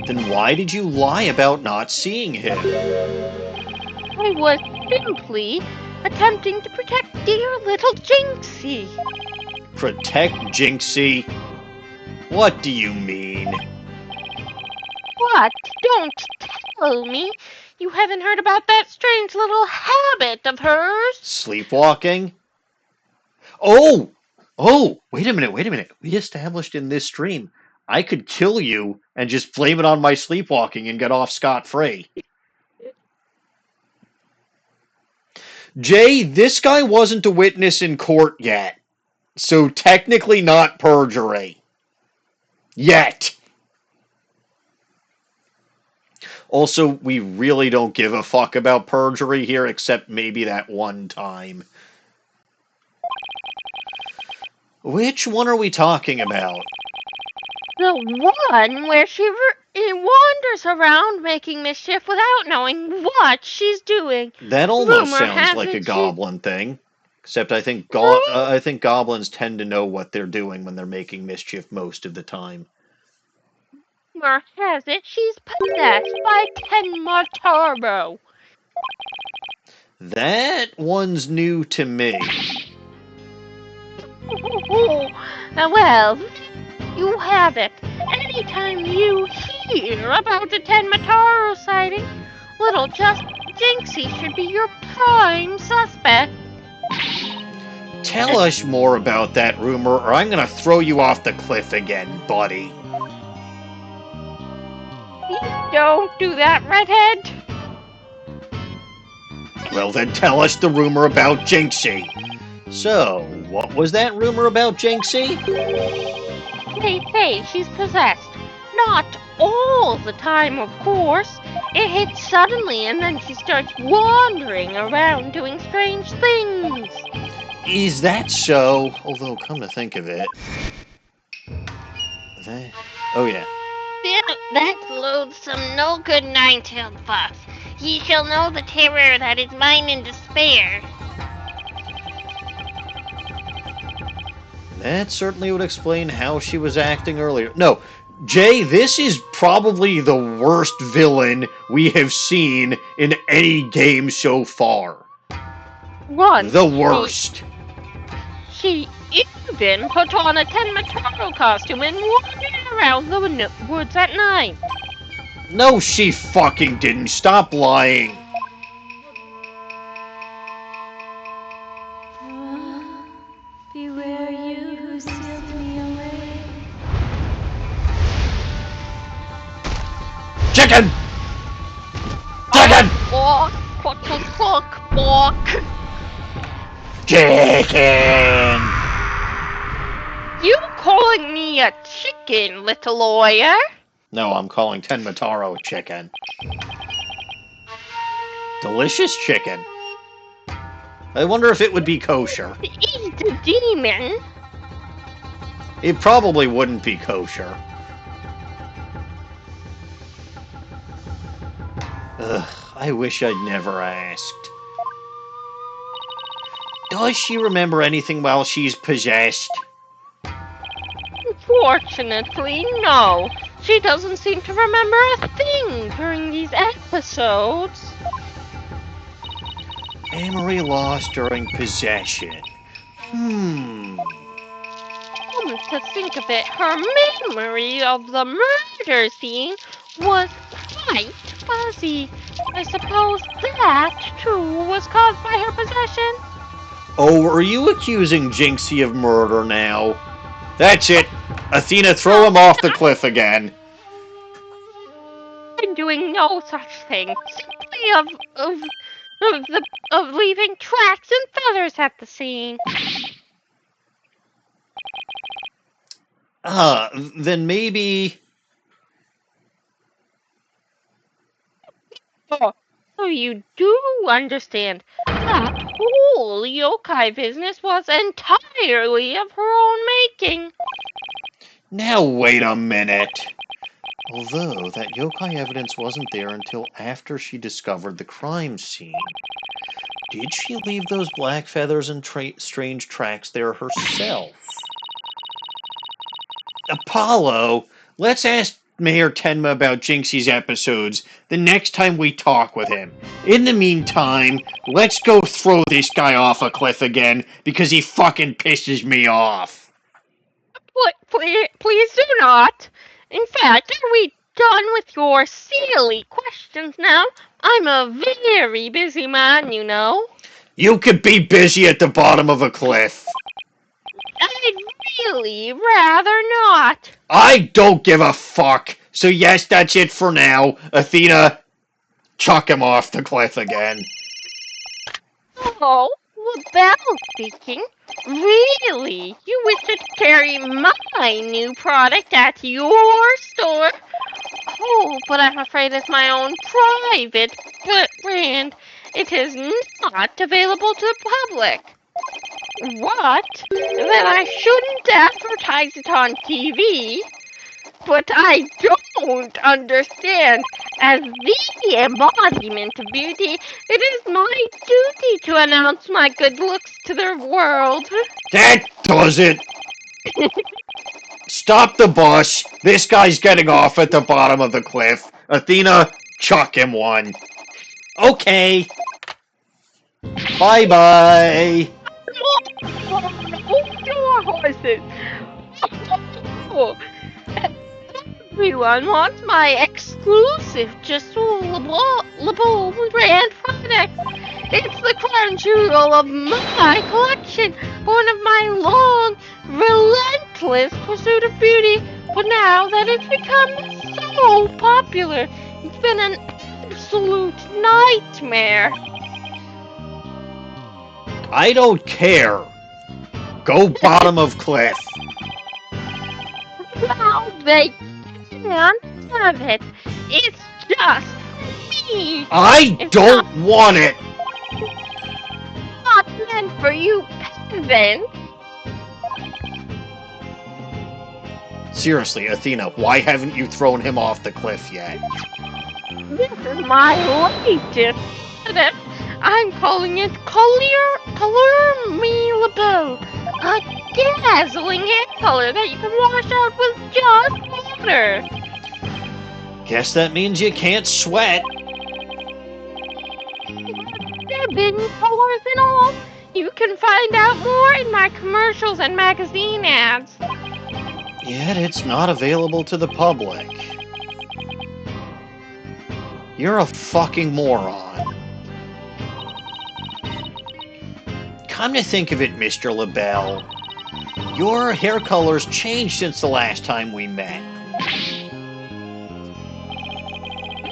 Then why did you lie about not seeing him? I was simply attempting to protect dear little Jinxie. Protect Jinxie? What do you mean? What? Don't tell me you haven't heard about that strange little habit of hers? Sleepwalking? Oh, wait a minute. We established in this stream I could kill you and just blame it on my sleepwalking and get off scot-free. Jay, this guy wasn't a witness in court yet, so technically not perjury. Yet. Also, we really don't give a fuck about perjury here, except maybe that one time. Which one are we talking about? The one where she wanders around making mischief without knowing what she's doing. That almost Rumor sounds like a goblin thing. Except I think goblins tend to know what they're doing when they're making mischief most of the time. Rumor has it she's possessed by Tenma Turbo. That one's new to me. Well, you have it. Anytime you hear about the Tenmataro sighting, little just Jinxie should be your prime suspect. Tell us more about that rumor, or I'm gonna throw you off the cliff again, buddy. Don't do that, redhead. Well, then tell us the rumor about Jinxie. So, what was that rumor about Jinxie? They say she's possessed. Not all the time, of course. It hits suddenly and then she starts wandering around doing strange things. Is that so? Although, come to think of it... Oh, yeah. That loathsome, no-good nine-tailed fox. He shall know the terror that is mine in despair. That certainly would explain how she was acting earlier. No, Jay, this is probably the worst villain we have seen in any game so far. Once the worst. She even put on a Tenmataro costume and wandered around the woods at night. No, she fucking didn't. Stop lying. Beware you who sealed me away. Chicken! Chicken! Walk, walk, walk. Chicken! You calling me a chicken, little lawyer? No, I'm calling Tenmataro chicken. Delicious chicken. I wonder if it would be kosher. Eat a demon. It probably wouldn't be kosher. Ugh, I wish I'd never asked. Does she remember anything while she's possessed? Unfortunately, no. She doesn't seem to remember a thing during these episodes. Memory lost during possession. Come to think of it, her memory of the murder scene was quite fuzzy. I suppose that, too, was caused by her possession. Oh, are you accusing Jinxie of murder now? That's it. Athena, throw him off the cliff again. I'm doing no such thing. Simply of leaving tracks and feathers at the scene. Then maybe... Oh, so you do understand. That whole yokai business was entirely of her own making. Now wait a minute. Although, that yokai evidence wasn't there until after she discovered the crime scene. Did she leave those black feathers and strange tracks there herself? Apollo, let's ask Mayor Tenma about Jinxie's episodes the next time we talk with him. In the meantime, let's go throw this guy off a cliff again, because he fucking pisses me off. Please do not. In fact, are we done with your silly questions now? I'm a very busy man, you know. You could be busy at the bottom of a cliff. I'd really rather not. I don't give a fuck. So yes, that's it for now. Athena, chuck him off the cliff again. Oh, well, speaking. Really? You wish to carry my new product at your store? Oh, but I'm afraid it's my own private brand. It is not available to the public. What? Then I shouldn't advertise it on TV? But I don't understand. As the embodiment of beauty, it is my duty to announce my good looks to the world. That does it. Stop the bus. This guy's getting off at the bottom of the cliff. Athena, chuck him one. Okay. Bye-bye. Your horses. Oh, everyone wants my exclusive, just level brand product. It's the crown jewel of my collection, born of my long, relentless pursuit of beauty. But now that it's become so popular, it's been an absolute nightmare. I don't care. Go bottom of cliff. Now they can't have it. It's just me. I don't want it. Not meant for you peasants. Seriously, Athena, why haven't you thrown him off the cliff yet? This is my latest product. I'm calling it Color Me Label. A dazzling hair color that you can wash out with just water. Guess that means you can't sweat. There have been colors and all. You can find out more in my commercials and magazine ads. Yet it's not available to the public. You're a fucking moron. Come to think of it, Mr. LaBelle, your hair color's changed since the last time we met.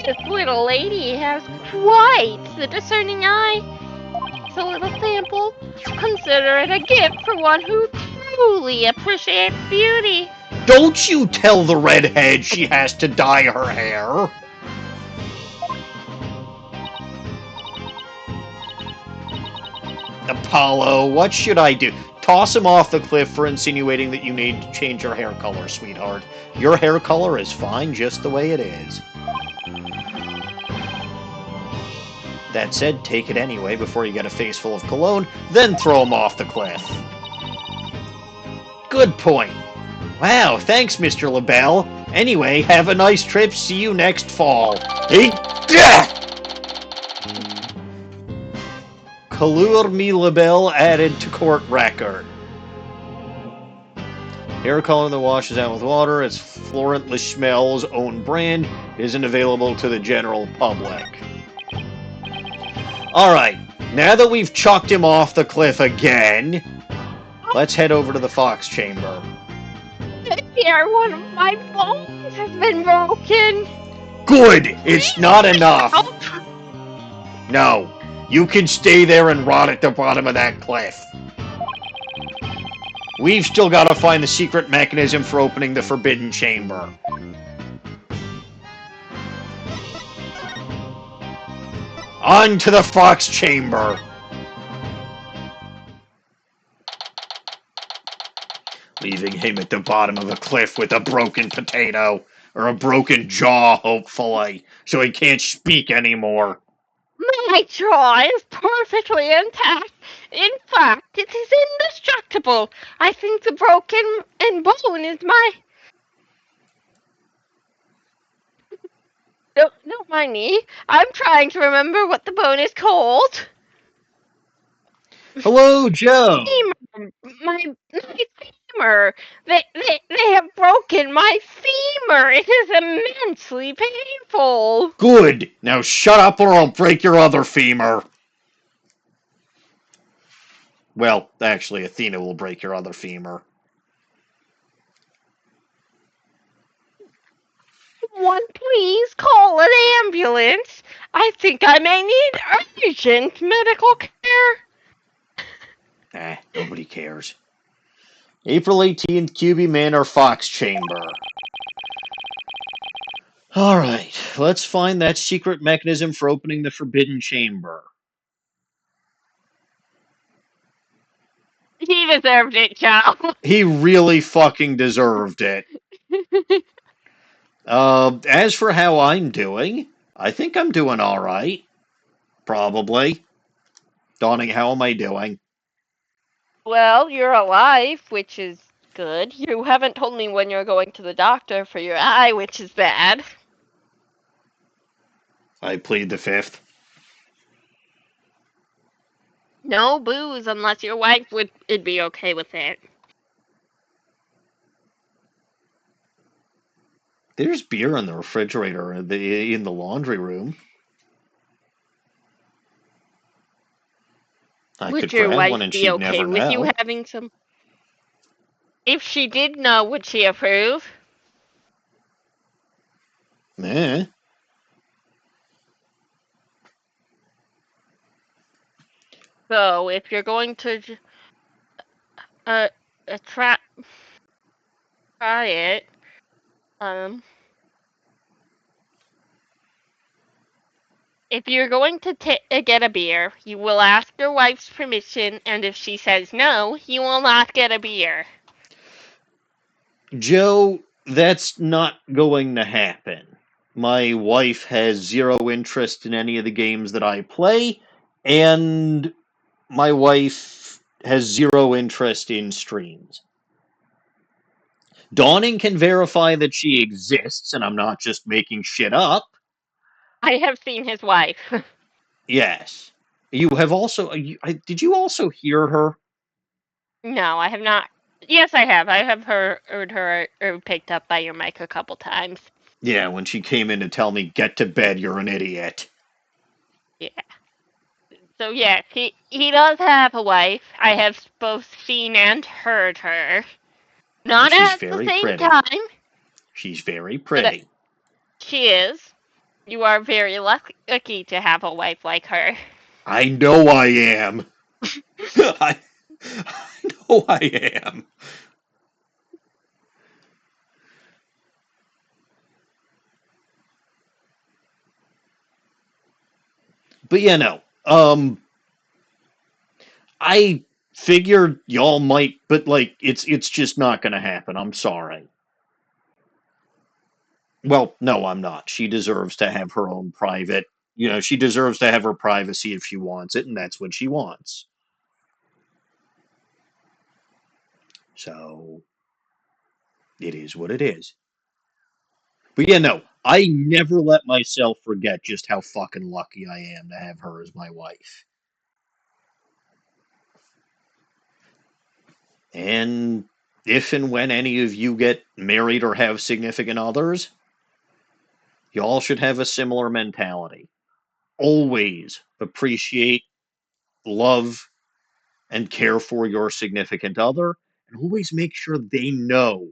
This little lady has quite the discerning eye. It's a little sample. Consider it a gift for one who truly appreciates beauty. Don't you tell the redhead she has to dye her hair. Apollo, what should I do? Toss him off the cliff for insinuating that you need to change your hair color, sweetheart. Your hair color is fine just the way it is. That said, take it anyway before you get a face full of cologne, then throw him off the cliff. Good point. Wow, thanks, Mr. LaBelle. Anyway, have a nice trip. See you next fall. Hey, Color Me Label added to court record. Hair color that washes out with water, it's Florent Leschmel's own brand, isn't available to the general public. Alright, now that we've chucked him off the cliff again, let's head over to the Fox Chamber. Here, one of my bones has been broken. Good! It's not enough! No. You can stay there and rot at the bottom of that cliff. We've still got to find the secret mechanism for opening the Forbidden Chamber. On to the Fox Chamber! Leaving him at the bottom of a cliff with a broken potato. Or a broken jaw, hopefully. So he can't speak anymore. My jaw is perfectly intact. In fact, it is indestructible. I think the broken bone is my... Don't mind me. I'm trying to remember what the bone is called. Hello, Joe. Femur. My femur. They have broken my femur. It is immensely painful. Good. Now shut up or I'll break your other femur. Well, actually, Athena will break your other femur. Someone please call an ambulance. I think I may need urgent medical care. Nobody cares. April 18th, Kyubi Manor, Fox Chamber. Alright, let's find that secret mechanism for opening the Forbidden Chamber. He deserved it, Joe. He really fucking deserved it. As for how I'm doing, I think I'm doing alright. Probably. Dawning, how am I doing? Well, you're alive, which is good. You haven't told me when you're going to the doctor for your eye, which is bad. I plead the fifth. No booze unless your wife would be okay with it. There's beer in the refrigerator in the laundry room. I Would could your grab wife one and be she'd okay never with you know. having some? If she did know, would she approve? Eh. So, if you're going to try it, if you're going to get a beer, you will ask your wife's permission, and if she says no, you will not get a beer. Joe, that's not going to happen. My wife has zero interest in any of the games that I play, and my wife has zero interest in streams. Dawning can verify that she exists, and I'm not just making shit up. I have seen his wife. Yes. You have also. Did you also hear her? No, I have not. Yes, I have. I have heard her picked up by your mic a couple times. Yeah, when she came in to tell me, get to bed, you're an idiot. Yeah. So yes, he does have a wife. I have both seen and heard her. Not She's at the very same pretty. time. She's very But pretty. she is. You are very lucky to have a wife like her. I know I am. I know I am. But yeah, no. I figured y'all might, but like, it's just not gonna happen. I'm sorry. Well, no, I'm not. She deserves to have her own private. She deserves to have her privacy if she wants it, and that's what she wants. So it is what it is. But yeah, no, I never let myself forget just how fucking lucky I am to have her as my wife. And if and when any of you get married or have significant others, y'all should have a similar mentality. Always appreciate, love, and care for your significant other, and always make sure they know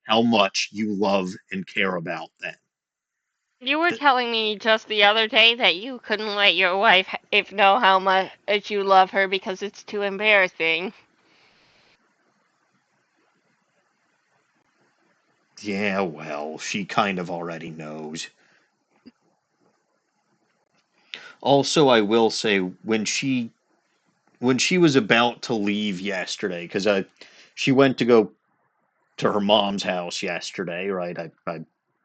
how much you love and care about them. You were telling me just the other day that you couldn't let your wife know how much you love her because it's too embarrassing. Yeah, well, she kind of already knows. Also, I will say when she was about to leave yesterday, because she went to go to her mom's house yesterday, right?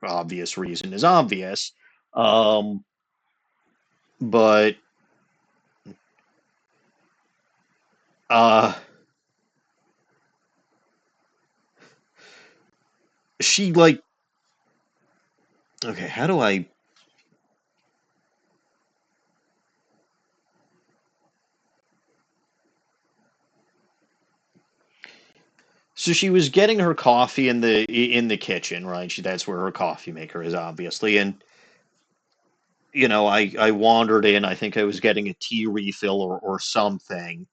Obvious reason is obvious, but uh, she like, okay, how do I? So she was getting her coffee in the kitchen, right? That's where her coffee maker is, obviously, and I wandered in. I think I was getting a tea refill or something.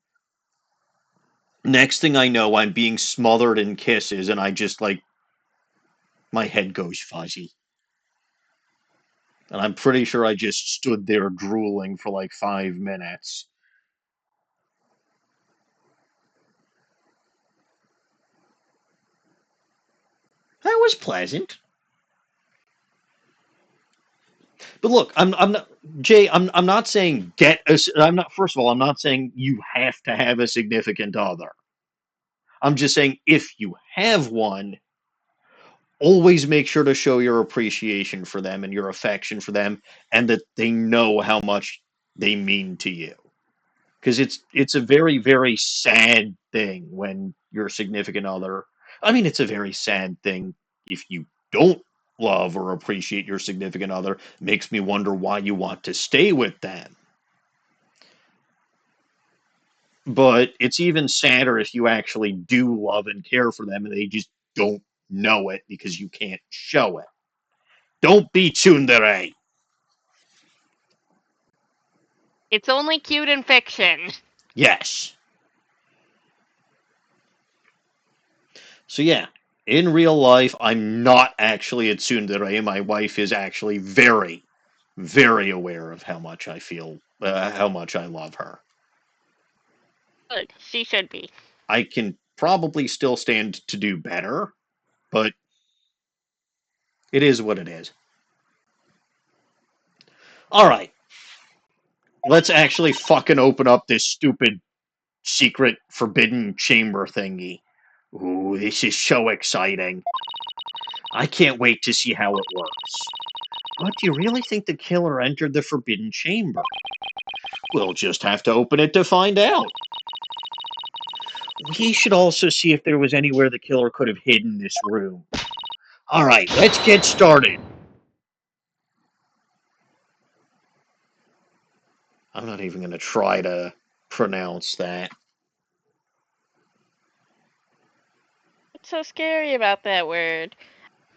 Next thing I know, I'm being smothered in kisses, and I just like my head goes fuzzy. And I'm pretty sure I just stood there drooling for like 5 minutes. That was pleasant. But look, I'm not Jay. I'm not saying get a. I'm not. First of all, I'm not saying you have to have a significant other. I'm just saying if you have one, always make sure to show your appreciation for them and your affection for them, and that they know how much they mean to you. Because it's a very, very sad thing when your significant other. I mean, it's a very sad thing if you don't love or appreciate your significant other. Makes me wonder why you want to stay with them. But it's even sadder if you actually do love and care for them and they just don't know it because you can't show it. Don't be tsundere. It's only cute in fiction. Yes. So yeah, in real life, I'm not actually a tsundere. My wife is actually very, very aware of how much I feel, how much I love her. Good. She should be. I can probably still stand to do better, but it is what it is. All right. Let's actually fucking open up this stupid secret forbidden chamber thingy. Ooh, this is so exciting. I can't wait to see how it works. But do you really think the killer entered the forbidden chamber? We'll just have to open it to find out. We should also see if there was anywhere the killer could have hidden this room. Alright, let's get started. I'm not even going to try to pronounce that. What's so scary about that word?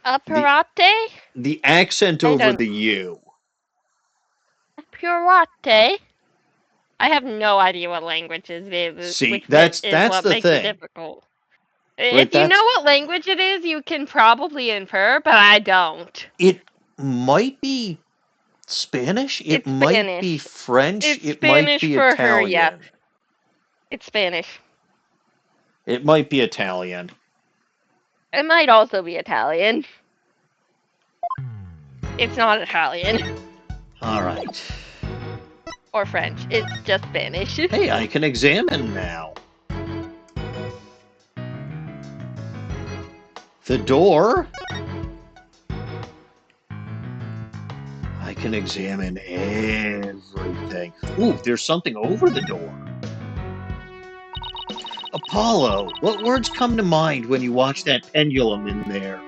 Apparate? The accent over the U. Apparate? I have no idea what language it is. See, that's what the makes thing. it difficult. Right, If you know what language it is, you can probably infer, but I don't. It might be Spanish. It might Spanish. be French. It's it Spanish might be for Italian. her, yep. It's Spanish. It might be Italian. It might also be Italian. It's not Italian. All right. Or French. It's just Spanish. Hey, I can examine now. The door. I can examine everything. Ooh, there's something over the door. Apollo, what words come to mind when you watch that pendulum in there?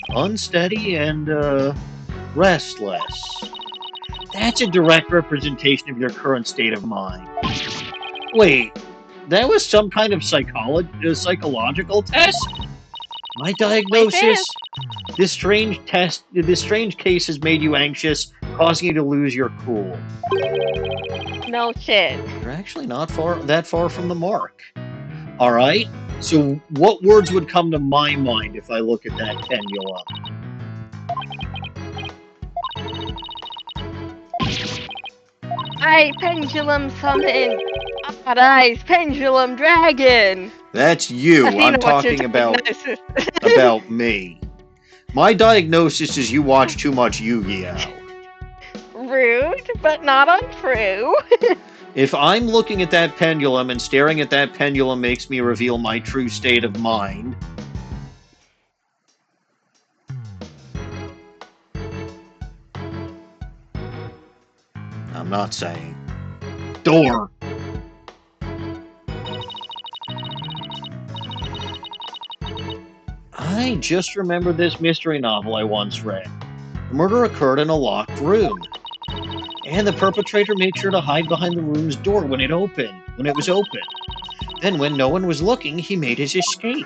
Unsteady and, restless. That's a direct representation of your current state of mind. Wait, that was some kind of psychological test? My diagnosis? This strange case has made you anxious, causing you to lose your cool. No shit. You're actually not that far from the mark. Alright, so what words would come to my mind if I look at that pendulum? I pendulum summon. Odd eyes, pendulum dragon. That's you. Athena, I'm talking about me. My diagnosis is you watch too much Yu-Gi-Oh. Rude, but not untrue. If I'm looking at that pendulum and staring at that pendulum makes me reveal my true state of mind, I'm not saying. Door. I just remembered this mystery novel I once read. The murder occurred in a locked room. And the perpetrator made sure to hide behind the room's door when it was open. Then when no one was looking, he made his escape.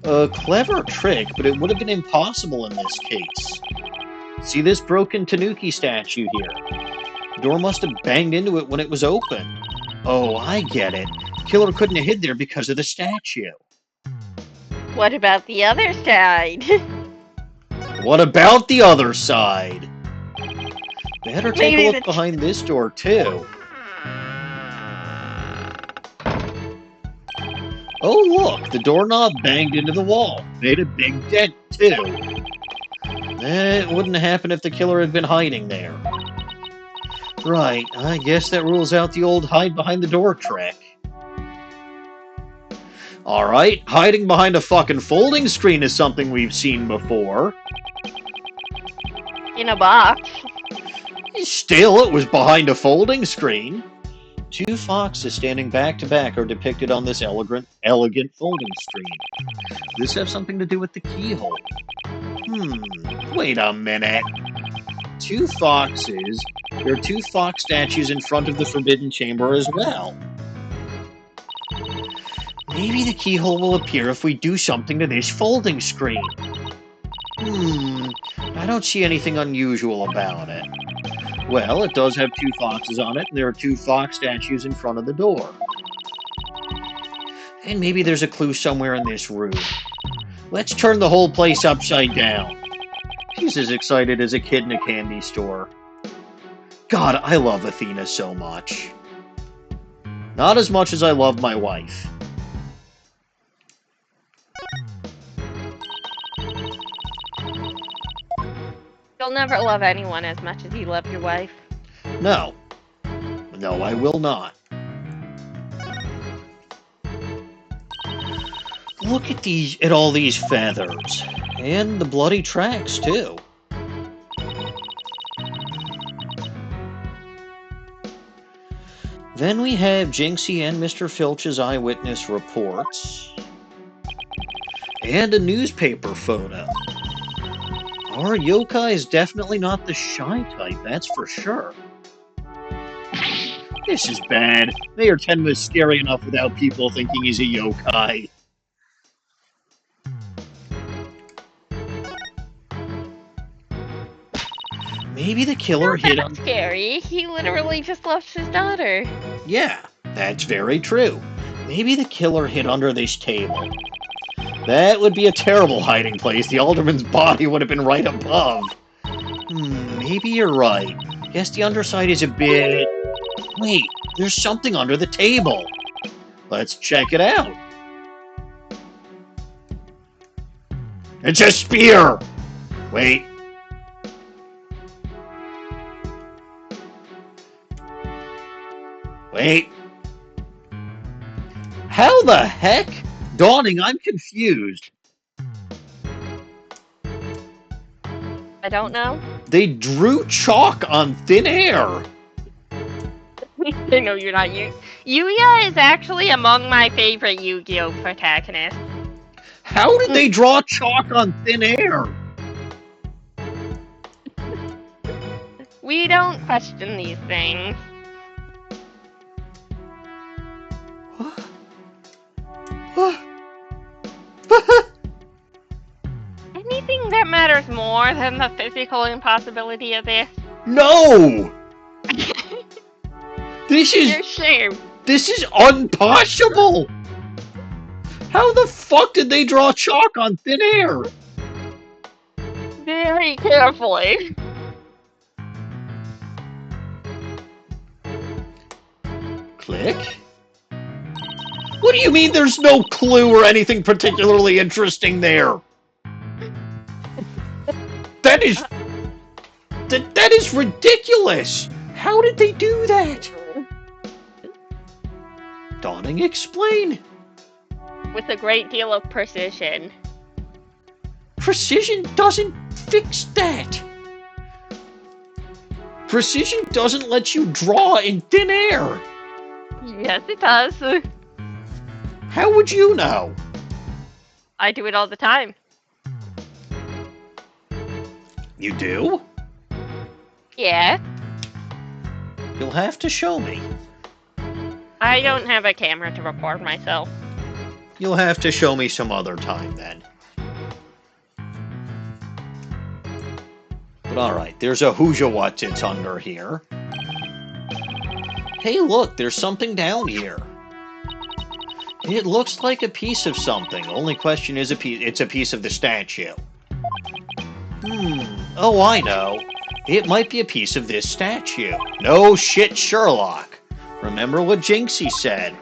A clever trick, but it would have been impossible in this case. See this broken Tanuki statue here? The door must have banged into it when it was open. Oh, I get it. Killer couldn't have hid there because of the statue. What about the other side? What about the other side? Better take Maybe a look behind this door, too. Oh, look, the doorknob banged into the wall. Made a big dent, too. That wouldn't happen if the killer had been hiding there. Right, I guess that rules out the old hide behind the door trick. Alright, hiding behind a fucking folding screen is something we've seen before. In a box. Still, it was behind a folding screen. Two foxes standing back to back are depicted on this elegant folding screen. Does this have something to do with the keyhole? Wait a minute. Two foxes. There are two fox statues in front of the forbidden chamber as well. Maybe the keyhole will appear if we do something to this folding screen. I don't see anything unusual about it. Well, it does have two foxes on it, and there are two fox statues in front of the door. And maybe there's a clue somewhere in this room. Let's turn the whole place upside down. She's as excited as a kid in a candy store. God, I love Athena so much. Not as much as I love my wife. You'll never love anyone as much as you love your wife. No. No, I will not. Look at all these feathers. And the bloody tracks, too. Then we have Jinxie and Mr. Filch's eyewitness reports. And a newspaper photo. Our yokai is definitely not the shy type, that's for sure. This is bad. Mayor Tenma is scary enough without people thinking he's a yokai. Maybe the killer hid on... Scary. He literally just lost his daughter. Yeah, that's very true. Maybe the killer hid under this table. That would be a terrible hiding place. The alderman's body would have been right above. Maybe you're right. Guess the underside is a bit... Wait, there's something under the table. Let's check it out. It's a spear! Wait. Wait. How the heck? Dawning, I'm confused. I don't know. They drew chalk on thin air. No, you're not. Yuya is actually among my favorite Yu-Gi-Oh! Protagonists. How did they draw chalk on thin air? We don't question these things. Anything that matters more than the physical impossibility of this? No! This You're shame. This is impossible! How the fuck did they draw chalk on thin air? Very carefully. Click. What do you mean there's no clue or anything particularly interesting there? That is ridiculous! How did they do that? Dawning, explain. With a great deal of precision. Precision doesn't fix that. Precision doesn't let you draw in thin air. Yes, it does. How would you know? I do it all the time. You do? Yeah. You'll have to show me. I don't have a camera to record myself. You'll have to show me some other time, then. But alright, there's a What's under here. Hey, look, there's something down here. It looks like a piece of something. Only question is it's a piece of the statue. Oh, I know. It might be a piece of this statue. No shit, Sherlock. Remember what Jinxie said.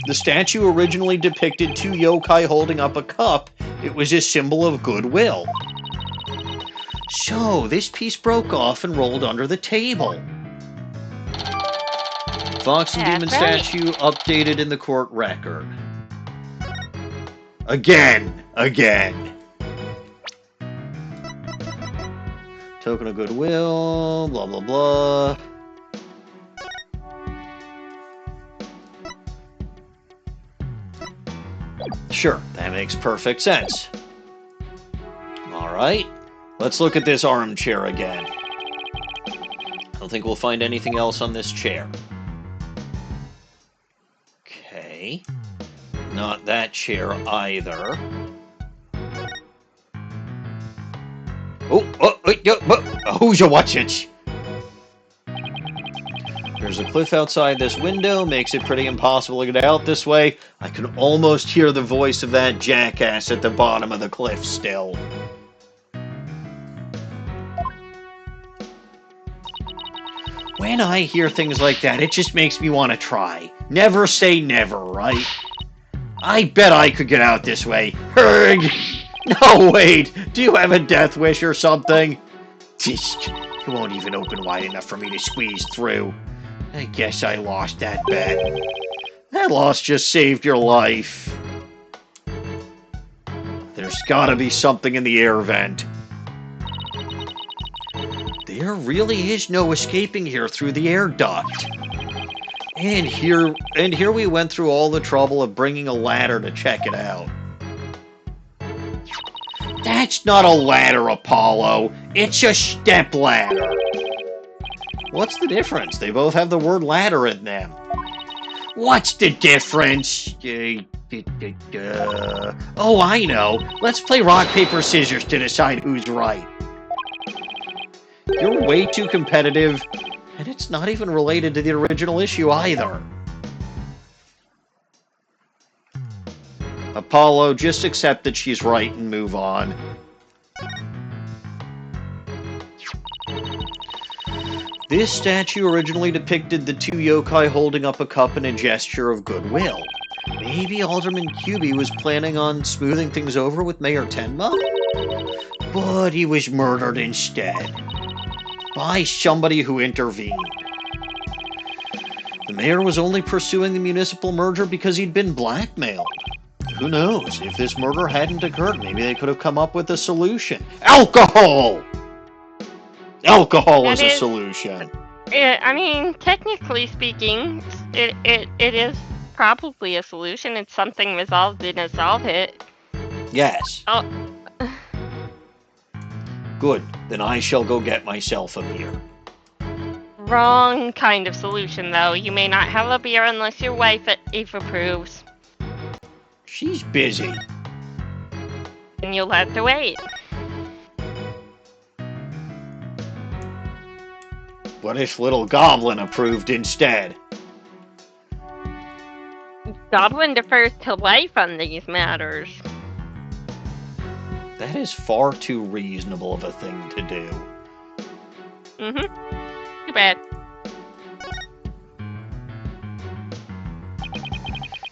The statue originally depicted two yokai holding up a cup. It was a symbol of goodwill. So, this piece broke off and rolled under the table. Fox and Demon statue updated in the court record. Again. Token of goodwill, blah, blah, blah. Sure, that makes perfect sense. Alright, let's look at this armchair again. I don't think we'll find anything else on this chair. Okay. Not that chair either. Who's your watch it? There's a cliff outside this window, makes it pretty impossible to get out this way. I can almost hear the voice of that jackass at the bottom of the cliff still. When I hear things like that, it just makes me want to try. Never say never, right? I bet I could get out this way. Herg! No, wait! Do you have a death wish or something? It won't even open wide enough for me to squeeze through. I guess I lost that bet. That loss just saved your life. There's gotta be something in the air vent. There really is no escaping here through the air duct. And here we went through all the trouble of bringing a ladder to check it out. That's not a ladder, Apollo. It's a step ladder. What's the difference? They both have the word ladder in them. What's the difference? Oh, I know. Let's play rock, paper, scissors to decide who's right. You're way too competitive, and it's not even related to the original issue either. Apollo, just accept that she's right and move on. This statue originally depicted the two yokai holding up a cup in a gesture of goodwill. Maybe Alderman Kyubi was planning on smoothing things over with Mayor Tenma? But he was murdered instead. By somebody who intervened. The mayor was only pursuing the municipal merger because he'd been blackmailed. Who knows? If this murder hadn't occurred, maybe they could have come up with a solution. Alcohol! Alcohol is a solution. I mean, technically speaking, it is probably a solution. It's something resolved in a solve it. Yes. Oh. Good. Then I shall go get myself a beer. Wrong kind of solution, though. You may not have a beer unless your wife Eve approves. She's busy. And you'll have to wait. What if Little Goblin approved instead? Goblin defers to life on these matters. That is far too reasonable of a thing to do. Mm-hmm. Too bad.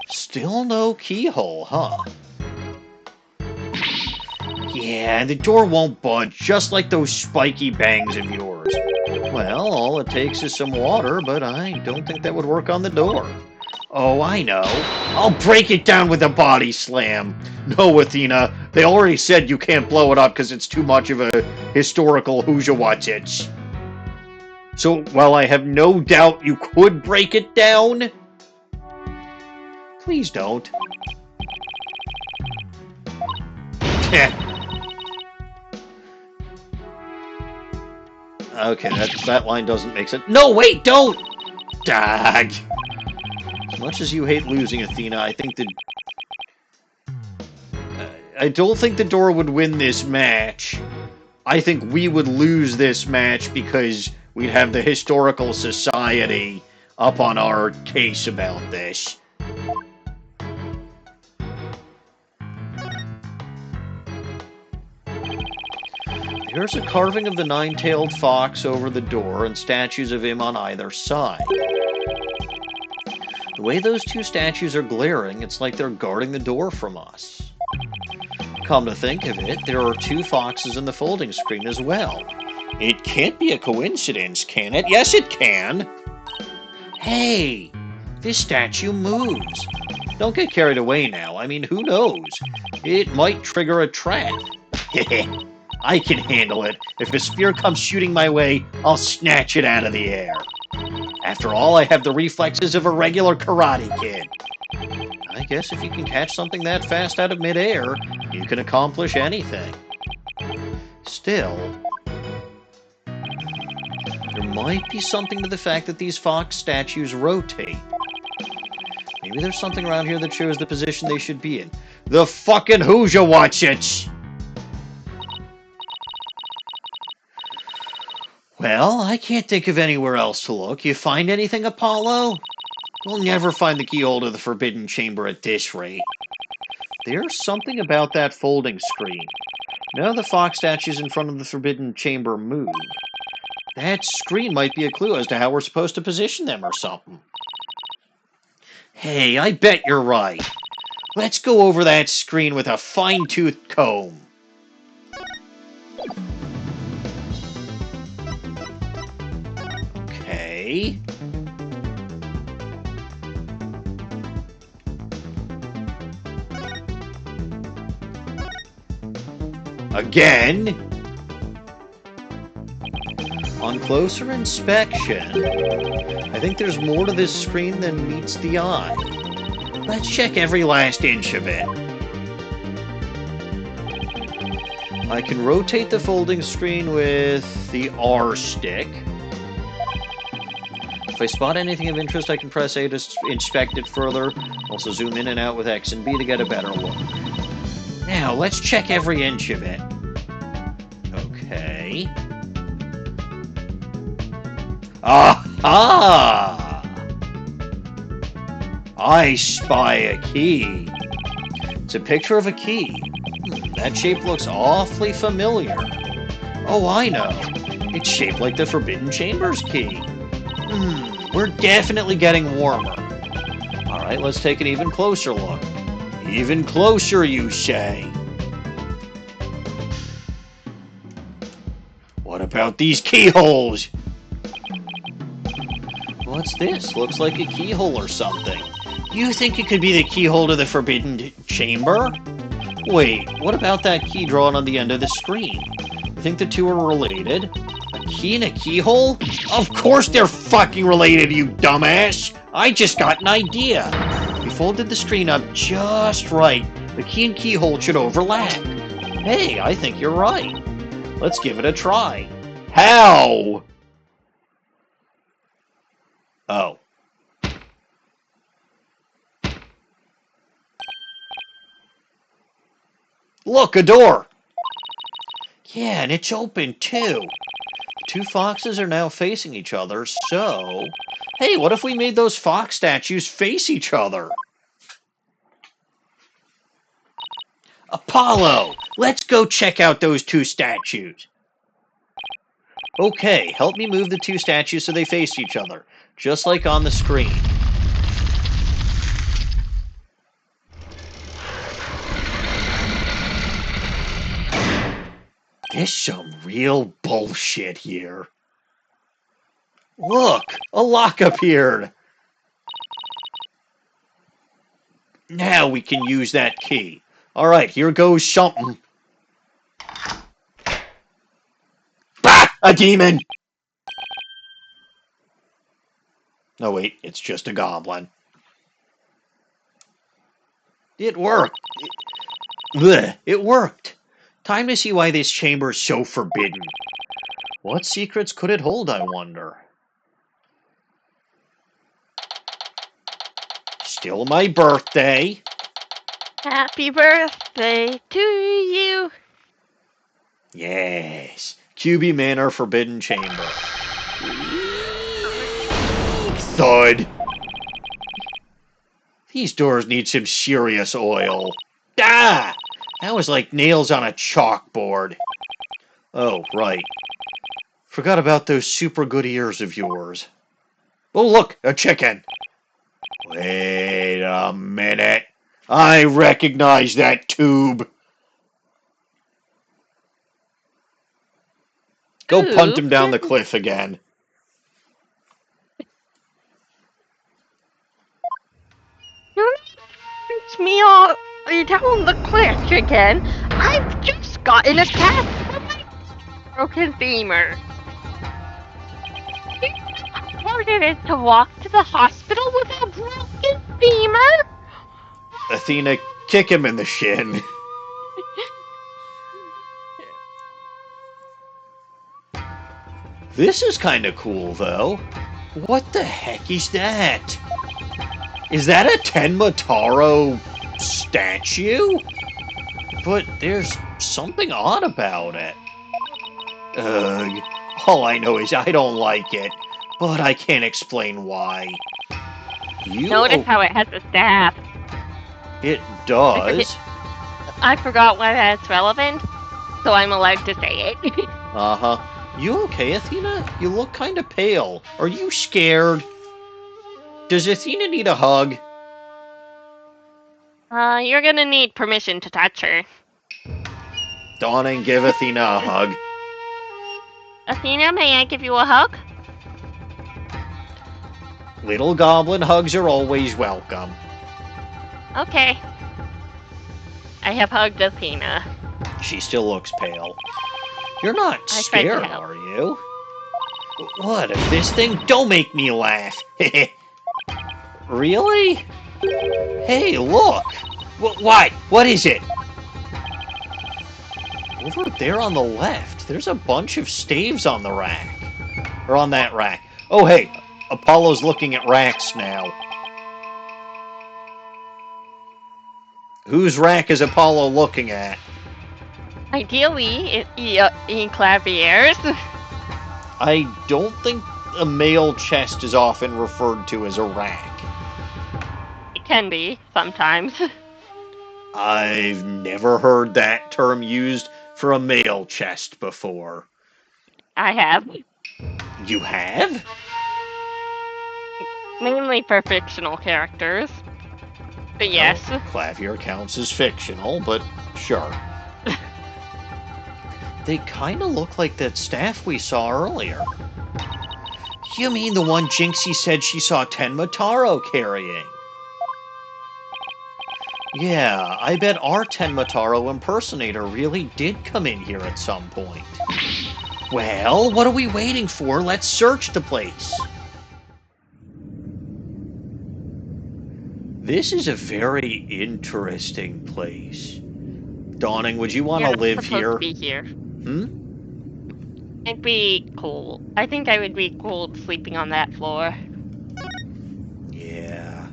Still no keyhole, huh? Yeah, the door won't budge, just like those spiky bangs of yours. Well, all it takes is some water, but I don't think that would work on the door. Oh, I know. I'll break it down with a body slam. No, Athena, they already said you can't blow it up because it's too much of a historical who's-a-what's-its. So, while I have no doubt you could break it down, please don't. Okay, that line doesn't make sense. No, wait, don't! Dag! As much as you hate losing, Athena, I think that... I don't think the door would win this match. I think we would lose this match because we'd have the Historical Society up on our case about this. Here's a carving of the nine-tailed fox over the door and statues of him on either side. The way those two statues are glaring, it's like they're guarding the door from us. Come to think of it, there are two foxes in the folding screen as well. It can't be a coincidence, can it? Yes, it can! Hey! This statue moves. Don't get carried away now. I mean, who knows? It might trigger a trap. I can handle it. If a spear comes shooting my way, I'll snatch it out of the air. After all, I have the reflexes of a regular karate kid. I guess if you can catch something that fast out of midair, you can accomplish anything. Still, there might be something to the fact that these fox statues rotate. Maybe there's something around here that shows the position they should be in. The fucking Hoosier watch it! Well, I can't think of anywhere else to look. You find anything, Apollo? We'll never find the keyhole to the Forbidden Chamber at this rate. There's something about that folding screen. None of the fox statues in front of the Forbidden Chamber move. That screen might be a clue as to how we're supposed to position them or something. Hey, I bet you're right. Let's go over that screen with a fine-tooth comb. Okay. Again. On closer inspection, I think there's more to this screen than meets the eye. Let's check every last inch of it. I can rotate the folding screen with the R stick. If I spot anything of interest, I can press A to inspect it further. Also zoom in and out with X and B to get a better look. Now, let's check every inch of it. Okay. Aha! I spy a key. It's a picture of a key. That shape looks awfully familiar. Oh, I know. It's shaped like the Forbidden Chamber's key. We're definitely getting warmer. Alright, let's take an even closer look. Even closer, you say? What about these keyholes? What's this? Looks like a keyhole or something. You think it could be the keyhole to the Forbidden Chamber? Wait, what about that key drawn on the end of the screen? You think the two are related? A key and a keyhole? Of course they're fucking related, you dumbass! I just got an idea. We folded the screen up just right. The key and keyhole should overlap. Hey, I think you're right. Let's give it a try. How? Oh. Look, a door! Yeah, and it's open, too. The two foxes are now facing each other, so... Hey, what if we made those fox statues face each other? Apollo! Let's go check out those two statues. Okay, help me move the two statues so they face each other, just like on the screen. There's some real bullshit here. Look, a lock appeared. Now we can use that key. Alright, here goes something. Bah! A demon! No, wait, it's just a goblin. It worked. It worked. Time to see why this chamber is so forbidden. What secrets could it hold, I wonder? Still my birthday. Happy birthday to you. Yes. Kyubi Manor Forbidden Chamber. Thud. These doors need some serious oil. Ah! That was like nails on a chalkboard. Oh, right. Forgot about those super good ears of yours. Oh, look, a chicken. Wait a minute. I recognize that tube. Go punt him down the cliff again. It's me all down the cliff again. I've just gotten a cast from my broken femur. Do you know how hard it is to walk to the hospital with a broken femur? Athena, kick him in the shin. This is kind of cool, though. What the heck is that? Is that a Tenmataro statue? But there's something odd about it. Ugh. All I know is I don't like it, but I can't explain why. Notice how it has a staff. It does. I forgot why that's relevant, so I'm allowed to say it. Uh-huh. You okay, Athena? You look kind of pale. Are you scared? Does Athena need a hug? You're gonna need permission to touch her. Dawning, give Athena a hug. Athena, may I give you a hug? Little goblin hugs are always welcome. Okay. I have hugged Athena. She still looks pale. You're not I tried to scared, help. are you? What if this thing don't make me laugh? Really? Hey, look! What? What is it? Over there on the left, there's a bunch of staves on the rack. Or on that rack. Oh, hey, Apollo's looking at racks now. Whose rack is Apollo looking at? Ideally, in claviers. I don't think a male chest is often referred to as a rack. It can be, sometimes. I've never heard that term used for a male chest before. I have. You have? Mainly for fictional characters. But yes. Well, clavier counts as fictional, but sure. They kind of look like that staff we saw earlier. You mean the one Jinxie said she saw Tenmataro carrying? Yeah, I bet our Tenmataro impersonator really did come in here at some point. Well, what are we waiting for? Let's search the place. This is a very interesting place. Dawning, would you want to live here? To be here. Hmm? It'd be cool. I think I would be cool sleeping on that floor. Yeah.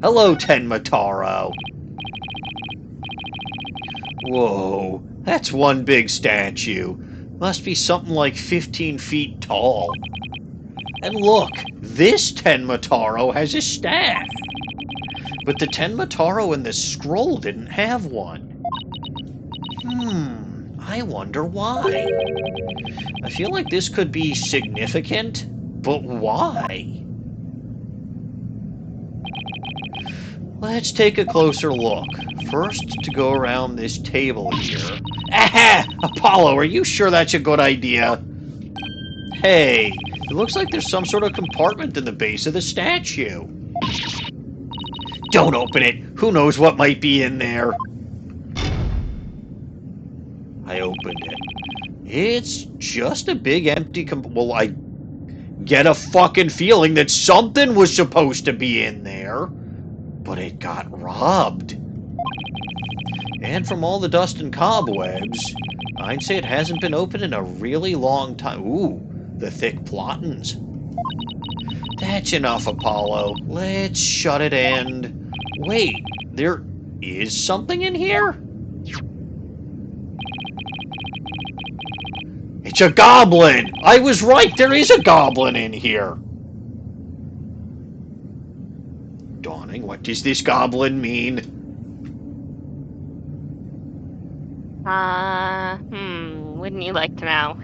Hello, Tenmataro. Whoa, that's one big statue. Must be something like 15 feet tall. And look, this Tenmataro has a staff. But the Tenmataro in this scroll didn't have one. I wonder why. I feel like this could be significant, but why? Let's take a closer look. First, to go around this table here. Aha! Apollo, are you sure that's a good idea? Hey, it looks like there's some sort of compartment in the base of the statue. Don't open it. Who knows what might be in there? I opened it. It's just a big empty well, I get a fucking feeling that something was supposed to be in there, but it got robbed. And from all the dust and cobwebs, I'd say it hasn't been opened in a really long time. Ooh, the thick plottins. That's enough, Apollo. Let's shut it and... Wait, there is something in here? It's a goblin! I was right, there is a goblin in here! Dawning, what does this goblin mean? Wouldn't you like to know?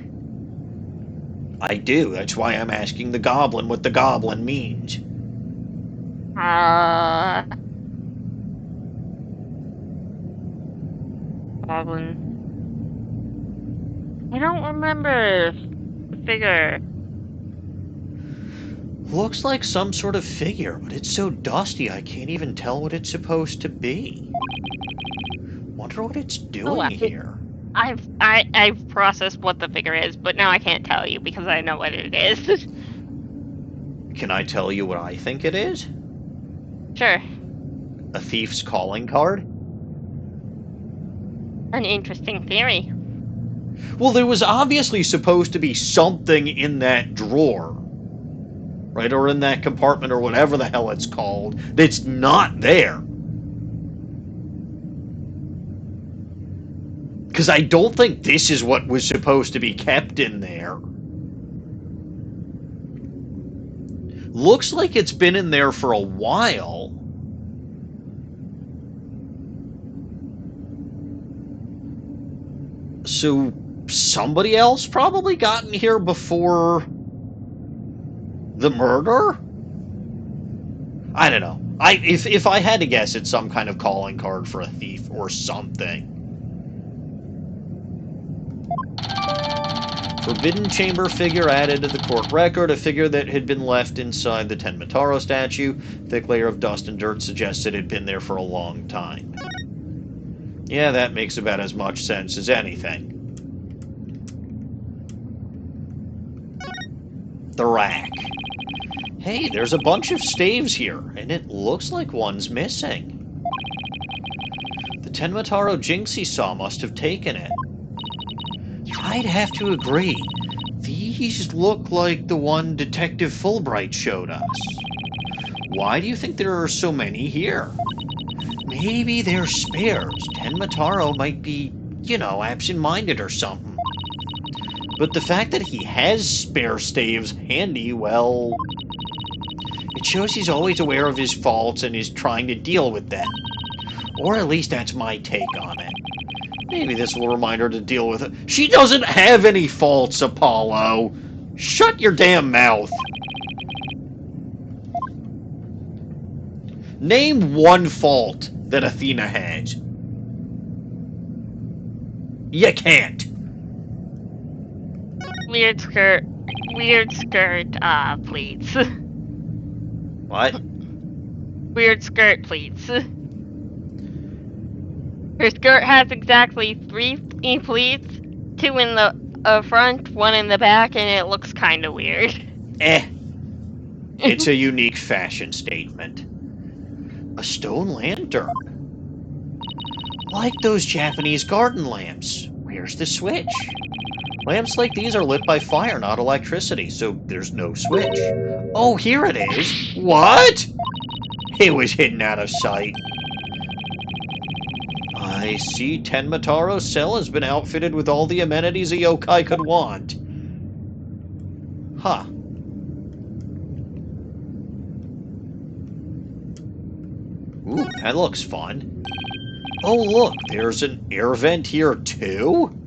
I do, that's why I'm asking the goblin what the goblin means. Goblin. I don't remember the figure. Looks like some sort of figure, but it's so dusty I can't even tell what it's supposed to be. Wonder what it's doing here. I've processed what the figure is, but now I can't tell you because I know what it is. Can I tell you what I think it is? Sure. A thief's calling card? An interesting theory. Well, there was obviously supposed to be something in that drawer, right? Or in that compartment or whatever the hell it's called that's not there. Because I don't think this is what was supposed to be kept in there. Looks like it's been in there for a while. So somebody else probably got in here before the murder? I don't know. If I had to guess, it's some kind of calling card for a thief or something. Forbidden Chamber figure added to the court record, a figure that had been left inside the Tenmataro statue. Thick layer of dust and dirt suggests it had been there for a long time. Yeah, that makes about as much sense as anything. The rack. Hey, there's a bunch of staves here, and it looks like one's missing. The Tenmataro Jinxie saw must have taken it. I'd have to agree. These look like the one Detective Fulbright showed us. Why do you think there are so many here? Maybe they're spares. Tenmataro might be, absent-minded or something. But the fact that he has spare staves handy, well, it shows he's always aware of his faults and is trying to deal with them. Or at least that's my take on it. Maybe this will remind her to deal with it. She doesn't have any faults, Apollo. Shut your damn mouth. Name one fault that Athena has. You can't. Weird skirt, pleats. What? Weird skirt pleats. Her skirt has exactly 3 pleats, 2 in the front, 1 in the back, and it looks kind of weird. It's a unique fashion statement. A stone lantern. Like those Japanese garden lamps. Where's the switch? Lamps like these are lit by fire, not electricity, so there's no switch. Oh, here it is. What? It was hidden out of sight. I see Tenmataro's cell has been outfitted with all the amenities a yokai could want. Huh. Ooh, that looks fun. Oh, look, there's an air vent here, too?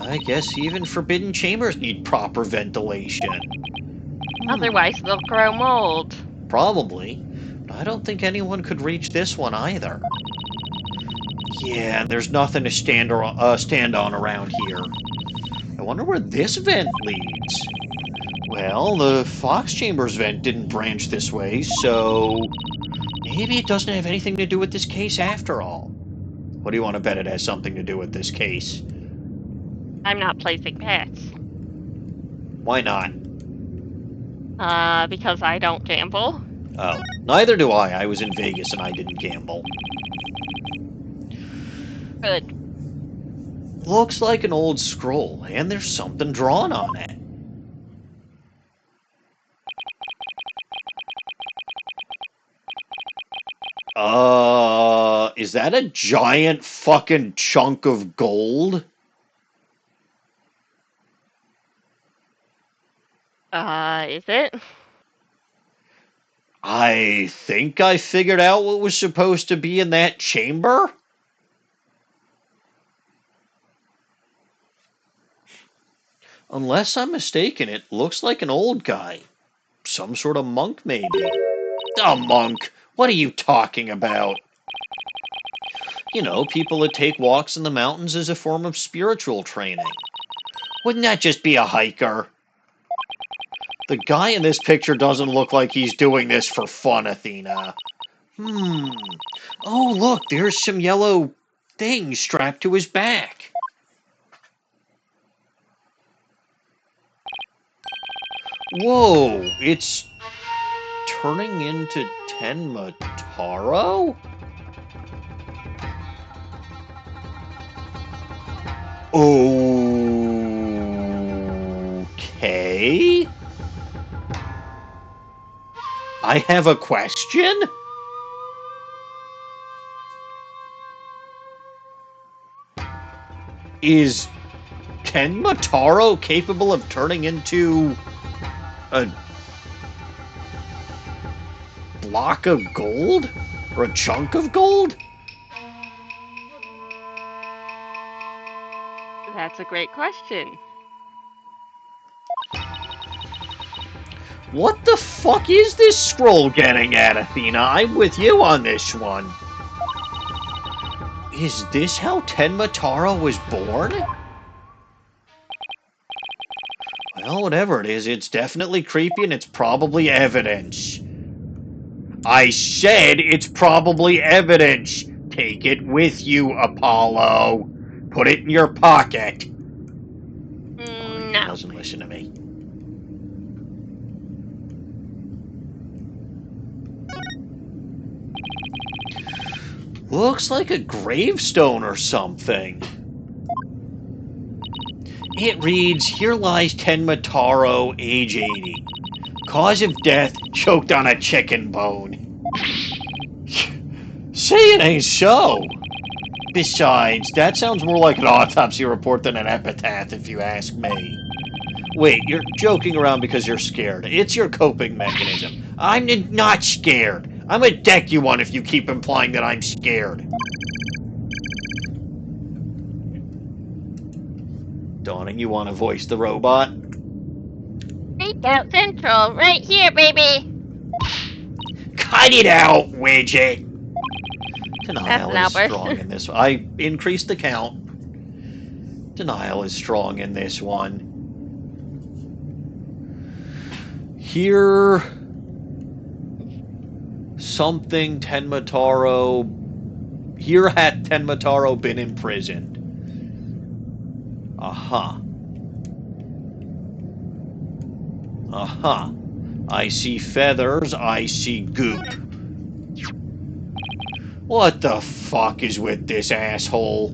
I guess even forbidden chambers need proper ventilation. Otherwise, they'll grow mold. Probably. But I don't think anyone could reach this one either. Yeah, and there's nothing to stand on around here. I wonder where this vent leads. Well, the Fox Chambers vent didn't branch this way, so maybe it doesn't have anything to do with this case after all. What do you want to bet it has something to do with this case? I'm not placing bets. Why not? Because I don't gamble. Oh, neither do I. I was in Vegas and I didn't gamble. Good. Looks like an old scroll, and there's something drawn on it. Is that a giant fucking chunk of gold? Is it? I think I figured out what was supposed to be in that chamber. Unless I'm mistaken, it looks like an old guy. Some sort of monk, maybe. A monk? What are you talking about? You know, people that take walks in the mountains as a form of spiritual training. Wouldn't that just be a hiker? The guy in this picture doesn't look like he's doing this for fun, Athena. Oh, look, there's some yellow things strapped to his back. Whoa, it's turning into Tenmataro? Okay. I have a question? Is Tenmataro capable of turning into a block of gold? Or a chunk of gold? That's a great question. What the fuck is this scroll getting at, Athena? I'm with you on this one. Is this how Tenmataro was born? Well, whatever it is, it's definitely creepy and it's probably evidence. I said it's probably evidence. Take it with you, Apollo. Put it in your pocket. He No. doesn't listen to me. Looks like a gravestone or something. It reads, "Here lies Tenmataro, age 80. Cause of death, choked on a chicken bone." Say it ain't so. Besides, that sounds more like an autopsy report than an epitaph, if you ask me. Wait, you're joking around because you're scared. It's your coping mechanism. I'm not scared. I'm gonna deck you one if you keep implying that I'm scared. Dawning, you want to voice the robot? Freak Out Central, right here, baby. Cut it out, widget! Denial That's is an strong outburst. in this one. I increased the count. Denial is strong in this one. Here... something Tenmataro... Here had Tenmataro been imprisoned. Aha. Aha. I see feathers, I see goop. What the fuck is with this asshole?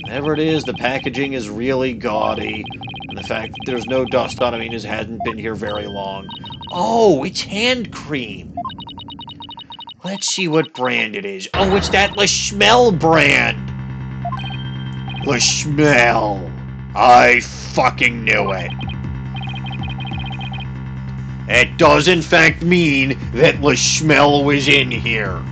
Whatever it is, the packaging is really gaudy. And the fact that there's no dust on it means it hasn't been here very long. Oh, it's hand cream. Let's see what brand it is. Oh, it's that LaSchmel brand. LaSchmel. I fucking knew it. It does in fact mean that LaSchmel was in here.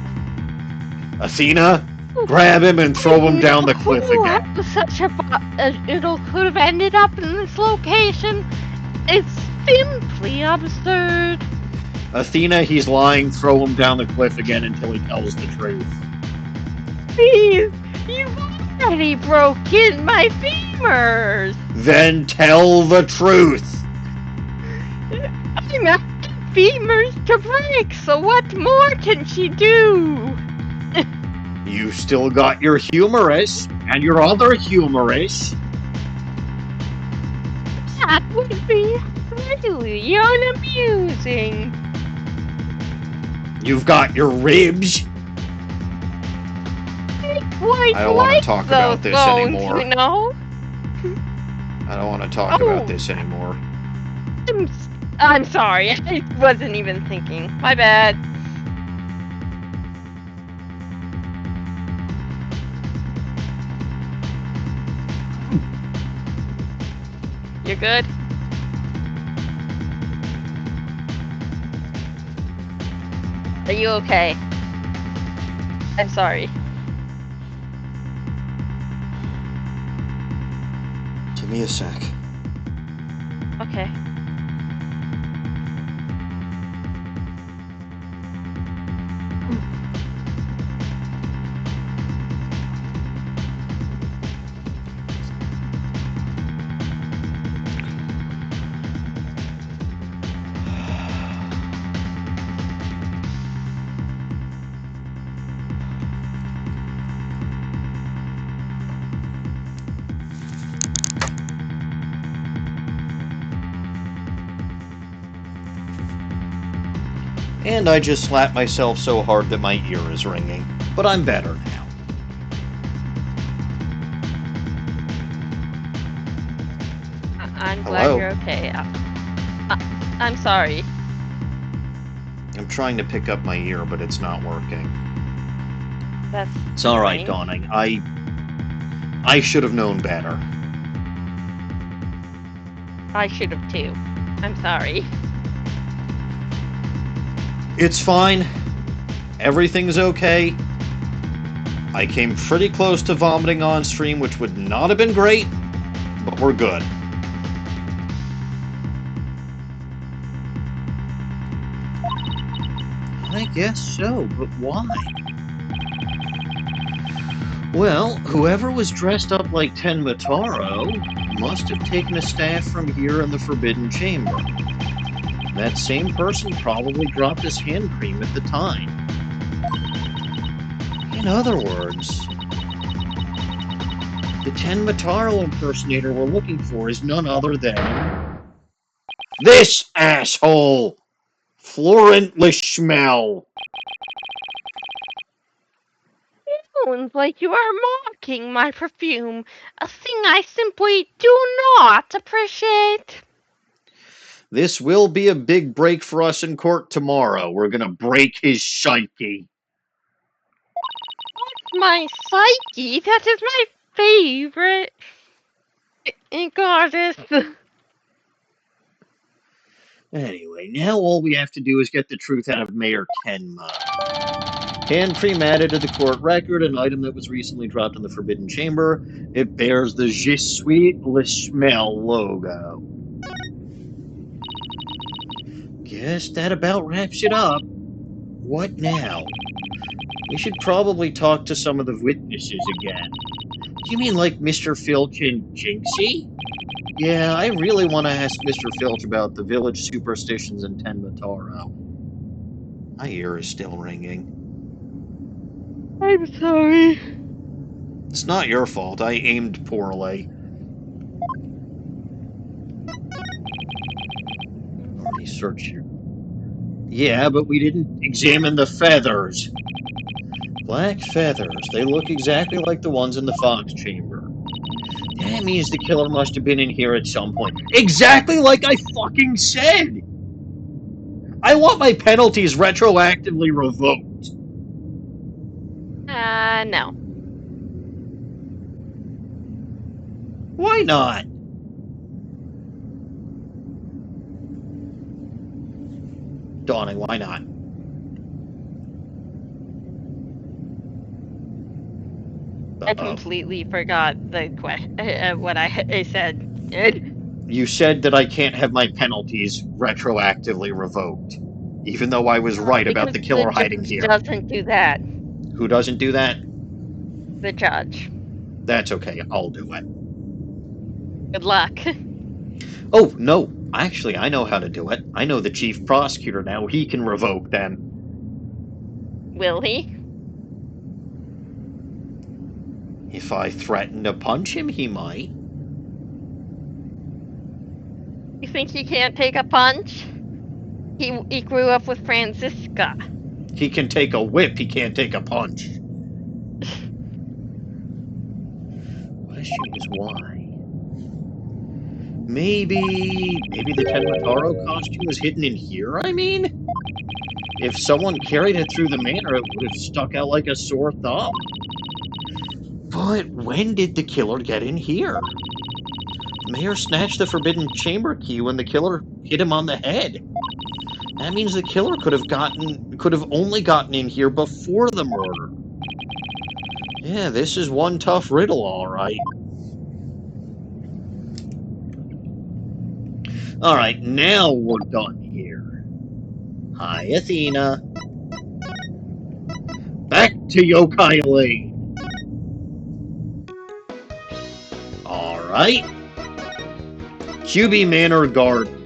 Athena, grab him and throw him down the cliff again. Such a it'll could have ended up in this location. It's simply absurd. Athena, he's lying. Throw him down the cliff again until he tells the truth. Please, you've already broken my femurs. Then tell the truth. I'm asking femurs to break, so what more can she do? You still got your humerus and your other humerus. That would be really unamusing. You've got your ribs. Quite I don't want to like talk those about this bones, anymore. you know? I don't want to talk about this anymore. I'm sorry, I wasn't even thinking. My bad. You're good? Are you okay? I'm sorry. Give me a sec. Okay. And I just slapped myself so hard that my ear is ringing. But I'm better now. I'm glad Hello? you're okay. I'm sorry. I'm trying to pick up my ear, but it's not working. That's It's alright, annoying. Dawning. I should have known better. I should have too. I'm sorry. It's fine. Everything's okay. I came pretty close to vomiting on stream, which would not have been great, but we're good. I guess so, but why? Well, whoever was dressed up like Tenmataro must have taken a staff from here in the Forbidden Chamber. That same person probably dropped his hand cream at the time. In other words, the Tenmataro impersonator we're looking for is none other than... this asshole! Florent Lishmel! Sounds like you are mocking my perfume, a thing I simply do not appreciate. This will be a big break for us in court tomorrow. We're gonna break his psyche. My psyche, that is my favorite goddess. Anyway, now all we have to do is get the truth out of Mayor Tenma. Hand cream added to the court record, an item that was recently dropped in the Forbidden Chamber. It bears the Je suis le Schmel logo. Guess that about wraps it up. What now? We should probably talk to some of the witnesses again. You mean like Mr. Filch and Jinxie? Yeah, I really want to ask Mr. Filch about the village superstitions in Tenmataro. My ear is still ringing. I'm sorry. It's not your fault. I aimed poorly. Already searched here. Yeah, but we didn't examine the feathers. Black feathers. They look exactly like the ones in the Fox Chamber. That means the killer must have been in here at some point. Exactly like I fucking said! I want my penalties retroactively revoked. No. Why not? Dawning, why not? I completely forgot the what I said. You said that I can't have my penalties retroactively revoked, even though I was right about the killer hiding here. The judge doesn't do that. Who doesn't do that? The judge. That's okay, I'll do it. Good luck. Oh, no. Actually, I know how to do it. I know the chief prosecutor now. He can revoke them. Will he? If I threaten to punch him, he might. You think he can't take a punch? He grew up with Franziska. He can take a whip, he can't take a punch. Question is why? Maybe the Tenmataro costume was hidden in here, I mean? If someone carried it through the manor, it would have stuck out like a sore thumb. But when did the killer get in here? The mayor snatched the Forbidden Chamber key when the killer hit him on the head. That means the killer could have only gotten in here before the murder. Yeah, this is one tough riddle, all right. All right, now we're done here. Hi, Athena. Back to Yokai Lane. All right. Kyubi Manor Garden.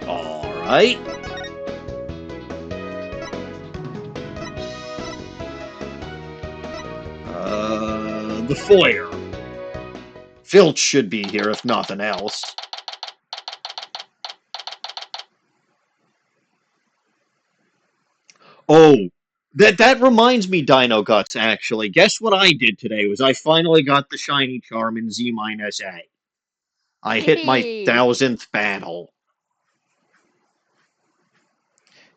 All right. The foyer. Filch should be here, if nothing else. Oh, that reminds me, Dino Guts, actually. Guess what I did today was I finally got the shiny charm in Z-A. I hit my 1000th battle.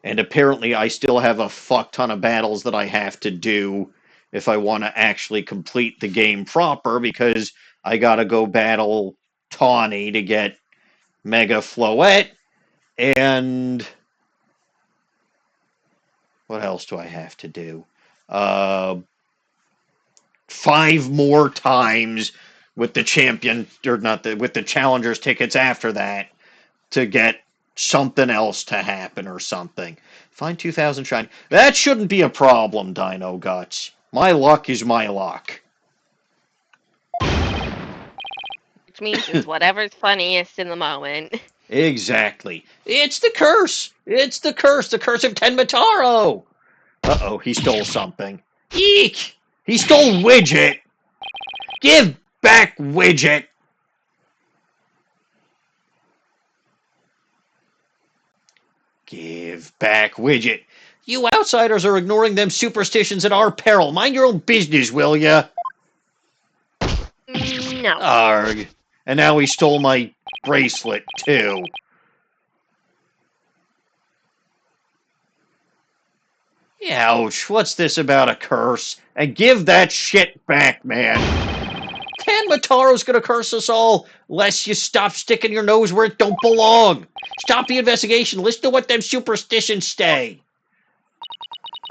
And apparently I still have a fuck ton of battles that I have to do if I want to actually complete the game proper, because I gotta go battle Tawny to get Mega Floette, and what else do I have to do? 5 more times with the champion, or not with the challengers tickets after that to get something else to happen or something. Find 2,000 shiny. That shouldn't be a problem, Dino Guts. My luck is my luck. Which means it's whatever's funniest in the moment. Exactly. It's the curse. It's the curse. The curse of Tenmataro. Uh-oh, he stole something. Eek! He stole Widget. Give back Widget. Give back Widget. You outsiders are ignoring them superstitions at our peril. Mind your own business, will ya? No. Arg. And now he stole my bracelet, too. Ouch, what's this about a curse? And give that shit back, man. Tenmataro's gonna curse us all, lest you stop sticking your nose where it don't belong. Stop the investigation, listen to what them superstitions say.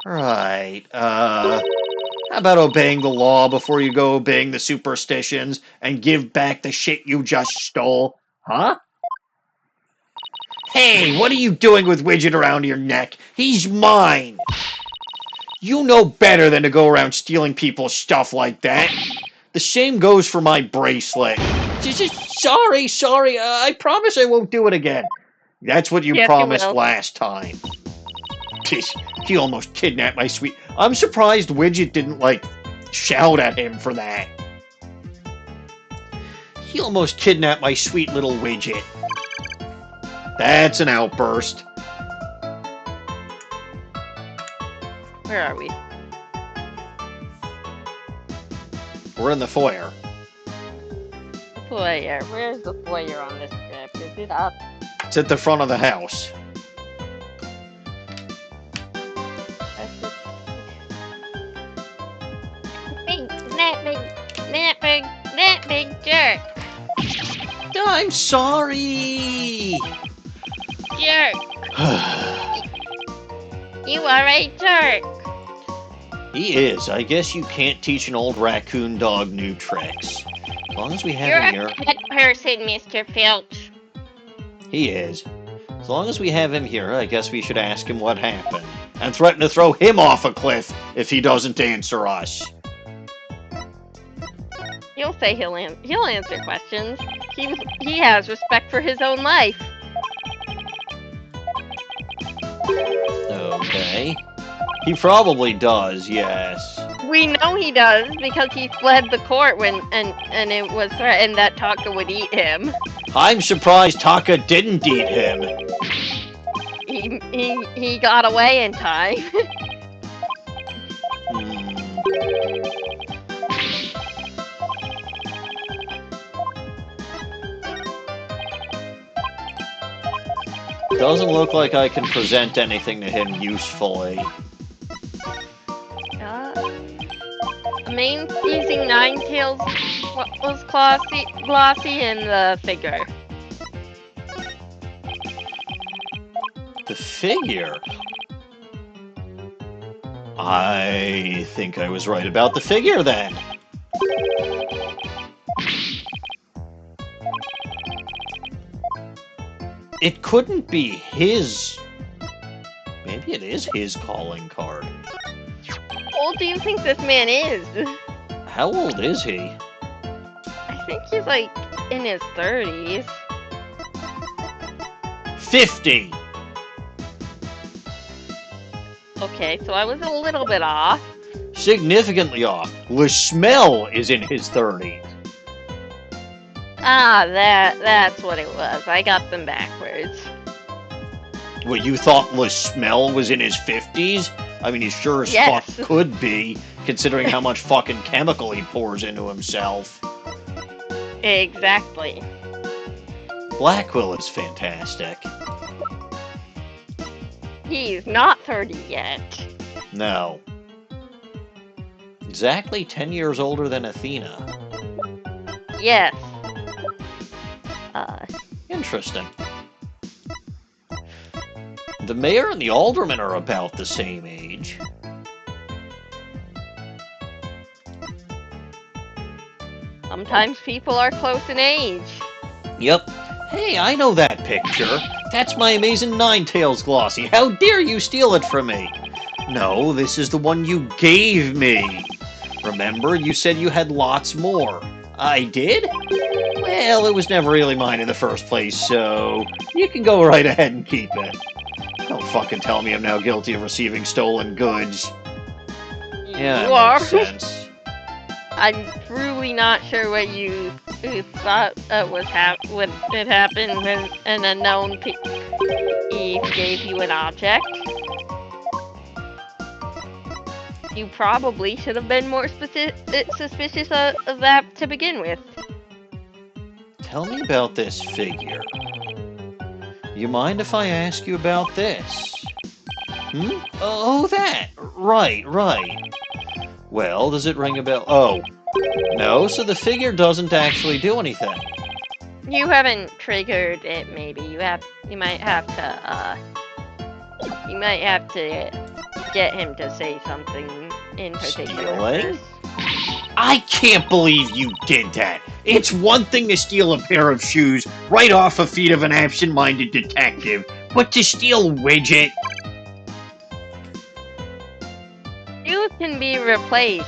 Right, how about obeying the law before you go obeying the superstitions and give back the shit you just stole? Huh? Hey, what are you doing with Widget around your neck? He's mine! You know better than to go around stealing people's stuff like that. The same goes for my bracelet. Sorry, I promise I won't do it again. That's what you promised last time. He almost kidnapped my sweet... I'm surprised Widget didn't, shout at him for that. He almost kidnapped my sweet little Widget. That's an outburst. Where are we? We're in the foyer. Foyer. Where's the foyer on this script? Is it up? It's at the front of the house. That big jerk. I'm sorry. Jerk. You are a jerk. He is. I guess you can't teach an old raccoon dog new tricks. As long as we have him You're here. a pet person, Mr. Filch. He is. As long as we have him here, I guess we should ask him what happened. And threaten to throw him off a cliff if he doesn't answer us. He'll say he'll answer questions. He has respect for his own life. Okay. He probably does, yes. We know he does because he fled the court and it was threatened that Taka would eat him. I'm surprised Taka didn't eat him. He got away in time. Doesn't look like I can present anything to him usefully. Main using Ninetales was glossy in the figure. figure. I think I was right about the figure then. It couldn't be his. Maybe it is his calling card. How old do you think this man is? How old is he? I think he's like in his 30s. 50! Okay, so I was a little bit off. Significantly off. LeSmell is in his 30s. Ah, that's what it was. I got them backwards. Well, you thought LeSmell was in his 50s? I mean, he sure as Yes. fuck could be, considering how much fucking chemical he pours into himself. Exactly. Blackwell is fantastic. He's not 30 yet. No. Exactly 10 years older than Athena. Yes. Interesting. The mayor and the alderman are about the same age. Sometimes people are close in age. Yep. Hey, I know that picture. That's my amazing Ninetales glossy. How dare you steal it from me? No, this is the one you gave me. Remember, you said you had lots more. I did? Well, it was never really mine in the first place, so you can go right ahead and keep it. Don't fucking tell me I'm now guilty of receiving stolen goods. Yeah, You that are. makes sense. I'm truly not sure what you thought would happen when an unknown thief gave you an object. You probably should have been more suspicious of that to begin with. Tell me about this figure. You mind if I ask you about this? Hmm? Oh, that! Right. Well, does it ring a bell? Oh. No, so the figure doesn't actually do anything. You haven't triggered it, maybe. You might have to get him to say something in particular. Stealing? I can't believe you did that! It's one thing to steal a pair of shoes right off the feet of an absent-minded detective, but to steal Widget? Shoes can be replaced.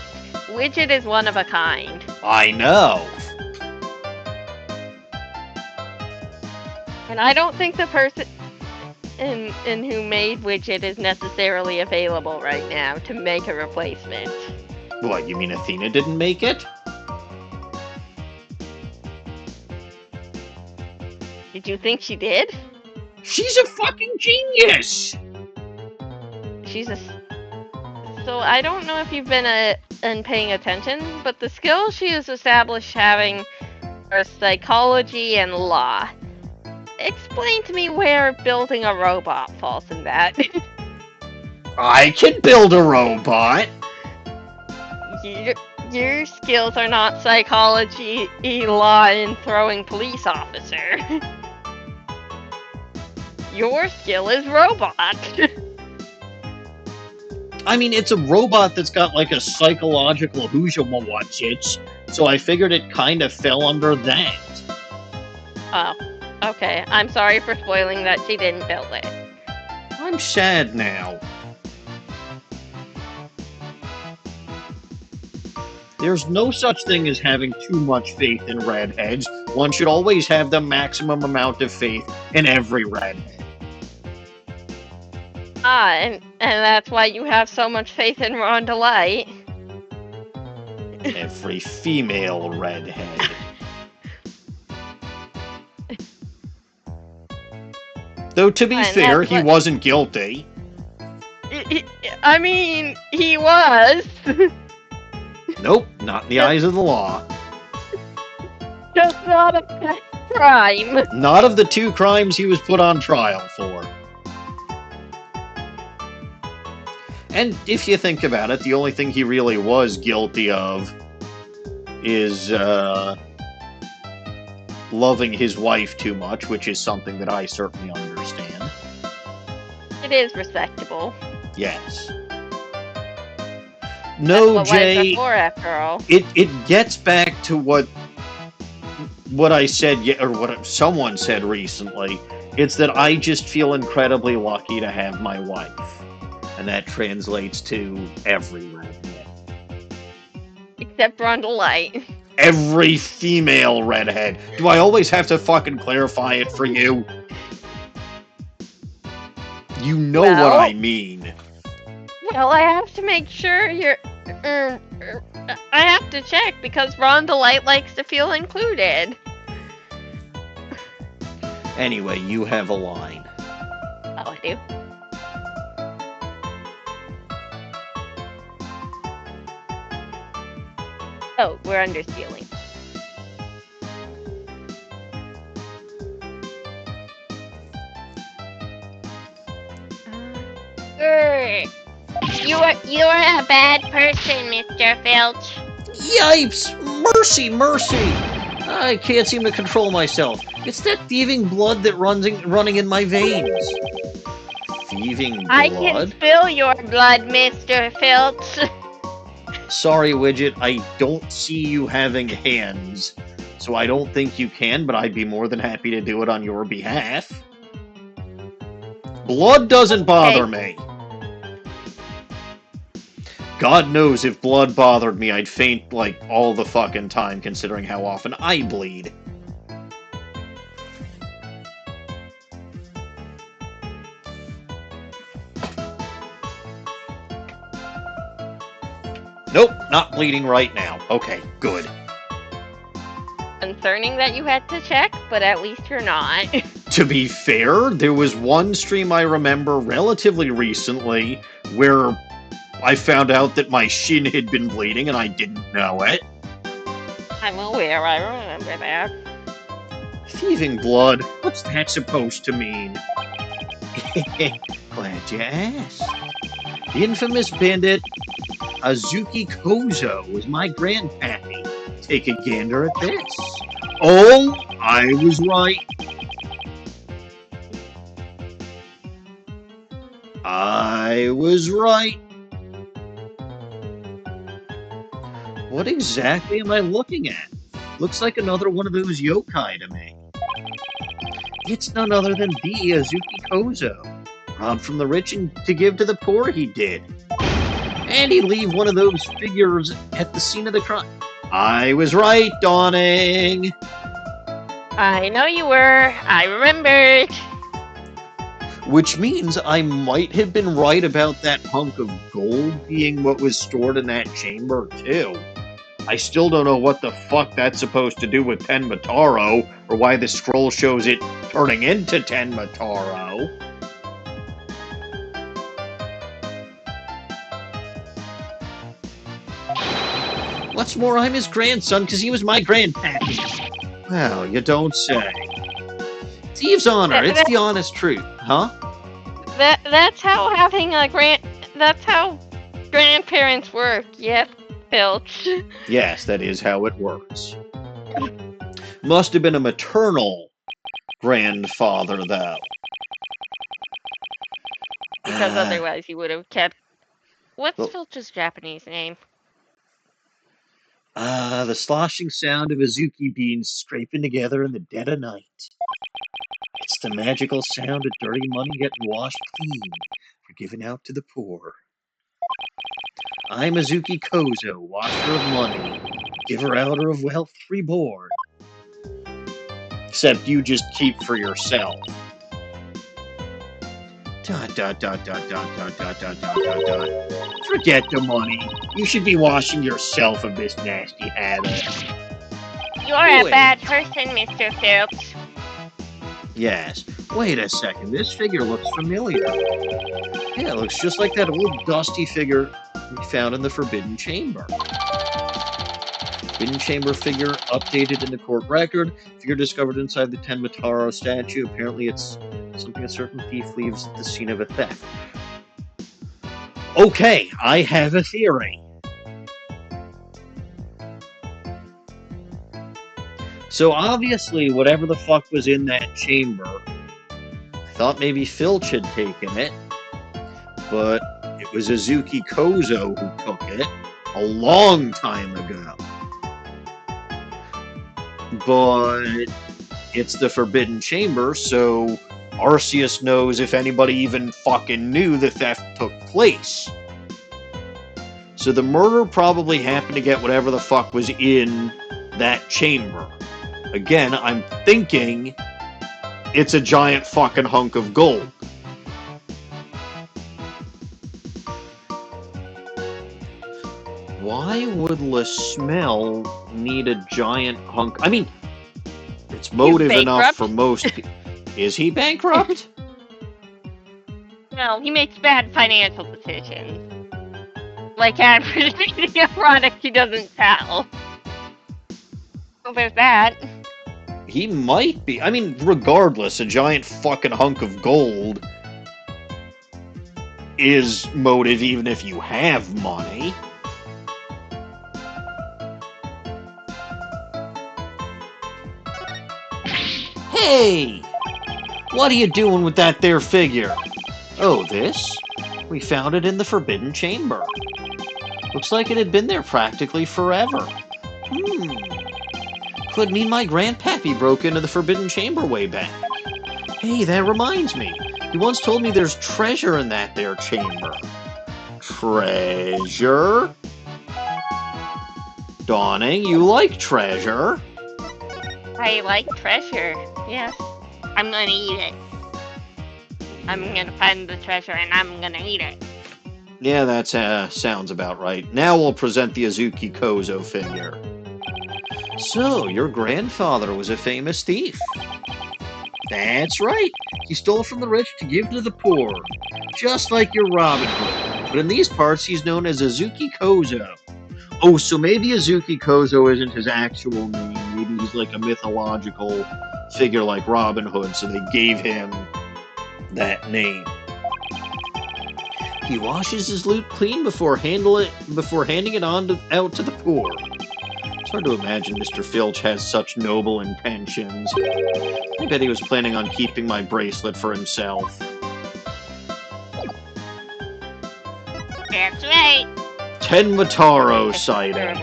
Widget is one of a kind. I know. And I don't think the person in who made Widget is necessarily available right now to make a replacement. What, you mean Athena didn't make it? Did you think she did? She's a fucking genius! So I don't know if you've been paying attention, but the skills she has established having are psychology and law. Explain to me where building a robot falls in that. I can build a robot! Your skills are not psychology, law, and throwing police officer. Your skill is robot. I mean, it's a robot that's got like a psychological hujamawachich, so I figured it kind of fell under that. Oh, okay. I'm sorry for spoiling that she didn't build it. I'm sad now. There's no such thing as having too much faith in redheads. One should always have the maximum amount of faith in every redhead. Ah, and that's why you have so much faith in Rhonda Light. Every female redhead. Though, to be And fair, that's he what- wasn't guilty. I mean, he was. Nope, not in the eyes of the law. Just not a crime. Not of the two crimes he was put on trial for. And if you think about it, the only thing he really was guilty of is loving his wife too much, which is something that I certainly understand. it is respectable. Yes. No, That's what Jay. wives are for, after all. It gets back to what I said, or what someone said recently. It's that I just feel incredibly lucky to have my wife, and that translates to every redhead. Except Rhonda Light. Every female redhead. Do I always have to fucking clarify it for you? You know what I mean. Well, I have to make sure you're... I have to check, because Rhonda Light likes to feel included. Anyway, you have a line. Oh, I do? Oh, we're under stealing. You're a bad person, Mr. Filch. Yipes! Mercy! I can't seem to control myself. It's that thieving blood that running in my veins. Thieving blood? I can spill your blood, Mr. Filch. Sorry, Widget, I don't see you having hands. So I don't think you can, but I'd be more than happy to do it on your behalf. Blood doesn't bother me. God knows if blood bothered me, I'd faint, like, all the fucking time, considering how often I bleed. Nope, not bleeding right now. Okay, good. Concerning that you had to check, but at least you're not. To be fair, there was one stream I remember relatively recently where I found out that my shin had been bleeding and I didn't know it. I'm aware, I remember that. Thieving blood? What's that supposed to mean? Glad you asked. The infamous bandit Azuki Kozo was my grandpappy. Take a gander at this. Oh, I was right. I was right. What exactly am I looking at? Looks like another one of those yokai to me. It's none other than the Azuki Kozo. Robbed from the rich and to give to the poor, he did. And he'd leave one of those figures at the scene of the crime. I was right, Dawning. I know you were. I remembered. Which means I might have been right about that hunk of gold being what was stored in that chamber, too. I still don't know what the fuck that's supposed to do with Tenmataro, or why the scroll shows it turning into Tenmataro. What's more, I'm his grandson, because he was my grandpappy. Well, you don't say. Thieves' honor, it's the honest truth, huh? That's how having a that's how grandparents work, yep, Filch. Yes, that is how it works. Must have been a maternal grandfather, though. Because otherwise he would have kept... What's well, Filch's Japanese name? The sloshing sound of Azuki beans scraping together in the dead of night. It's the magical sound of dirty money getting washed clean for giving out to the poor. I'm Azuki Kozo, washer of money, giver outer of wealth reborn. Except you just keep for yourself. Dot, dot, dot, dot, dot, dot, dot, dot, dot, dot, dot. Forget the money. You should be washing yourself of this nasty habit. You're a bad person, Mr. Filch. Yes. Wait a second. This figure looks familiar. Yeah, it looks just like that old dusty figure we found in the Forbidden Chamber. Forbidden Chamber figure updated in the court record. Figure discovered inside the Tenmataro statue. Apparently it's something a certain thief leaves at the scene of a theft. Okay, I have a theory. So obviously, whatever the fuck was in that chamber, I thought maybe Filch had taken it, but it was Azuki Kozo who took it a long time ago. But it's the Forbidden Chamber, so Arceus knows if anybody even fucking knew the theft took place. So the murderer probably happened to get whatever the fuck was in that chamber. Again, I'm thinking it's a giant fucking hunk of gold. Why would LaSmell need a giant hunk? I mean, it's motive enough for most people. Is he bankrupt? No, he makes bad financial decisions. Like advertising a product he doesn't sell. So there's that. He might be. I mean, regardless, a giant fucking hunk of gold is motive even if you have money. Hey! What are you doing with that there figure? Oh, this? We found it in the Forbidden Chamber. Looks like it had been there practically forever. Could mean my grandpappy broke into the Forbidden Chamber way back. Hey, that reminds me. He once told me there's treasure in that there chamber. Treasure? Dawning, you like treasure? I like treasure, yes. I'm gonna eat it. I'm gonna find the treasure and I'm gonna eat it. Yeah, that sounds about right. Now we'll present the Azuki Kozo figure. So, your grandfather was a famous thief. That's right. He stole from the rich to give to the poor. Just like your Robin Hood. But in these parts, he's known as Azuki Kozo. Oh, so maybe Azuki Kozo isn't his actual name. Maybe he's like a mythological figure like Robin Hood, so they gave him that name. He washes his loot clean before handing it out to the poor. It's hard to imagine Mr. Filch has such noble intentions. I bet he was planning on keeping my bracelet for himself. That's right. Tenmataro sighting.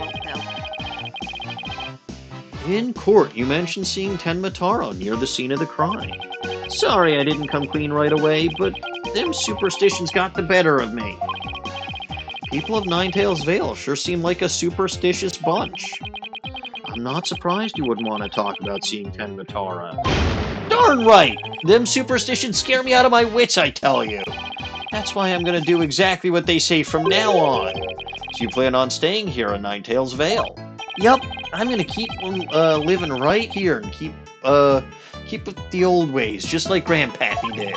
In court, you mentioned seeing Tenmataro near the scene of the crime. Sorry I didn't come clean right away, but them superstitions got the better of me. People of Ninetales Vale sure seem like a superstitious bunch. I'm not surprised you wouldn't want to talk about seeing Tenmataro. Darn right! Them superstitions scare me out of my wits, I tell you. That's why I'm gonna do exactly what they say from now on. So you plan on staying here in Ninetales Vale? Yup, I'm gonna keep living right here and keep with the old ways, just like Grandpappy did.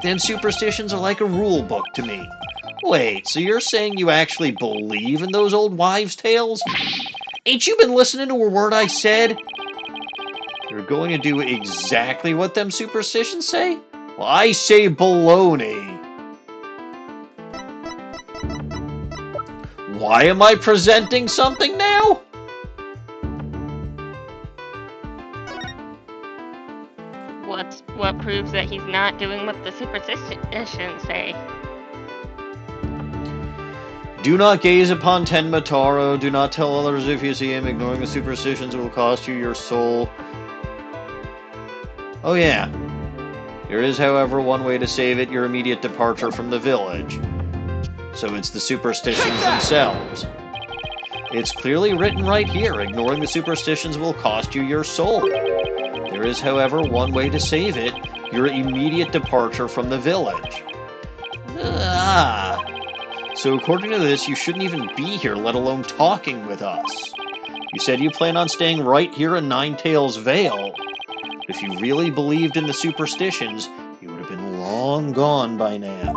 Them superstitions are like a rule book to me. Wait, so you're saying you actually believe in those old wives' tales? Ain't you been listening to a word I said? You're going to do exactly what them superstitions say? Well, I say baloney. Why am I presenting something now? What proves that he's not doing what the superstitions say? Do not gaze upon Tenmataro. Do not tell others if you see him. Ignoring the superstitions will cost you your soul. Oh yeah. There is, however, one way to save it, your immediate departure from the village. So it's the superstitions themselves. It's clearly written right here. Ignoring the superstitions will cost you your soul. There is, however, one way to save it, your immediate departure from the village. So according to this, you shouldn't even be here, let alone talking with us. You said you plan on staying right here in Ninetales Vale. If you really believed in the superstitions, you would have been long gone by now.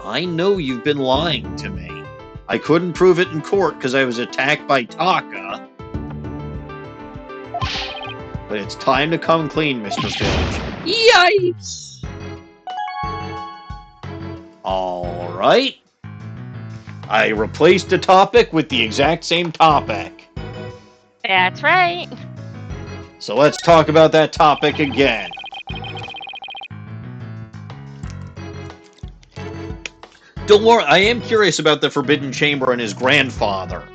I know you've been lying to me. I couldn't prove it in court because I was attacked by Taka. But it's time to come clean, Mr. Filch. Yikes! Alright. I replaced the topic with the exact same topic. That's right. So let's talk about that topic again. Don't worry, I am curious about the Forbidden Chamber and his grandfather.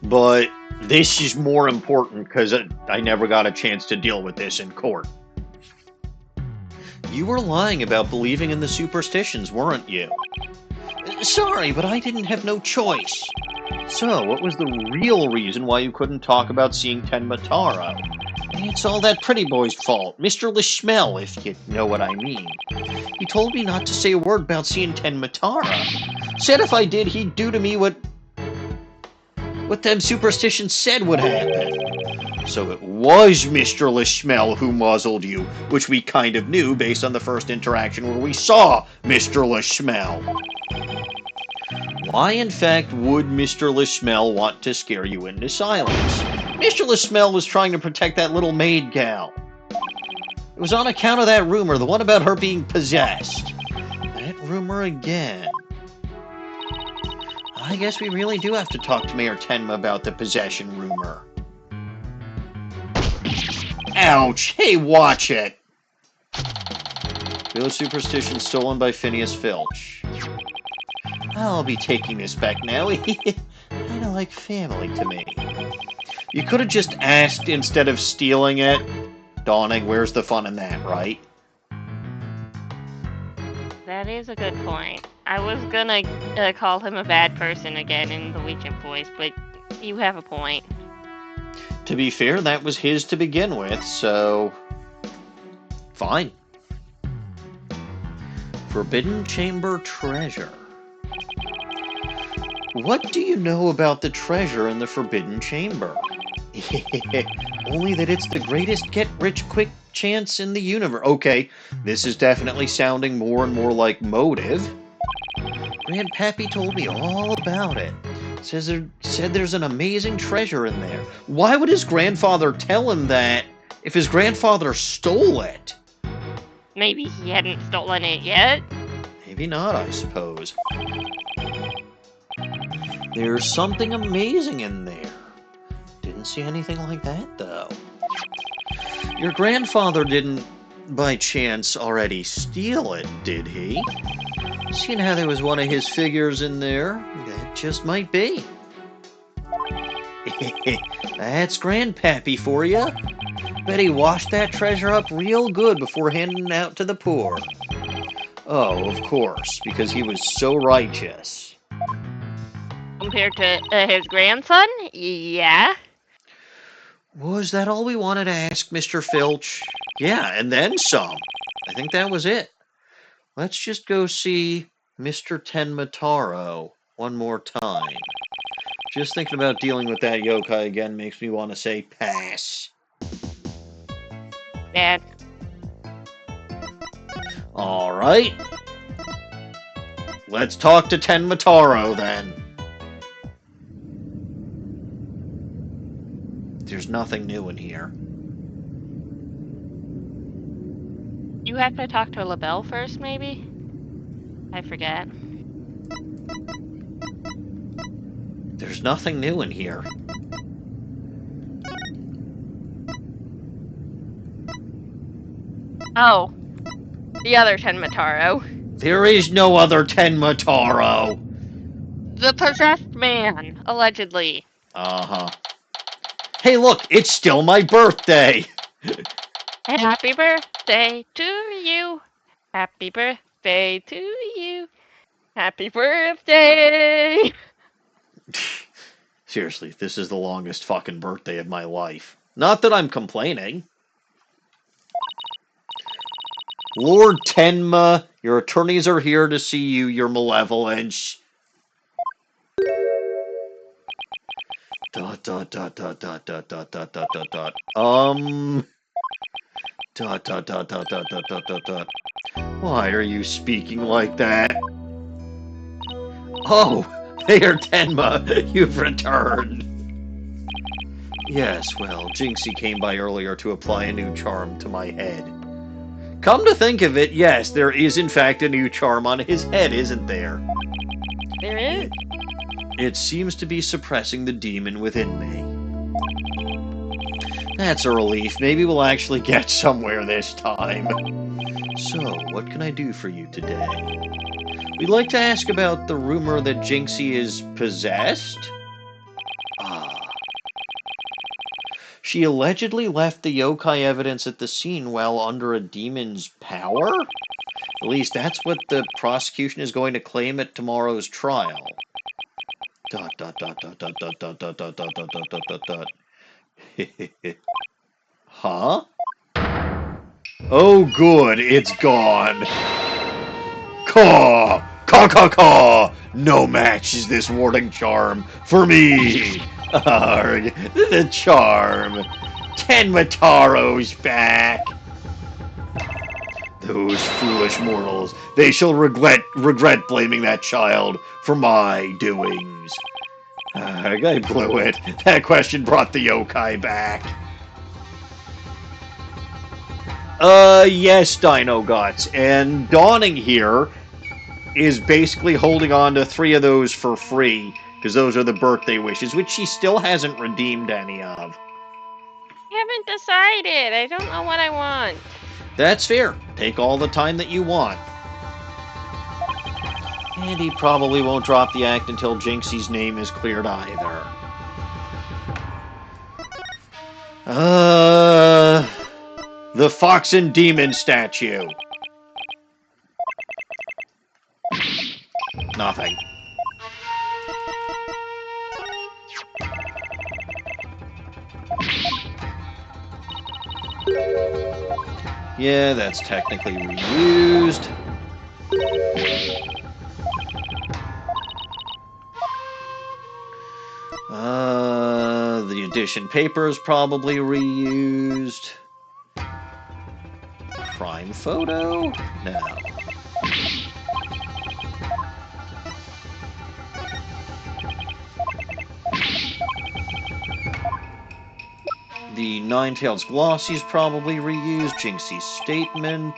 But this is more important because I never got a chance to deal with this in court. You were lying about believing in the superstitions, weren't you? Sorry, but I didn't have no choice. So, what was the real reason why you couldn't talk about seeing Tenmataro? It's all that pretty boy's fault, Mr. Lishmel, if you know what I mean. He told me not to say a word about seeing Tenmataro. Said if I did, he'd do to me what them superstitions said would happen. So it was Mr. Lishmel who muzzled you, which we kind of knew based on the first interaction where we saw Mr. Lishmel. Why, in fact, would Mr. Lishmel want to scare you into silence? Mr. Lishmel was trying to protect that little maid gal. It was on account of that rumor, the one about her being possessed. That rumor again. I guess we really do have to talk to Mayor Tenma about the possession rumor. Ouch! Hey, watch it! Village superstition stolen by Phineas Filch. I'll be taking this back now. Kinda like family to me. You could have just asked instead of stealing it. Dawning, where's the fun in that, right? That is a good point. I was gonna call him a bad person again in the Legion voice, but you have a point. To be fair, that was his to begin with, so... fine. Forbidden Chamber Treasure. What do you know about the treasure in the Forbidden Chamber? Only that it's the greatest get-rich-quick chance in the universe. Okay, this is definitely sounding more and more like motive. Grandpappy told me all about it. Said there's an amazing treasure in there. Why would his grandfather tell him that if his grandfather stole it? Maybe he hadn't stolen it yet? Maybe not, I suppose. There's something amazing in there. Didn't see anything like that, though. Your grandfather didn't, by chance, already steal it, did he? Seeing how there was one of his figures in there, that just might be. That's Grandpappy for you. Bet he washed that treasure up real good before handing it out to the poor. Oh, of course, because he was so righteous. Compared to his grandson? Yeah. Was that all we wanted to ask, Mr. Filch? Yeah, and then some. I think that was it. Let's just go see Mr. Tenmataro one more time. Just thinking about dealing with that yokai again makes me want to say pass. Dad. Alright. Let's talk to Tenmataro then. There's nothing new in here. You have to talk to LaBelle first, maybe? I forget. There's nothing new in here. Oh. The other Tenmataro. There is no other Tenmataro. The possessed man, allegedly. Uh-huh. Hey, look, it's still my birthday. Happy birthday to you. Happy birthday to you. Happy birthday. Seriously, this is the longest fucking birthday of my life. Not that I'm complaining. Lord Tenma, your attorneys are here to see you, your malevolence. Dot dot dot dot dot dot dot dot dot dot dot. Dot dot dot dot dot dot dot dot dot. Why are you speaking like that? Oh, Mayor Tenma, you've returned. Yes, well, Jinxie came by earlier to apply a new charm to my head. Come to think of it, yes, there is in fact a new charm on his head, isn't there? There is. It seems to be suppressing the demon within me. That's a relief. Maybe we'll actually get somewhere this time. So, what can I do for you today? We'd like to ask about the rumor that Jinxie is possessed? Ah. She allegedly left the yokai evidence at the scene while under a demon's power? At least that's what the prosecution is going to claim at tomorrow's trial. ... Huh? Oh good, it's gone. Caw! Caw caw caw! No match is this warding charm for me! Arrgh, the charm! Tenmataro's back! Those foolish mortals, they shall regret blaming that child for my doings. I blew it. That question brought the yokai back. Yes, Dino Guts. And Dawning here is basically holding on to 3 of those for free, because those are the birthday wishes, which she still hasn't redeemed any of. I haven't decided. I don't know what I want. That's fair. Take all the time that you want. And he probably won't drop the act until Jinxie's name is cleared either. The Fox and Demon statue. Nothing. Yeah, that's technically reused. The edition paper is probably reused. Crime photo? No. The Ninetales Glossy is probably reused. Jinxie's statement.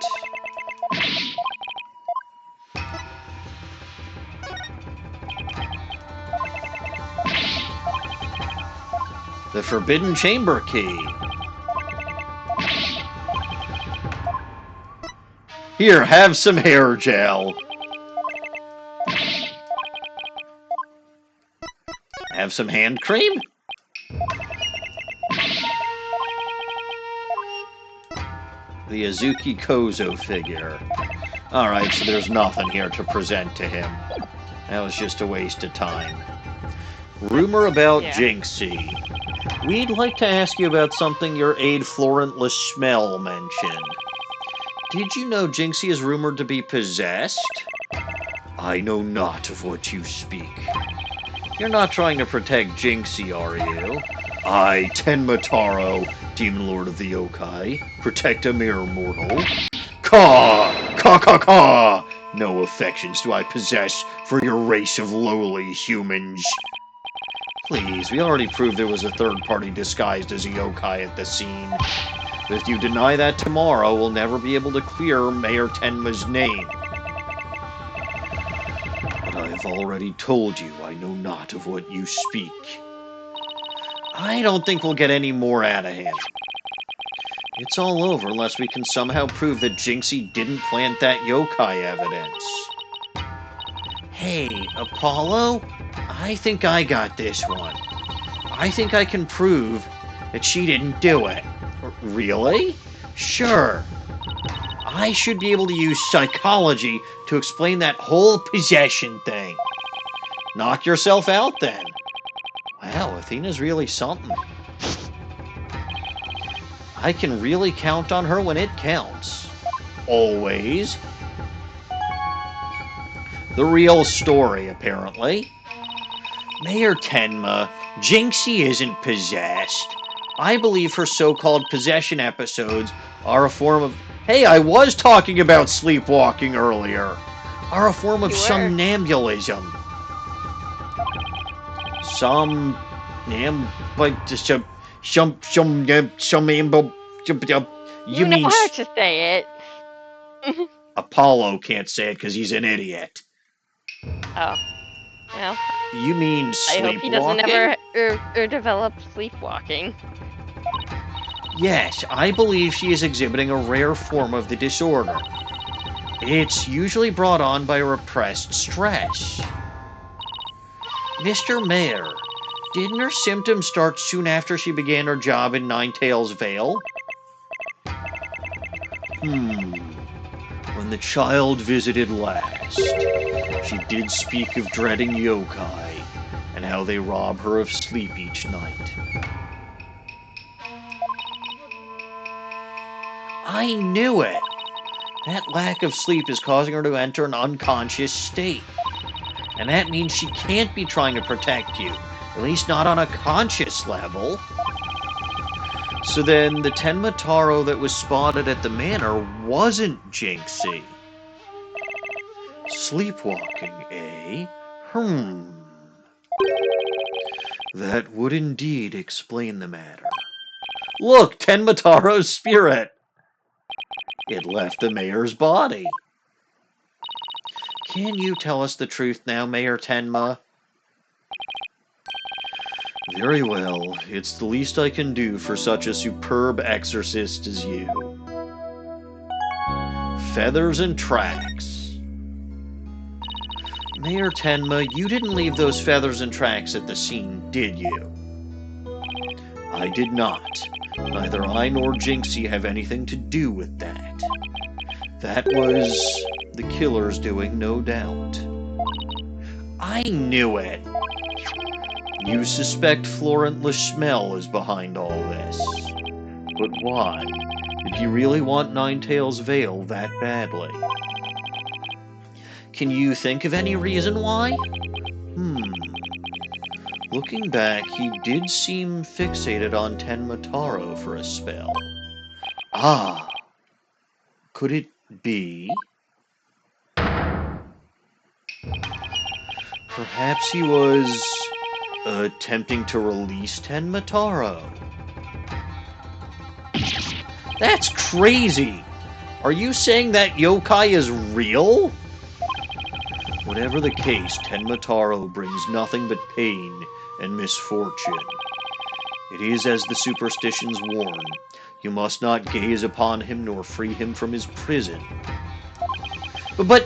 The Forbidden Chamber key. Here, have some hair gel. Have some hand cream? The Azuki Kozo figure. Alright, so there's nothing here to present to him. That was just a waste of time. Rumor about Jinxie. We'd like to ask you about something your aide Florent Leschmel mentioned. Did you know Jinxie is rumored to be possessed? I know not of what you speak. You're not trying to protect Jinxie, are you? I, Tenmataro, Demon Lord of the Yokai, protect a mere mortal. Caw! Caw caw caw! No affections do I possess for your race of lowly humans. Please, we already proved there was a third party disguised as a yokai at the scene. But if you deny that tomorrow, we'll never be able to clear Mayor Tenma's name. But I have already told you I know not of what you speak. I don't think we'll get any more out of him. It's all over unless we can somehow prove that Jinxie didn't plant that yokai evidence. Hey, Apollo? I think I got this one. I think I can prove that she didn't do it. Really? Sure. I should be able to use psychology to explain that whole possession thing. Knock yourself out, then. Wow, Athena's really something. I can really count on her when it counts. Always. The real story, apparently. Mayor Tenma, Jinxie isn't possessed. I believe her so-called possession episodes are a form of... Hey, I was talking about sleepwalking earlier. Are a form of somnambulism. You know how to say it. Apollo can't say it because he's an idiot. Oh. Well, You mean I sleepwalking? hope he doesn't ever develop sleepwalking. Yes, I believe she is exhibiting a rare form of the disorder. It's usually brought on by repressed stress. Mr. Mayor, didn't her symptoms start soon after she began her job in Ninetales Vale? When the child visited last, she did speak of dreading yokai and how they rob her of sleep each night. I knew it! That lack of sleep is causing her to enter an unconscious state. And that means she can't be trying to protect you, at least not on a conscious level. So then, the Tenmataro that was spotted at the manor wasn't Jinxie. Sleepwalking, eh? That would indeed explain the matter. Look, Tenmataro's spirit! It left the mayor's body. Can you tell us the truth now, Mayor Tenma? Very well. It's the least I can do for such a superb exorcist as you. Feathers and tracks. Mayor Tenma, you didn't leave those feathers and tracks at the scene, did you? I did not. Neither I nor Jinxie have anything to do with that. That was the killer's doing, no doubt. I knew it! You suspect Florent Lachmel is behind all this. But why? Did you really want Ninetales Vale that badly? Can you think of any reason why? Looking back, he did seem fixated on Tenmataro for a spell. Ah! Could it be? Perhaps he was attempting to release Tenmataro. That's crazy! Are you saying that yokai is real? Whatever the case, Tenmataro brings nothing but pain and misfortune. It is as the superstitions warn. You must not gaze upon him nor free him from his prison. But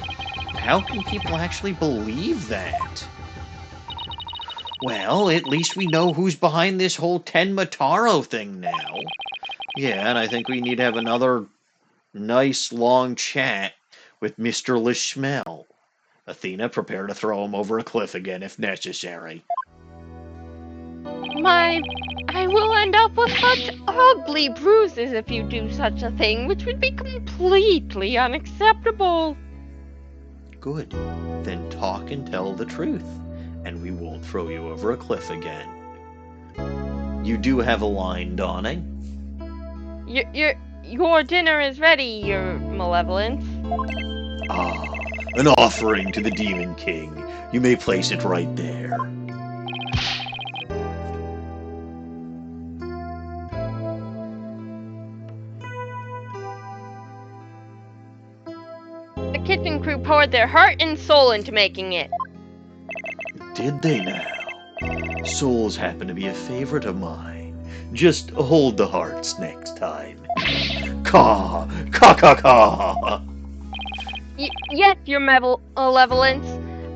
how can people actually believe that? Well, at least we know who's behind this whole Tenmataro thing now. Yeah, and I think we need to have another nice long chat with Mr. Lachmel. Athena, prepare to throw him over a cliff again if necessary. I will end up with such ugly bruises if you do such a thing, which would be completely unacceptable. Good. Then talk and tell the truth, and we won't throw you over a cliff again. You do have a line, Dawning. Your dinner is ready, Your Malevolence. Ah, an offering to the Demon King. You may place it right there. The kitchen crew poured their heart and soul into making it. Did they now? Souls happen to be a favorite of mine. Just hold the hearts next time. Caw! Caw caw caw! Yes, Your Malevolence.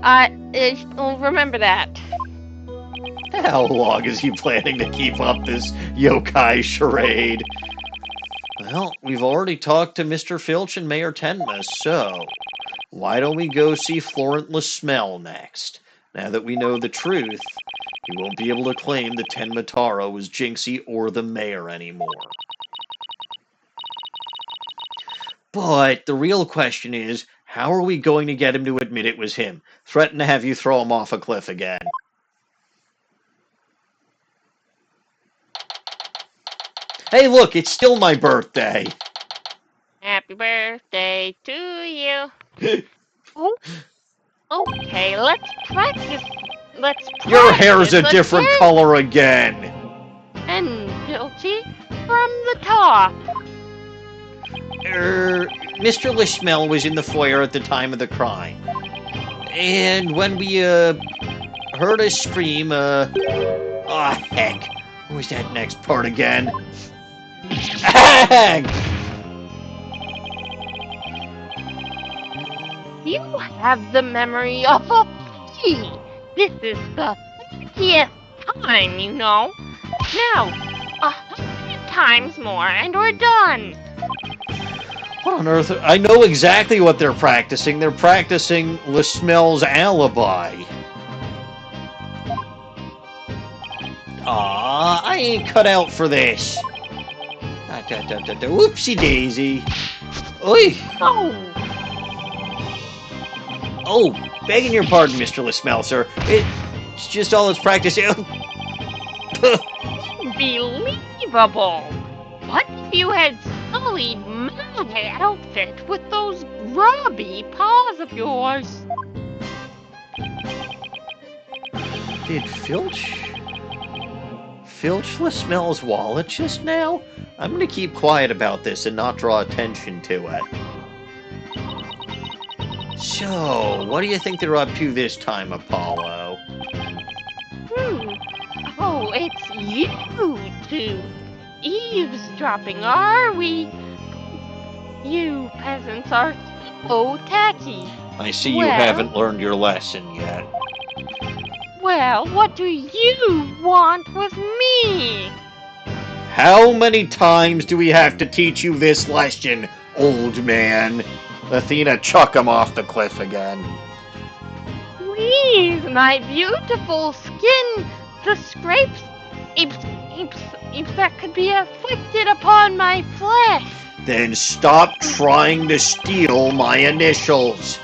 I'll remember that. How long is he planning to keep up this yokai charade? Well, we've already talked to Mr. Filch and Mayor Tenma, so why don't we go see Florent Lachmel next? Now that we know the truth, he won't be able to claim that Tenmataro was Jinxie or the mayor anymore. But the real question is, how are we going to get him to admit it was him? Threaten to have you throw him off a cliff again. Hey, look, it's still my birthday. Happy birthday to you. Oh, okay, let's practice. Your hair's a different color again. And guilty from the top. Mr. Lachmel was in the foyer at the time of the crime. And when we, heard a scream, heck. What was that next part again? Ag! You have the memory of a flea. This is the 50th time, you know. Now, 100 times more and we're done. What on earth? I know exactly what they're practicing. They're practicing LaSmell's alibi. Aw, I ain't cut out for this. Whoopsie daisy. Oi! Oh, begging your pardon, Mr. LaSmell, sir. It's just all its practice. Unbelievable! What if you had sullied my outfit with those grubby paws of yours? Did Filch LaSmell's wallet just now? I'm gonna keep quiet about this and not draw attention to it. So, what do you think they're up to this time, Apollo? Oh, it's you two. Eavesdropping, are we? You peasants are so tacky. I see you haven't learned your lesson yet. Well, what do you want with me? How many times do we have to teach you this lesson, old man? Athena, chuck him off the cliff again. Please, my beautiful skin, the scrapes that could be afflicted upon my flesh. Then stop trying to steal my initials.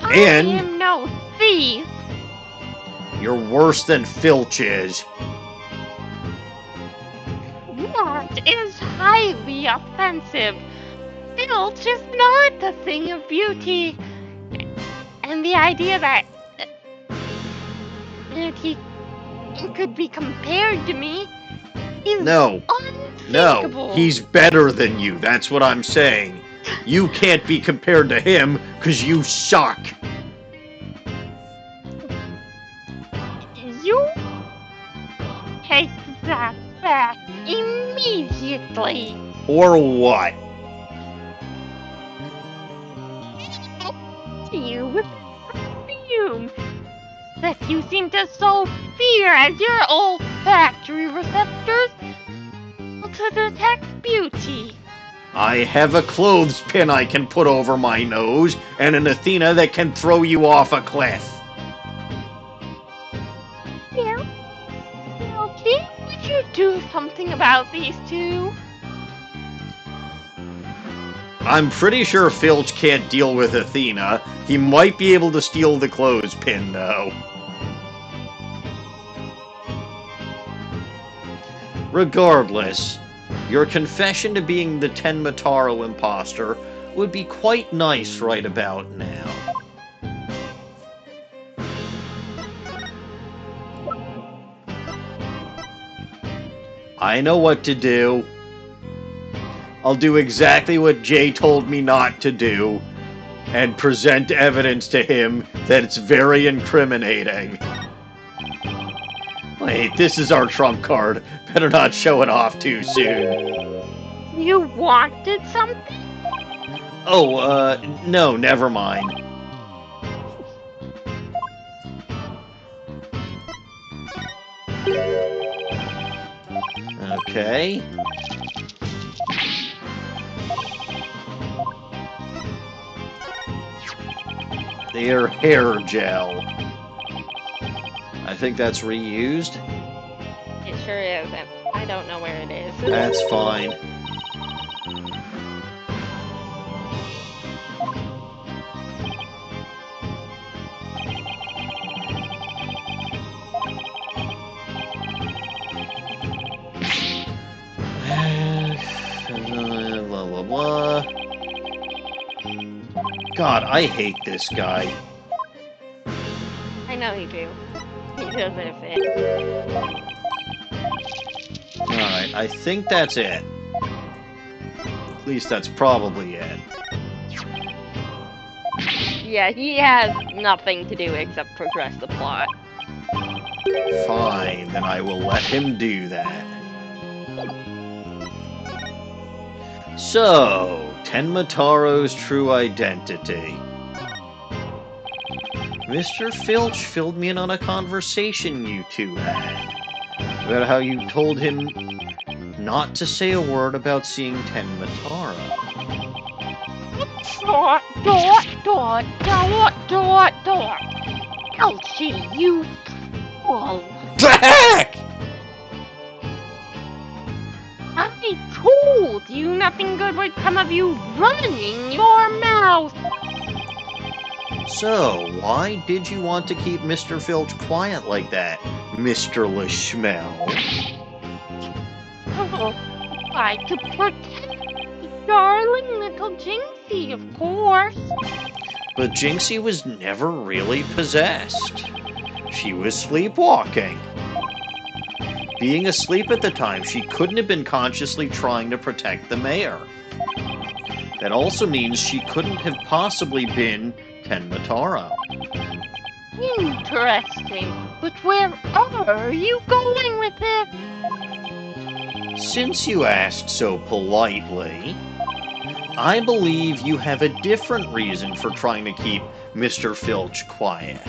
I am no thief. You're worse than Filch is. That is highly offensive. Filch is not the thing of beauty. And the idea that he could be compared to me is unthinkable. No, he's better than you. That's what I'm saying. You can't be compared to him because you suck. You take that back immediately. Or what? You with perfume that you seem to so fear as your olfactory receptors to detect beauty. I have a clothespin I can put over my nose and an Athena that can throw you off a cliff. Yeah. Filchy, would you do something about these two? I'm pretty sure Filch can't deal with Athena. He might be able to steal the clothespin, though. Regardless, your confession to being the Tenmataro imposter would be quite nice right about now. I know what to do. I'll do exactly what Jay told me not to do, and present evidence to him that it's very incriminating. Wait, this is our trump card. Better not show it off too soon. You wanted something? Oh, no, never mind. Okay. Their hair gel. I think that's reused. It sure is. I don't know where it is. That's fine. Blah, blah, blah. God, I hate this guy. I know you do. He doesn't fit. Alright, I think that's it. At least that's probably it. Yeah, he has nothing to do except progress the plot. Fine, then I will let him do that. So, Tenmataro's true identity. Mr. Filch filled me in on a conversation you two had about how you told him not to say a word about seeing Tenmataro. Elchie, you fool! Back! I told you nothing good would come of you running your mouth! So, why did you want to keep Mr. Filch quiet like that, Mr. LeSchmel? Oh, why, to protect darling little Jinxie, of course. But Jinxie was never really possessed. She was sleepwalking. Being asleep at the time, she couldn't have been consciously trying to protect the mayor. That also means she couldn't have possibly been Tenmataro. Interesting. But where are you going with this? Since you asked so politely, I believe you have a different reason for trying to keep Mr. Filch quiet.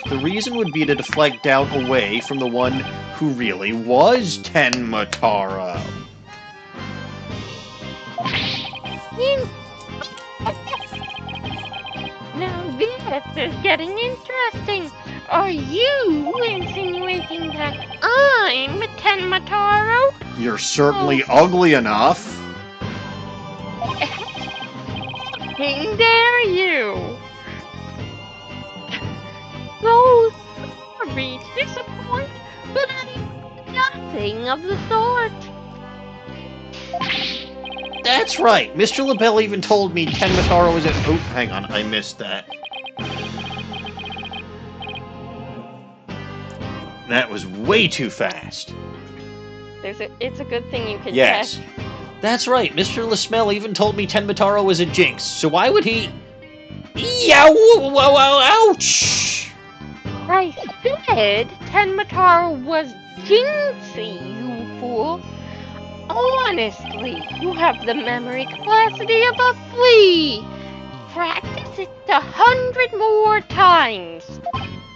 The reason would be to deflect doubt away from the one who really was Tenmataro. Now this is getting interesting. Are you insinuating that I'm Tenmataro? You're certainly ugly enough. How dare you? So sorry to disappoint, but I'm nothing of the sort. That's right. Mr. LaBelle even told me Tenmataro was at... Oh, hang on. I missed that. That was way too fast. It's a good thing you can Yes. test. That's right. Mr. LeSmell even told me Tenmataro was a jinx. So why would he... Ouch! I said Tenmataro was Jinxie, you fool. Honestly, you have the memory capacity of a flea. Practice it 100 more times.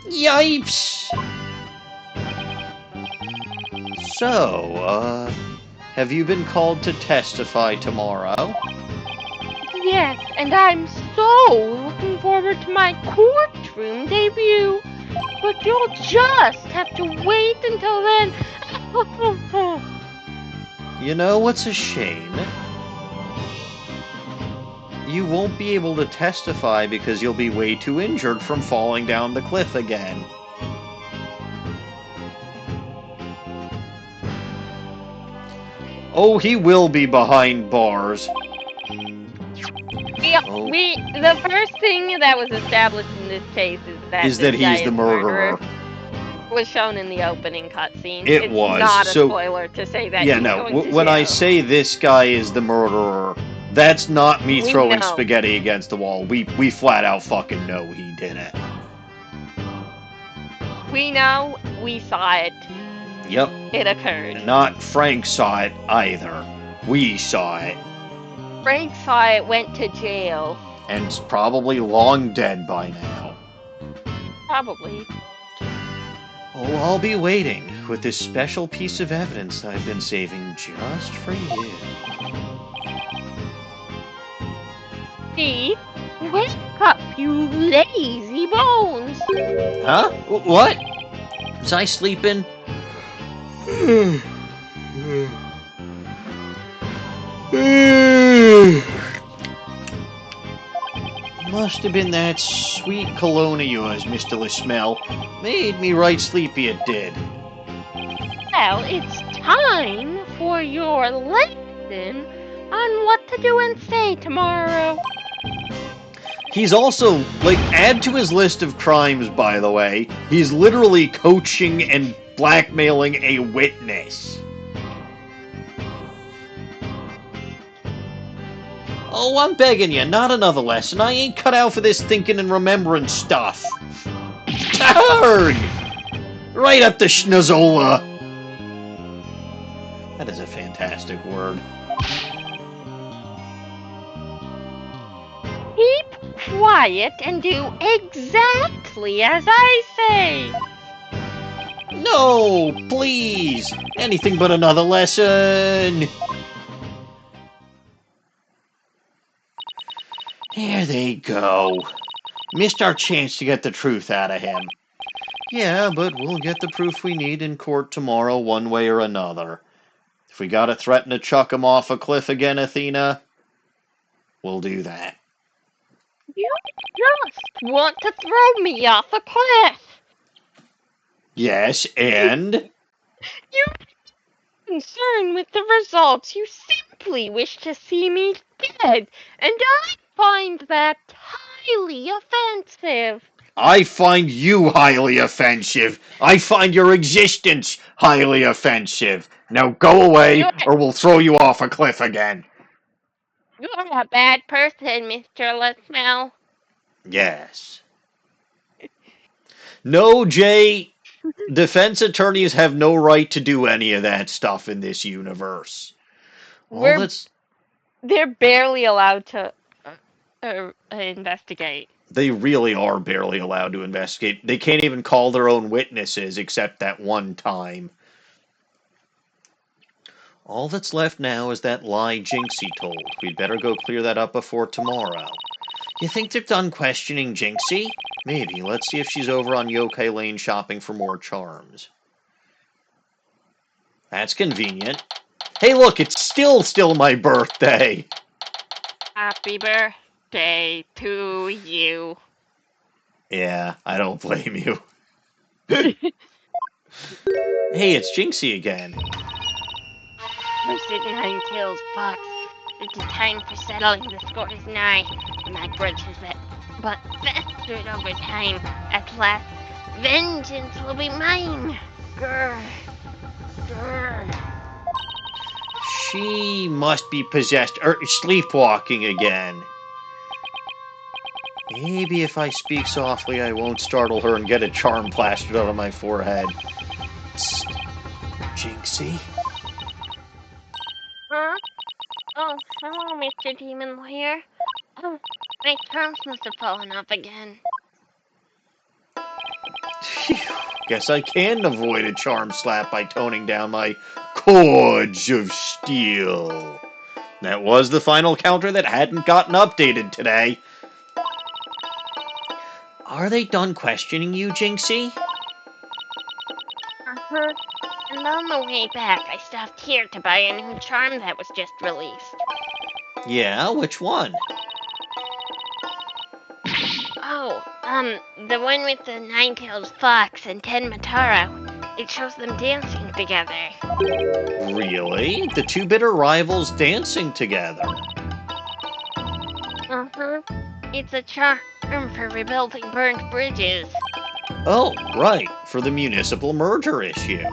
Yipes! So, have you been called to testify tomorrow? Yes, and I'm so looking forward to my courtroom debut. But you'll just have to wait until then. You know what's a shame? You won't be able to testify because you'll be way too injured from falling down the cliff again. Oh, he will be behind bars. The first thing that was established in this case is that he's the murderer. Was shown in the opening cutscene. It's not a spoiler to say that. Yeah, no. When I say this guy is the murderer, that's not me throwing spaghetti against the wall. We flat out fucking know he did it. We know. We saw it. Yep. It occurred. And not Frank saw it either. We saw it. Frank saw it, went to jail. And it's probably long dead by now. Probably. Oh, I'll be waiting with this special piece of evidence I've been saving just for you. Steve, wake up, you lazy bones! Huh? What? Was I sleeping? Must have been that sweet cologne of yours, Mr. LeSmell. Made me right sleepy, it did. Well, it's time for your lesson on what to do and say tomorrow. He's also, add to his list of crimes, by the way, he's literally coaching and blackmailing a witness. Oh, I'm begging you, not another lesson. I ain't cut out for this thinking and remembering stuff. Arrgh! Right up the schnozola. That is a fantastic word. quiet and do exactly as I say. No, please! Anything but another lesson! Here they go. Missed our chance to get the truth out of him. Yeah, but we'll get the proof we need in court tomorrow one way or another. If we gotta threaten to chuck him off a cliff again, Athena, we'll do that. You just want to throw me off a cliff. Yes, and? You concerned with the results. You simply wish to see me dead, and I find that highly offensive. I find you highly offensive. I find your existence highly offensive. Now go away, or we'll throw you off a cliff again. You're a bad person, Mr. LaSmell. Yes. No, Jay. Defense attorneys have no right to do any of that stuff in this universe. They're barely allowed to investigate. They really are barely allowed to investigate. They can't even call their own witnesses except that one time. All that's left now is that lie Jinxie told. We'd better go clear that up before tomorrow. You think they're done questioning Jinxie? Maybe. Let's see if she's over on Yokai Lane shopping for more charms. That's convenient. Hey, look, it's still my birthday. Happy birthday to you. Yeah, I don't blame you. Hey, it's Jinxie again. Posted 9 kills, Fox. It's time for settling the scores nigh. My grudge is but festered over time. At last, vengeance will be mine. Grr. Grr. She must be possessed or sleepwalking again. Maybe if I speak softly, I won't startle her and get a charm plastered on my forehead. Psst. Jinxie? Huh? Oh, hello, Mr. Demon Lawyer. Oh, my charms must have fallen off again. Guess I can avoid a charm slap by toning down my cords of steel. That was the final counter that hadn't gotten updated today. Are they done questioning you, Jinxie? Uh-huh. And on the way back, I stopped here to buy a new charm that was just released. Yeah, which one? Oh, the one with the 9-tailed fox and 10 Mataro. It shows them dancing together. Really? The two bitter rivals dancing together? Uh-huh. It's a charm for rebuilding burnt bridges. Oh, right, for the municipal merger issue.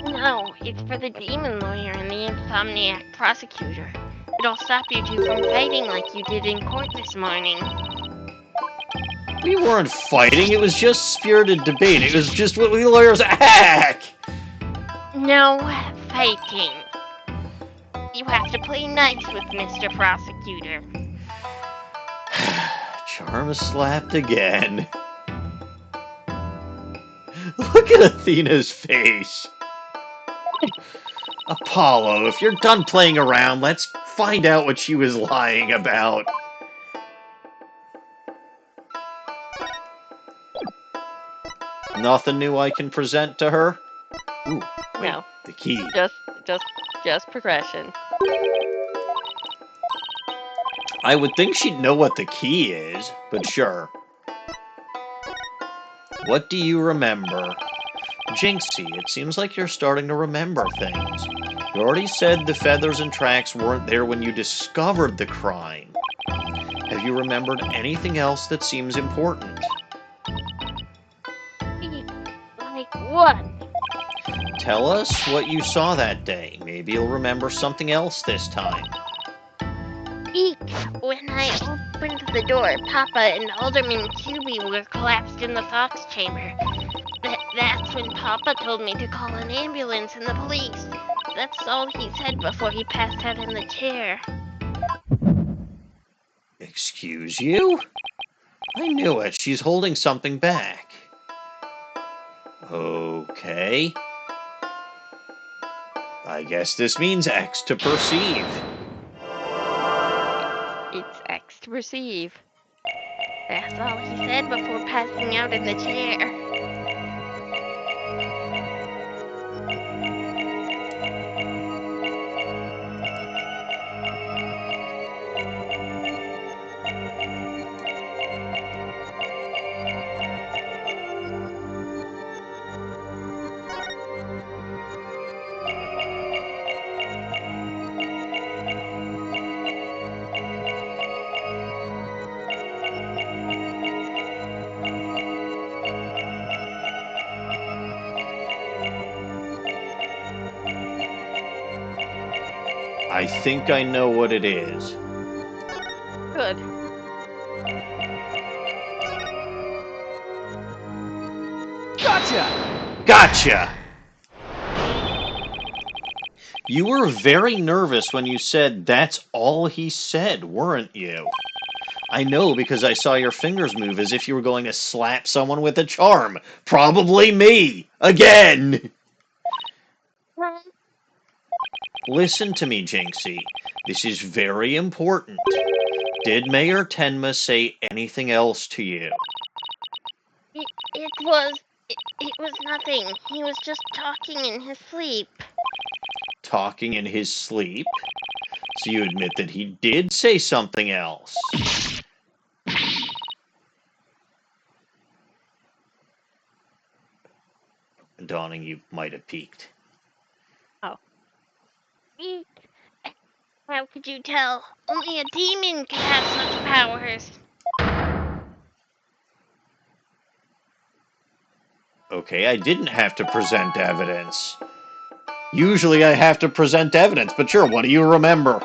No, it's for the demon lawyer and the insomniac prosecutor. It'll stop you two from fighting like you did in court this morning. We weren't fighting, it was just spirited debate. It was just what we lawyers hack! No fighting. You have to play nice with Mr. Prosecutor. Charm slapped again. Look at Athena's face. Apollo, if you're done playing around, let's find out what she was lying about. Nothing new I can present to her? Ooh, wait, No. the key. Just progression. I would think she'd know what the key is, but sure. What do you remember? Jinxie, it seems like you're starting to remember things. You already said the feathers and tracks weren't there when you discovered the crime. Have you remembered anything else that seems important? Like what? Tell us what you saw that day. Maybe you'll remember something else this time. Eek! When I opened the door, Papa and Alderman Kyubi were collapsed in the fox chamber. That's when Papa told me to call an ambulance and the police. That's all he said before he passed out in the chair. Excuse you? I knew it. She's holding something back. Okay. I guess this means X to perceive. It's X to receive. That's all he said before passing out in the chair. I think I know what it is. Good. Gotcha! You were very nervous when you said that's all he said, weren't you? I know because I saw your fingers move as if you were going to slap someone with a charm. Probably me! Again! Listen to me, Jinxie. This is very important. Did Mayor Tenma say anything else to you? It was nothing. He was just talking in his sleep. Talking in his sleep? So you admit that he did say something else? Dawning, you might have peeked. How could you tell? Only a demon can have such powers. Okay, I didn't have to present evidence. Usually I have to present evidence, but sure, what do you remember?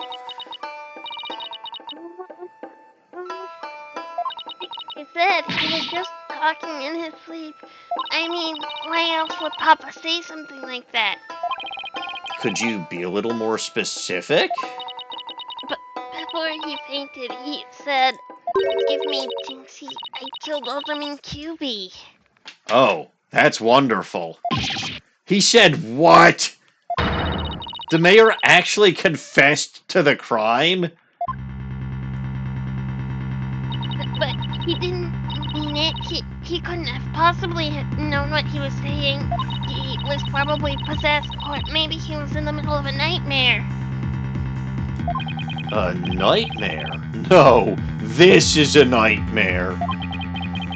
He said he was just talking in his sleep. I mean, why else would Papa say something like that? Could you be a little more specific? But before he fainted, he said, "Give me Jinxie. I killed Alderman Kyubi." Oh, that's wonderful. He said what? The mayor actually confessed to the crime? But he didn't mean it. He couldn't have possibly known what he was saying. He was probably possessed, or maybe he was in the middle of a nightmare. A nightmare? No, this is a nightmare.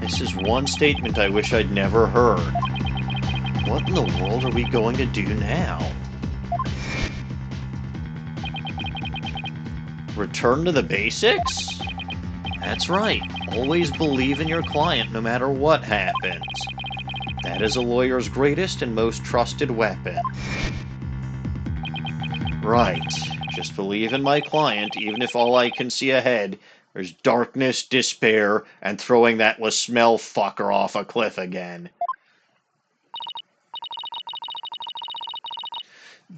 This is one statement I wish I'd never heard. What in the world are we going to do now? Return to the basics? That's right. Always believe in your client no matter what happens. That is a lawyer's greatest and most trusted weapon. Right. Just believe in my client, even if all I can see ahead is darkness, despair, and throwing that LaSmell fucker off a cliff again.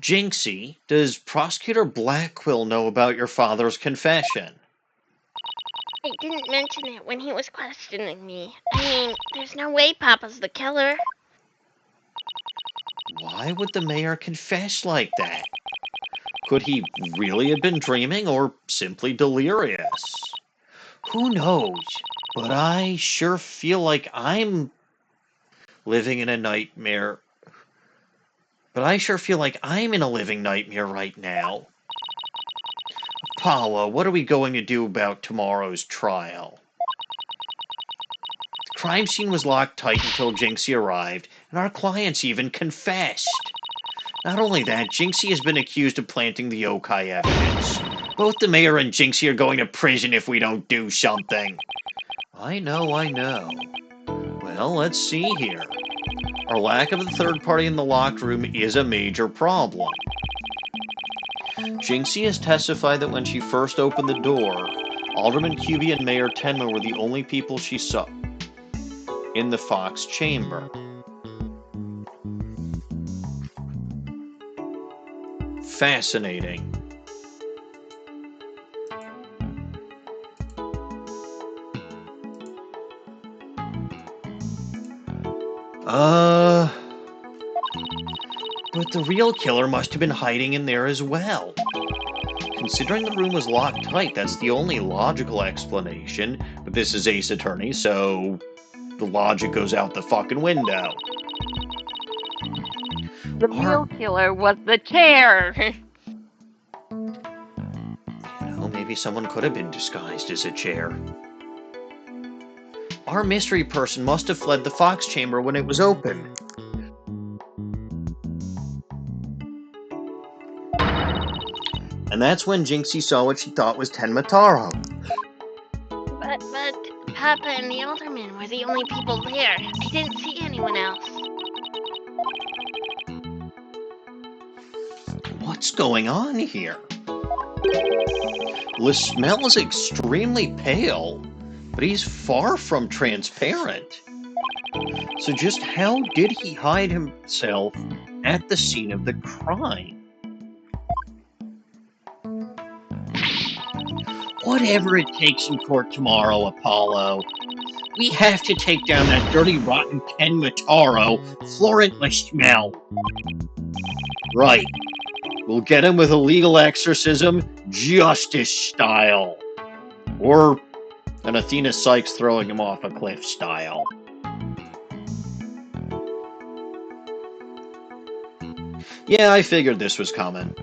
Jinxie, does Prosecutor Blackquill know about your father's confession? I didn't mention it when he was questioning me. I mean, there's no way Papa's the killer. Why would the mayor confess like that? Could he really have been dreaming or simply delirious? Who knows? But I sure feel like I'm living in a nightmare. But I sure feel like I'm in a living nightmare right now. Paula, what are we going to do about tomorrow's trial? The crime scene was locked tight until Jinxie arrived, and our clients even confessed. Not only that, Jinxie has been accused of planting the yokai evidence. Both the mayor and Jinxie are going to prison if we don't do something. I know. Well, let's see here. Our lack of a third party in the locked room is a major problem. Jinxie has testified that when she first opened the door, Alderman Kyubi and Mayor Tenma were the only people she saw in the Fox chamber. Fascinating. But the real killer must have been hiding in there as well. Considering the room was locked tight, that's the only logical explanation. But this is Ace Attorney, so the logic goes out the fucking window. The real killer was the chair. Well, maybe someone could have been disguised as a chair. Our mystery person must have fled the Fox Chamber when it was open. And that's when Jinxie saw what she thought was Tenmataro. But Papa and the Alderman were the only people there. I didn't see anyone else. What's going on here? Smell is extremely pale, but he's far from transparent. So just how did he hide himself at the scene of the crime? Whatever it takes in court tomorrow, Apollo. We have to take down that dirty, rotten Tenmataro, Florent Smell. Right. We'll get him with a legal exorcism, justice style. Or an Athena Sykes throwing him off a cliff style. Yeah, I figured this was coming.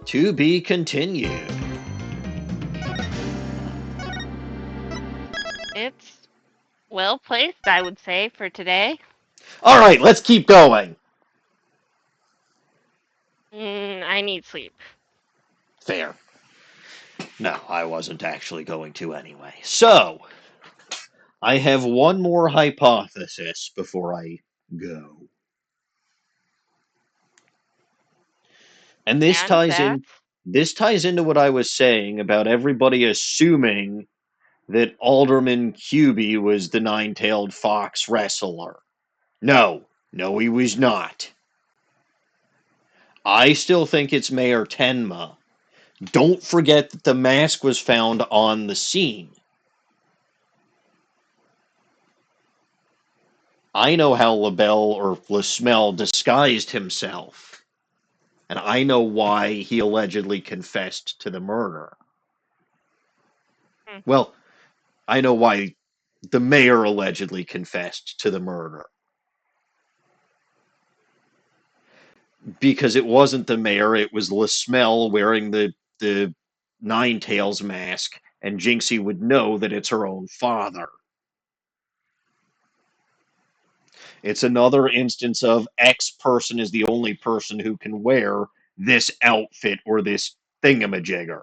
To be continued. It's well placed, I would say, for today. All right, let's keep going. I need sleep. Fair. No, I wasn't actually going to anyway. So, I have one more hypothesis before I go. And this ties into what I was saying about everybody assuming that Alderman Kyubi was the nine-tailed fox wrestler. No, he was not. I still think it's Mayor Tenma. Don't forget that the mask was found on the scene. I know how LaBelle or LaSmell disguised himself. And I know why he allegedly confessed to the murder. Well, I know why the mayor allegedly confessed to the murder. Because it wasn't the mayor, it was LaSmell wearing the Nine Tails mask, and Jinxie would know that it's her own father. It's another instance of X person is the only person who can wear this outfit or this thingamajigger.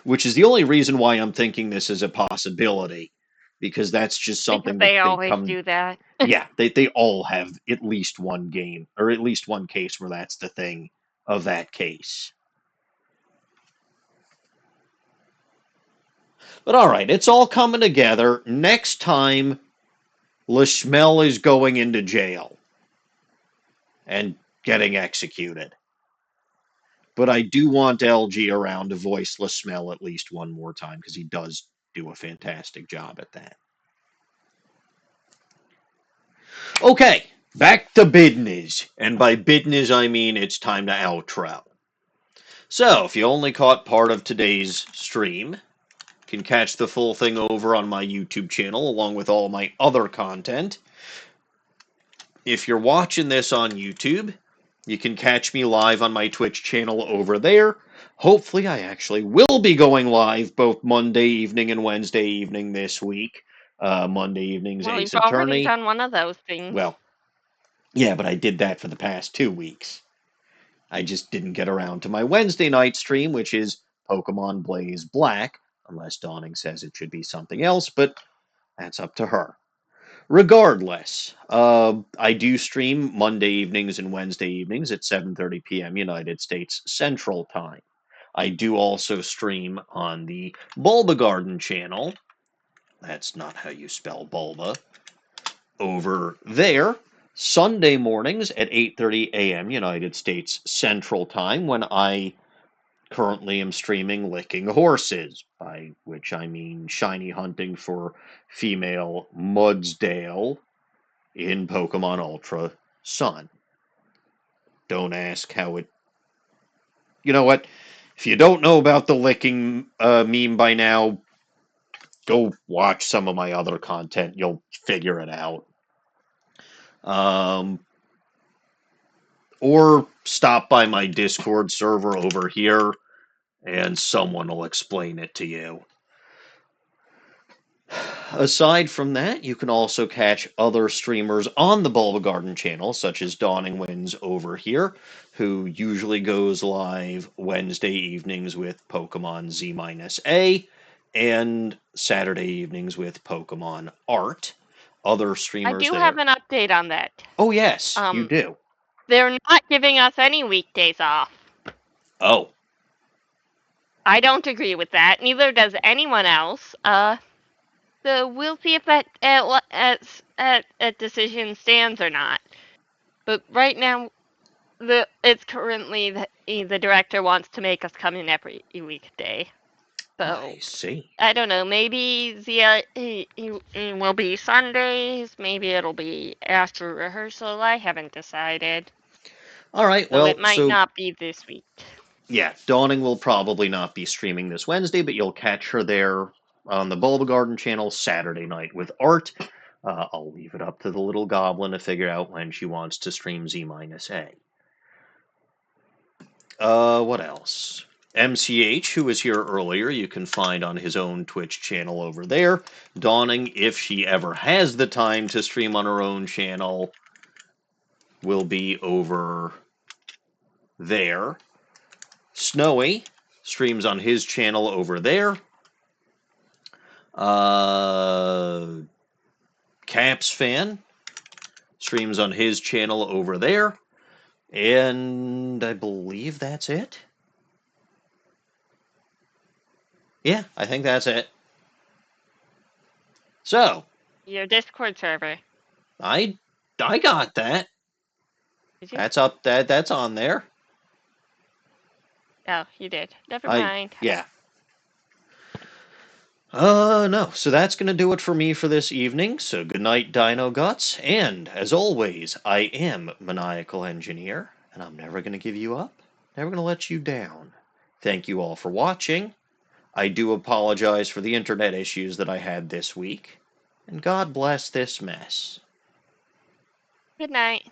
Which is the only reason why I'm thinking this is a possibility. Because that's just something because they always do that. Yeah, they all have at least one game, or at least one case where that's the thing of that case. But alright, it's all coming together. Next time, LaSmell is going into jail and getting executed. But I do want LG around to voice LaSmell at least one more time, because he does do a fantastic job at that. Okay, back to business. And by business, I mean it's time to outro. So, if you only caught part of today's stream, you can catch the full thing over on my YouTube channel, along with all my other content. If you're watching this on YouTube, you can catch me live on my Twitch channel over there. Hopefully, I actually will be going live both Monday evening and Wednesday evening this week. Monday evenings, Ace Attorney. We've already done one of those things. Well, yeah, but I did that for the past 2 weeks. I just didn't get around to my Wednesday night stream, which is Pokemon Blaze Black, unless Dawning says it should be something else, but that's up to her. Regardless, I do stream Monday evenings and Wednesday evenings at 7:30 p.m. United States Central Time. I do also stream on the Bulba Garden channel. That's not how you spell Bulba. Over there, Sunday mornings at 8:30 a.m. United States Central Time, when I currently am streaming Licking Horses, by which which I mean shiny hunting for female Mudsdale in Pokemon Ultra Sun. Don't ask how it... You know what? If you don't know about the licking meme by now, go watch some of my other content. You'll figure it out. Or stop by my Discord server over here, and someone will explain it to you. Aside from that, you can also catch other streamers on the Bulba Garden channel, such as DawningWinds over here, who usually goes live Wednesday evenings with Pokemon Z-A, and Saturday evenings with Pokemon Art. Other I streamers do there. have an update on that. Oh, yes, you do. They're not giving us any weekdays off. Oh. I don't agree with that. Neither does anyone else. So we'll see if that decision stands or not. But right now, it's currently the director wants to make us come in every weekday. So I see. I don't know. Maybe it will be Sundays. Maybe it'll be after rehearsal. I haven't decided. All right. So it might not be this week. Yeah, Dawning will probably not be streaming this Wednesday, but you'll catch her there on the Bulba Garden channel Saturday night with Art. I'll leave it up to the little goblin to figure out when she wants to stream Z-A. What else? MCH, who was here earlier, you can find on his own Twitch channel over there. Dawning, if she ever has the time to stream on her own channel, will be over there. Snowy streams on his channel over there. Caps Fan streams on his channel over there. And I believe that's it. Yeah, I think that's it. So, Your Discord server. I got that. Did you? That's up. That's on there. Oh, you did. Never mind. Yeah. No. So that's going to do it for me for this evening. So good night, Dino Guts. And as always, I am Maniacal Engineer, and I'm never going to give you up. Never going to let you down. Thank you all for watching. I do apologize for the internet issues that I had this week. And God bless this mess. Good night.